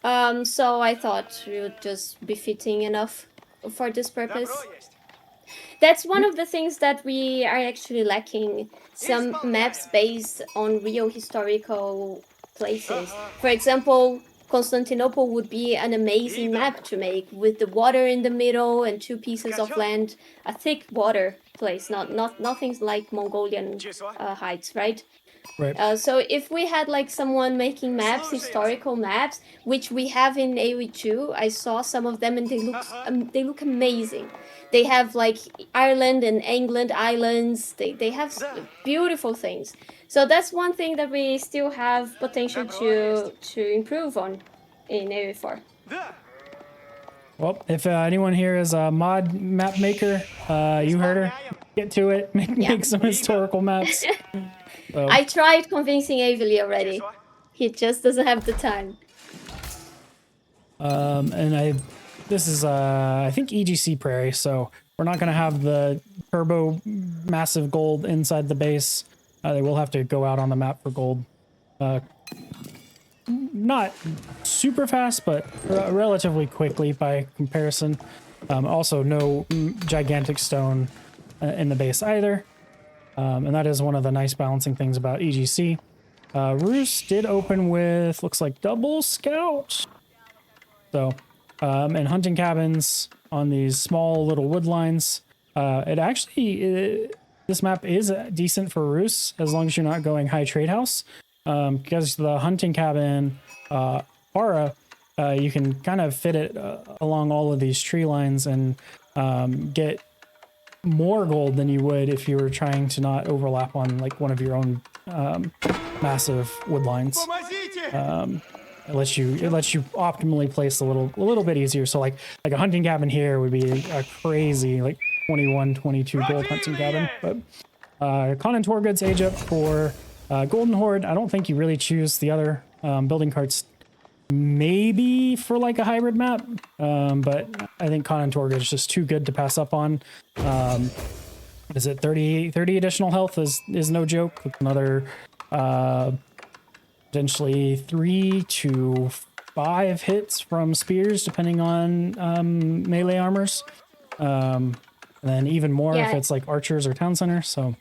So I thought it would just be fitting enough for this purpose. That's one of the things that we are actually lacking. Some maps based on real historical places. For example, Constantinople would be an amazing map to make with the water in the middle and 2 pieces of land, a thick water place, nothing like Mongolian heights, right? Right. So if we had like someone making maps, historical maps, which we have in AoE2, I saw some of them and they look amazing. They have like Ireland and England islands. They have beautiful things. So that's one thing that we still have potential to improve on in AoE4. Well, if anyone here is a mod map maker, you heard her. Get to it. Make some historical maps. So. I tried convincing Avely already. He just doesn't have the time. And this is I think EGC Prairie, so we're not going to have the turbo massive gold inside the base. They will have to go out on the map for gold. Not super fast, but relatively quickly by comparison. Also, no gigantic stone in the base either. And that is one of the nice balancing things about EGC. Rus did open with, looks like double scout. So, and hunting cabins on these small little wood lines. This map is decent for Rus as long as you're not going high trade house. Because the hunting cabin aura, you can kind of fit it along all of these tree lines and get more gold than you would if you were trying to not overlap on like one of your own massive wood lines. It lets you optimally place a little bit easier. So like a hunting cabin here would be a crazy like 21, 22 gold hunting cabin. But Khan and Torgood's age up for Golden Horde. I don't think you really choose the other building carts. Maybe for like a hybrid map, but I think Khan and Torgood is just too good to pass up on. Is it 30 additional health is no joke. With another potentially 3 to 5 hits from spears, depending on melee armors. And then even more if it's like archers or town center. So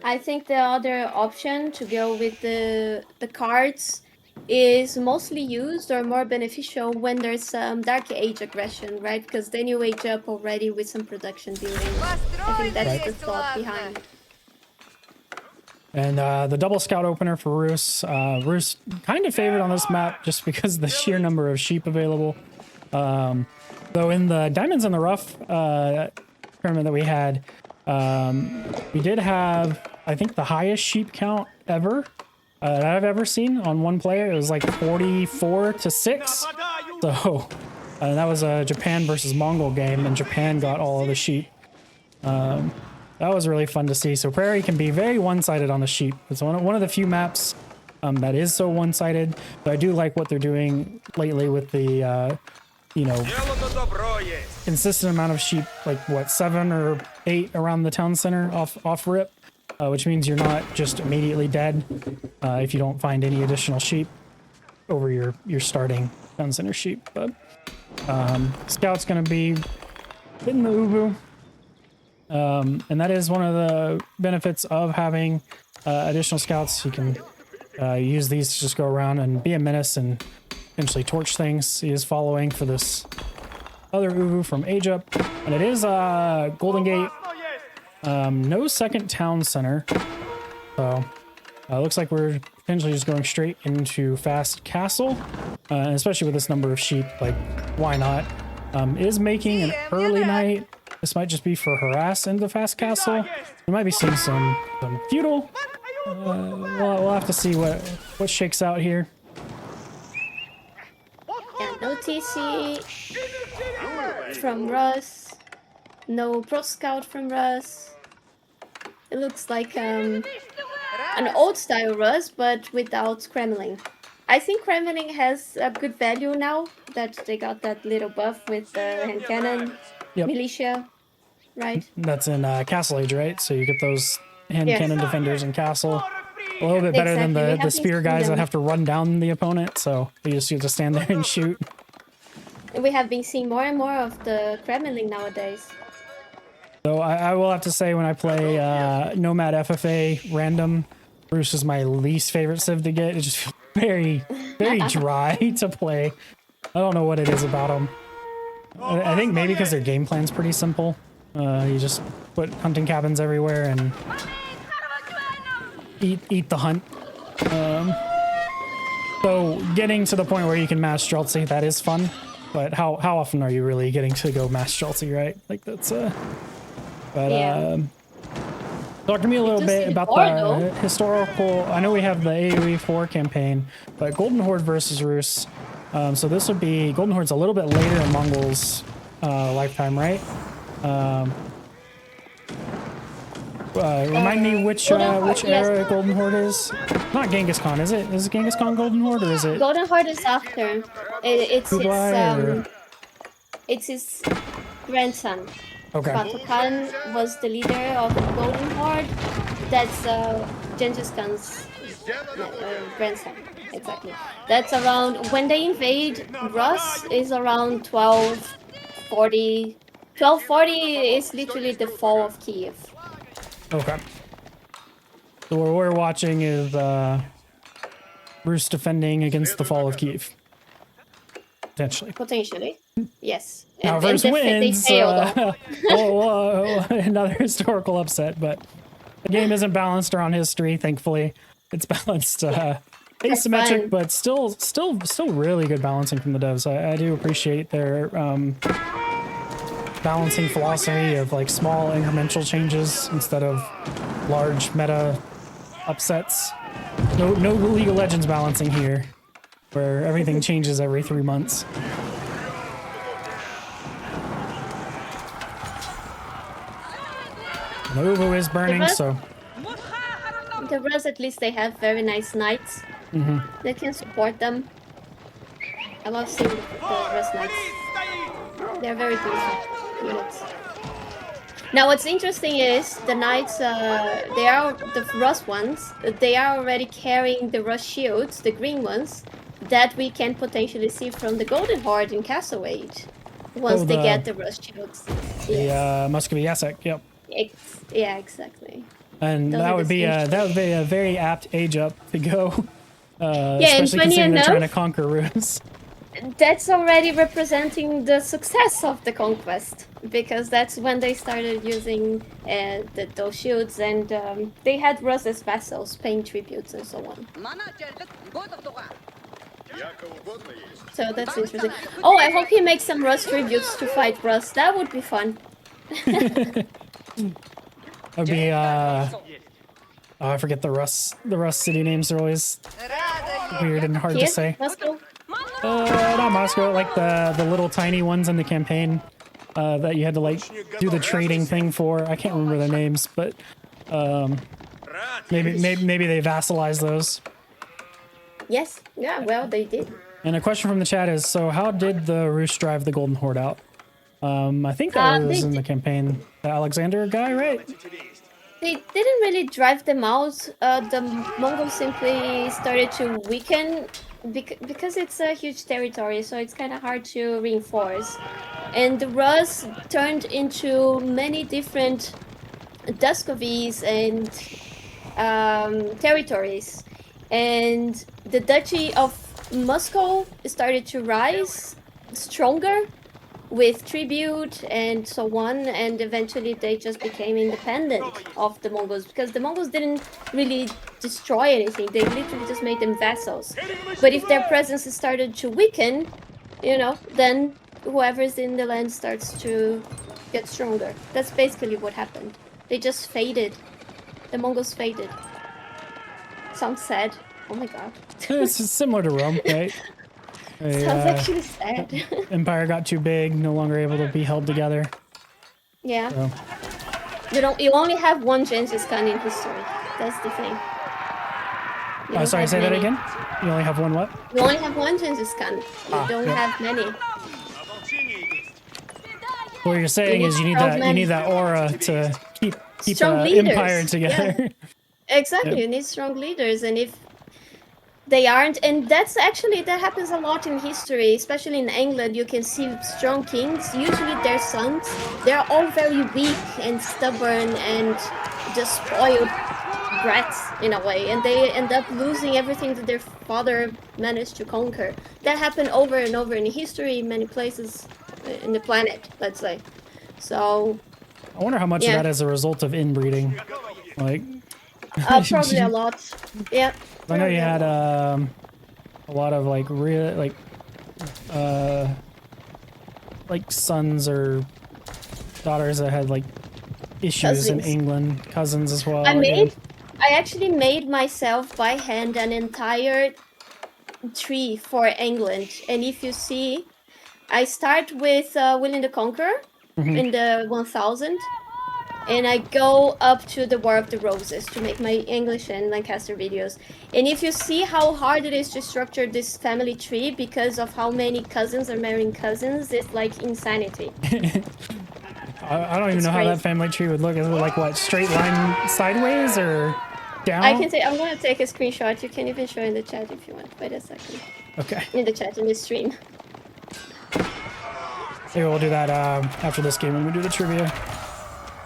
I think the other option to go with the cards is mostly used or more beneficial when there's some Dark Age aggression, right? Because then you age up already with some production building. I think that's the thought behind. And the double scout opener for Rus. Rus kind of favored on this map just because of the sheer number of sheep available. Though in the Diamonds in the Rough tournament that we had, we did have, I think, the highest sheep count ever that I've ever seen on one player. It was like 44 to 6. So that was a Japan versus Mongol game, and Japan got all of the sheep. That was really fun to see. So Prairie can be very one-sided on the sheep. It's one of the few maps that is so one-sided. But I do like what they're doing lately with the, consistent amount of sheep, like what, 7 or 8 around the town center off rip, which means you're not just immediately dead if you don't find any additional sheep over your starting town center sheep. But Scout's gonna be hitting the Ubu. And that is one of the benefits of having additional scouts. You can use these to just go around and be a menace and eventually torch things. He is following for this other Uvu from Age Up. And it is Golden Gate. No second town center. So looks like we're potentially just going straight into Fast Castle. Especially with this number of sheep, like, why not? Is making an early night. This might just be for harass into Fast Castle. We might be seeing some feudal. We'll have to see what shakes out here. Yeah, no TC from Russ. No Pro Scout from Russ. It looks like an old style Russ, but without scrambling. I think Kremlin has a good value now that they got that little buff with the hand cannon. Yep. Militia, right? That's in Castle Age, right? So you get those hand cannon defenders in Castle. A little bit better than the spear guys that have to run down the opponent, so you just have to stand there and shoot. We have been seeing more and more of the Kremlin nowadays. So I will have to say, when I play Nomad FFA random, Bruce is my least favorite civ to get. It just feels very, very dry to play. I don't know what it is about them. I think maybe because their game plan's pretty simple. You just put hunting cabins everywhere and eat the hunt. So getting to the point where you can mass Streltsy, that is fun. But how often are you really getting to go mass Streltsy, right? Like that's talk to me a little bit about the historical. I know we have the AoE4 campaign, but Golden Horde versus Rus. So this would be Golden Horde's a little bit later in Mongols' lifetime, right? Remind me which Yes. era Golden Horde is? Not Genghis Khan, is it? Is it Genghis Khan Golden Horde or is it Golden Horde is after. Kublai? It's his grandson. Okay. Batu Khan was the leader of the Golden Horde. That's Genghis Khan's grandson. Exactly. That's around when they invade Rus is around 1240. 1240 is literally the fall of Kiev. Okay. So what we're watching is Rus defending against the fall of Kiev. Potentially. Yes. Now, if Rus wins, another historical upset, but the game isn't balanced around history, thankfully. It's balanced asymmetric, but still really good balancing from the devs. I do appreciate their balancing philosophy of like small incremental changes instead of large meta upsets. No League of Legends balancing here, where everything changes every 3 months. The Uvu is burning, so... The Rus, at least they have very nice knights. They can support them. I love seeing the Rus knights. They're very beautiful units. Now what's interesting is the knights, they are the Rus ones, they are already carrying the Rus shields, the green ones, that we can potentially see from the Golden Horde in Castle Age. Once they get the Rus shields. The Muscovy Yassek, yep. Yeah, exactly. And that would be a very apt age up to go. Yeah, especially considering they're trying to conquer Rus. That's already representing the success of the conquest, because that's when they started using those shields, and they had Rus as vassals, paying tributes and so on. So that's interesting. Oh, I hope he makes some Rus tributes to fight Rus. That would be fun. Would be oh, I forget the Rus city names are always weird and hard to say. Moscow? Not Moscow, like the little tiny ones in the campaign that you had to like do the trading thing for. I can't remember their names, but maybe they vassalized those. Yes, yeah, well they did. And a question from the chat is, so how did the Rus drive the Golden Horde out? I think that was in the campaign. The Alexander guy, right? They didn't really drive them out. The Mongols simply started to weaken because it's a huge territory, so it's kind of hard to reinforce. And the Rus turned into many different Duskovies and territories. And the Duchy of Moscow started to rise stronger with tribute and so on, and eventually they just became independent of the Mongols, because the Mongols didn't really destroy anything, they literally just made them vassals. But if their presence started to weaken, you know, then whoever's in the land starts to get stronger. That's basically what happened. They just faded. The Mongols faded. Sounds sad. Oh my god. It's similar to Rome, right? Sounds actually sad. Empire got too big, no longer able to be held together. Yeah. So. You only have one Genghis Khan in history. That's the thing. Sorry, say that again? You only have one what? You only have one Genghis Khan. You don't have many. What you're saying is you need that aura to keep empire together. Yeah. Exactly, you need strong leaders, and if they aren't, and that happens a lot in history, especially in England. You can see strong kings, usually their sons, they're all very weak and stubborn and just spoiled brats in a way, and they end up losing everything that their father managed to conquer. That happened over and over in history in many places in the planet, let's say. So I wonder how much of that is a result of inbreeding. Like probably a lot. Yeah. I know you had a lot of like real like sons or daughters that had like issues in England, cousins as well. I actually made myself by hand an entire tree for England, and if you see, I start with William the Conqueror in the 1000, and I go up to the War of the Roses to make my English and Lancaster videos. And if you see how hard it is to structure this family tree because of how many cousins are marrying cousins, it's like insanity. I don't even It's know how crazy. that family tree would look. Is it like what, straight line sideways or down? I can say I'm gonna take a screenshot. You can even show in the chat if you want. Wait a second. Okay. In the chat, in the stream. Maybe we'll do that after this game when we do the trivia.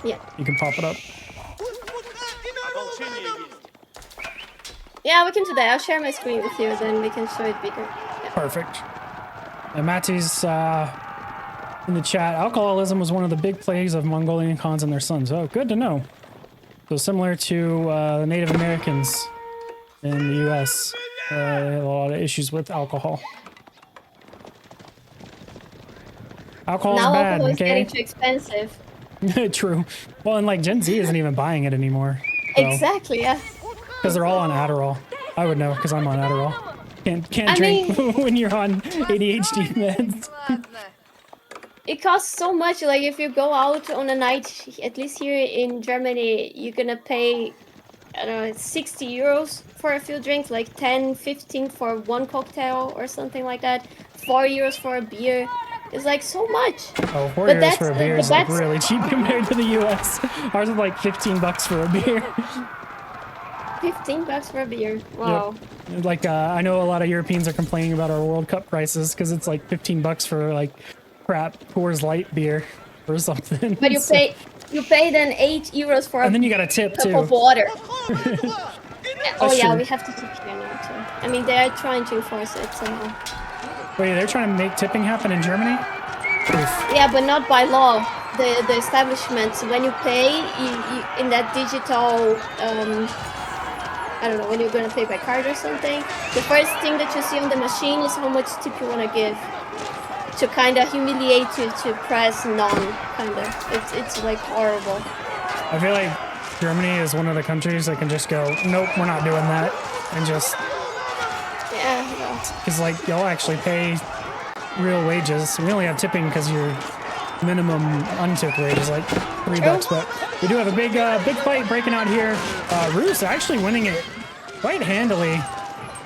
Yeah. You can pop it up. Yeah, we can do that. I'll share my screen with you, then we can show it bigger. Yeah. Perfect. And Matiz in the chat, alcoholism was one of the big plagues of Mongolian Khans and their sons. Oh, good to know. So similar to the Native Americans in the U.S., they had a lot of issues with alcohol. Alcohol's Now bad, alcohol is okay? getting too expensive. True. Well, and like Gen Z isn't even buying it anymore. Exactly, yeah. Because they're all on Adderall. I would know because I'm on Adderall. Can't I drink mean- when you're on ADHD meds. It costs so much. Like if you go out on a night, at least here in Germany, you're gonna pay, I don't know, 60 euros for a few drinks, like 10, 15 for one cocktail or something like that. 4 euros for a beer. It's like so much. Oh, 4 But euros that's- for a beer but is like that's- really cheap compared to the US. Ours is like 15 bucks for a beer. 15 bucks for a beer. Wow. Like, I know a lot of Europeans are complaining about our World Cup prices because it's like 15 bucks for like crap Coors Light beer or something. But you So- pay then 8 euros for a and then you got a tip cup too. of water. Oh That's yeah, true. we have to tip here now too. I mean, they are trying to enforce it somehow. Wait, they're trying to make tipping happen in Germany? Oof. Yeah, but not by law. The establishments, when you pay, you in that digital, I don't know, when you're gonna pay by card or something, the first thing that you see on the machine is how much tip you wanna give. To kind of humiliate you to press none, kind of. It's like horrible. I feel like Germany is one of the countries that can just go, nope, we're not doing that. And just, Yeah, well, because like y'all actually pay real wages. We only have tipping because your minimum untipped wage is like $3, but we do have a big fight breaking out here. Roos actually winning it quite handily.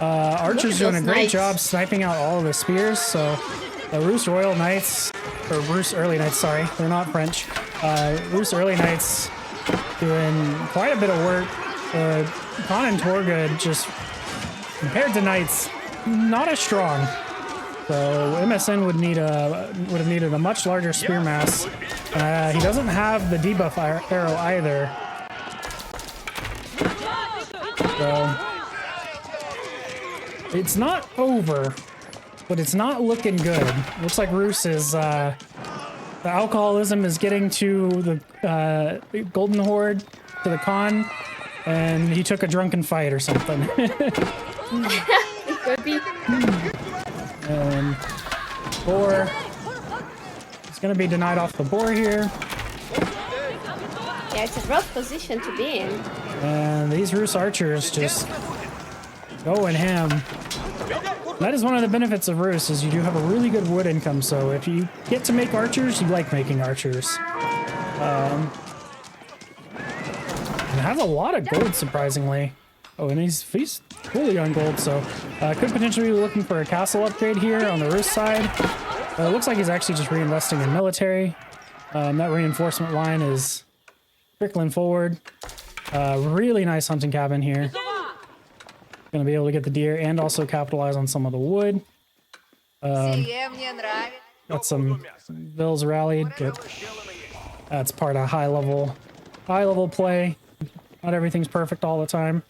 Archer's doing a those great knights. job sniping out all of the spears. So the Roos Royal Knights, or Roos Early Knights, sorry, they're not French. Roos Early Knights doing quite a bit of work. Khan and Torga just, compared to Knights, not as strong. So MSN would have needed a much larger spear mass. He doesn't have the debuff arrow either. So it's not over, but it's not looking good. Looks like Roos is the alcoholism is getting to the Golden Horde, to the Khan, and he took a drunken fight or something. it could be. And boar. It's gonna be denied off the boar here. Yeah, it's a rough position to be in. And these Roos archers just going ham. That is one of the benefits of Roos, is you do have a really good wood income. So if you get to make archers, you like making archers. And has a lot of gold, surprisingly. Oh, and he's fully on gold, so could potentially be looking for a castle upgrade here on the Roos side. It looks like he's actually just reinvesting in military. That reinforcement line is trickling forward. Really nice hunting cabin here. Gonna be able to get the deer and also capitalize on some of the wood. Got some bills rallied, but that's part of high level play. Not everything's perfect all the time.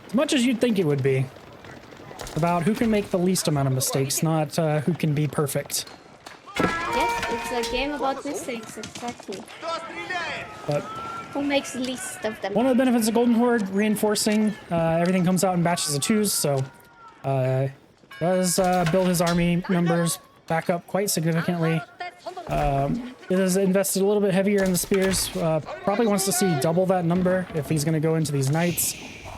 As much as you'd think it would be. It's about who can make the least amount of mistakes, not who can be perfect. Yes, it's a game about mistakes, exactly. But Who makes the least of them? one of the benefits of Golden Horde, reinforcing, everything comes out in batches of 2s, so does build his army numbers back up quite significantly. It has invested a little bit heavier in the spears. Probably wants to see double that number if he's going to go into these knights.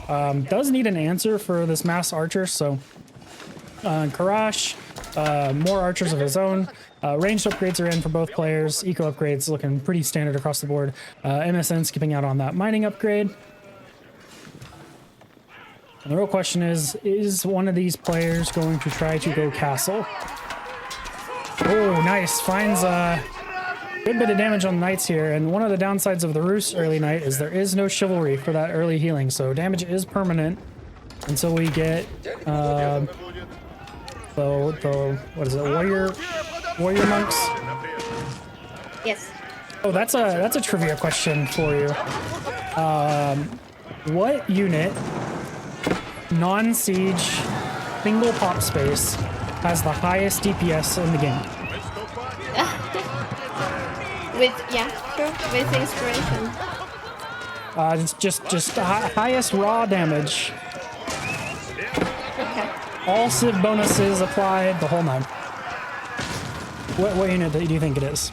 Does need an answer for this mass archer, so Karash, more archers of his own. Ranged upgrades are in for both players. Eco upgrades looking pretty standard across the board. MSN skipping out on that mining upgrade. And the real question is one of these players going to try to go castle? Oh, nice. Finds a good bit of damage on the knights here. And one of the downsides of the Rus early knight is there is no chivalry for that early healing. So damage is permanent until we get the what is it, warrior monks? Yes. Oh, that's a trivia question for you. What unit, non-siege, single pop space, has the highest DPS in the game? With inspiration. It's just highest raw damage. Okay. All civ bonuses applied, the whole nine. What unit do you think it is?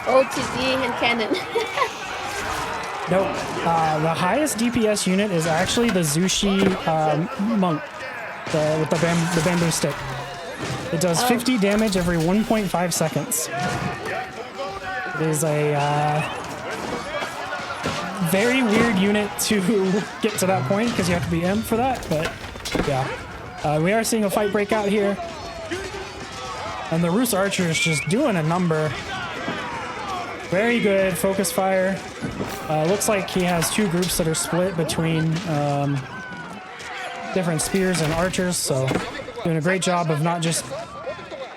OTD and cannon. Nope. The highest DPS unit is actually the Zushi monk, with the bamboo stick. It does 50 damage every 1.5 seconds. It is a very weird unit to get to that point because you have to be imp for that, but yeah. We are seeing a fight break out here. And the Rus archer is just doing a number. Very good focus fire. Looks like he has two groups that are split between different spears and archers, so doing a great job of not just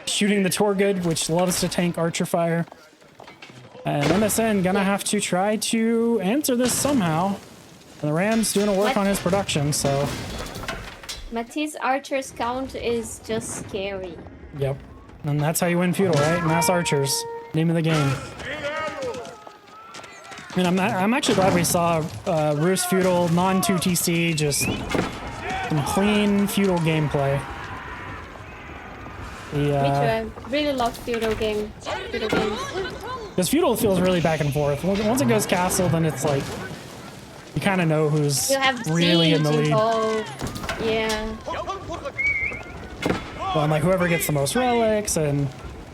shooting the Torgood, which loves to tank archer fire. And MSN gonna have to try to answer this somehow. And the Ram's doing a work on his production, so... Matiz Archer's count is just scary. Yep. And that's how you win feudal, right? Mass archers. Name of the game. I mean, I'm actually glad we saw Rus feudal, non-2TC, just some clean feudal gameplay. Me too, I really love feudal games. Because feudal feels really back and forth. Once it goes castle, then it's like, you kind of know who's really in the lead. Yeah. Well, and like whoever gets the most relics, and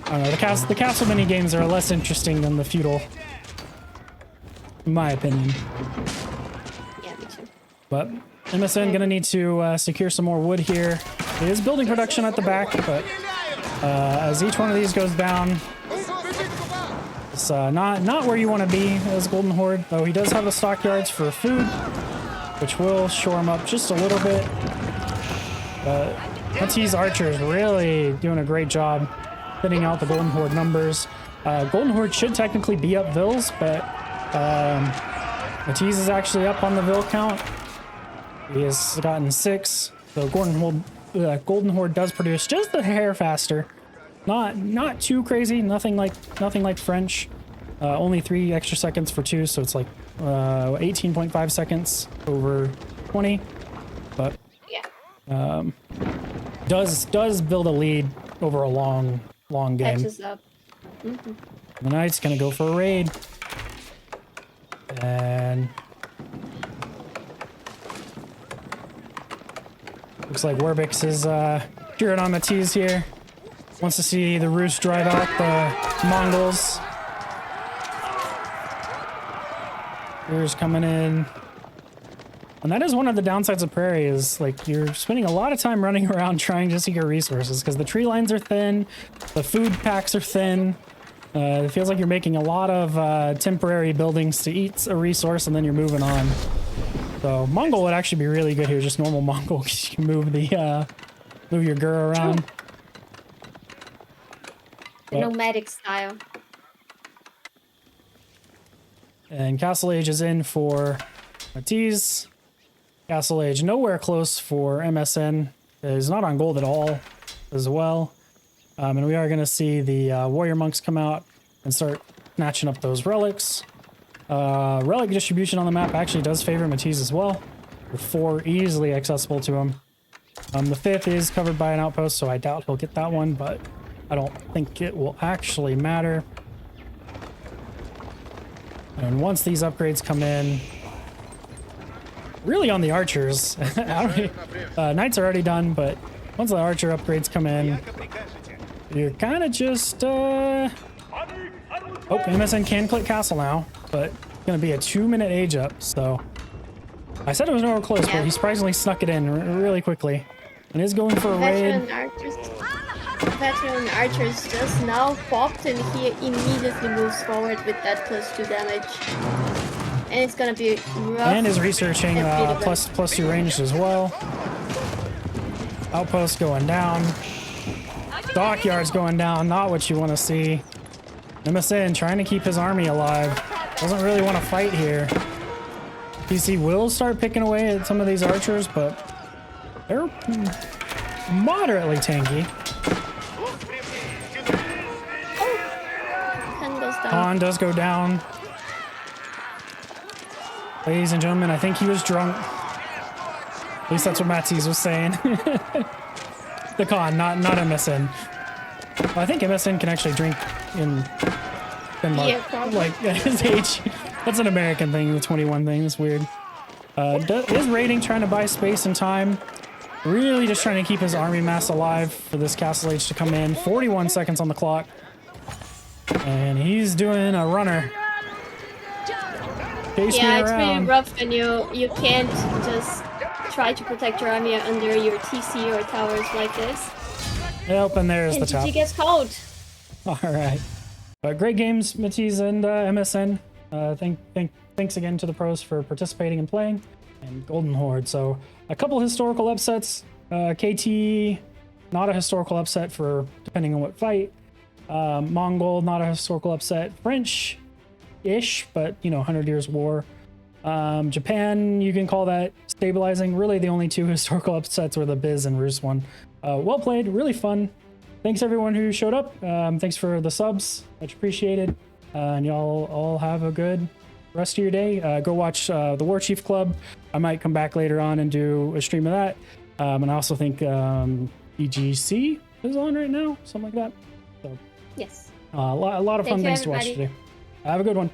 I don't know, the castle mini games are less interesting than the feudal, in my opinion. Yeah, me too. But MSN gonna need to secure some more wood here. It is building production at the back, but as each one of these goes down, it's not where you want to be as Golden Horde. Though he does have the stockyards for food, which will shore him up just a little bit. But Matiz Archer is really doing a great job fitting out the Golden Horde numbers. Golden Horde should technically be up Vills, but Matiz is actually up on the Vill count. He has gotten 6, so Golden Horde does produce just a hair faster. Not too crazy, nothing like French. Only 3 extra seconds for 2, so it's like 18.5 seconds over 20. But yeah, does build a lead over a long game. Catches up. Mm-hmm. The Knight's gonna go for a raid, and looks like Werbix is cheering on Matiz here. Wants to see the Rus drive out the Mongols. Here's coming in. And that is one of the downsides of Prairie, is like you're spending a lot of time running around trying to secure resources because the tree lines are thin, the food packs are thin. It feels like you're making a lot of temporary buildings to eat a resource and then you're moving on. So Mongol would actually be really good here, just normal Mongol, because you can move your Gur around. The nomadic style. And Castle Age is in for Matiz. Castle Age nowhere close for MSN. It is not on gold at all as well. And we are going to see the warrior monks come out and start snatching up those relics. Relic distribution on the map actually does favor Matiz as well, with 4 easily accessible to him. The 5th is covered by an outpost, so I doubt he'll get that one, but I don't think it will actually matter. And once these upgrades come in, really on the archers, Knights are already done, but once the archer upgrades come in, you're kind of just, oh, MSN can click castle now, but it's going to be a 2-minute age up, so. I said it was nowhere close, but he surprisingly snuck it in really quickly. And is going for a raid. Veteran archers just now popped, and he immediately moves forward with that +2 damage. And it's gonna be rough. And is researching +2 range as well. Outpost going down. Dockyard's going down, not what you want to see. MSN trying to keep his army alive. Doesn't really want to fight here. PC will start picking away at some of these archers, but they're moderately tanky. Han does go down. Ladies and gentlemen, I think he was drunk. At least that's what Matiz was saying. The Khan, not MSN. Well, I think MSN can actually drink in Denmark, like at his age. That's an American thing, the 21 thing. It's weird. Is raiding, trying to buy space and time. Really just trying to keep his army mass alive for this castle age to come in. 41 seconds on the clock. And he's doing a runner. Chase yeah, me it's around. pretty rough when you can't just try to protect your army under your TC or towers like this. Yep, and there's the top. GG gets cold. All right. Great games, Matiz and MSN. Thanks again to the pros for participating and playing. And Golden Horde. So a couple historical upsets. KT, not a historical upset for depending on what fight. Mongol, not a historical upset. French-ish, but 100 Years War. Japan, you can call that stabilizing. Really, the only two historical upsets were the Biz and Rus one. Well played, really fun. Thanks everyone who showed up. Thanks for the subs, much appreciated. And y'all all have a good rest of your day. Go watch the War Chief Club. I might come back later on and do a stream of that. And I also think EGC is on right now, something like that. So Yes. a lot of fun things to watch today. Have a good one.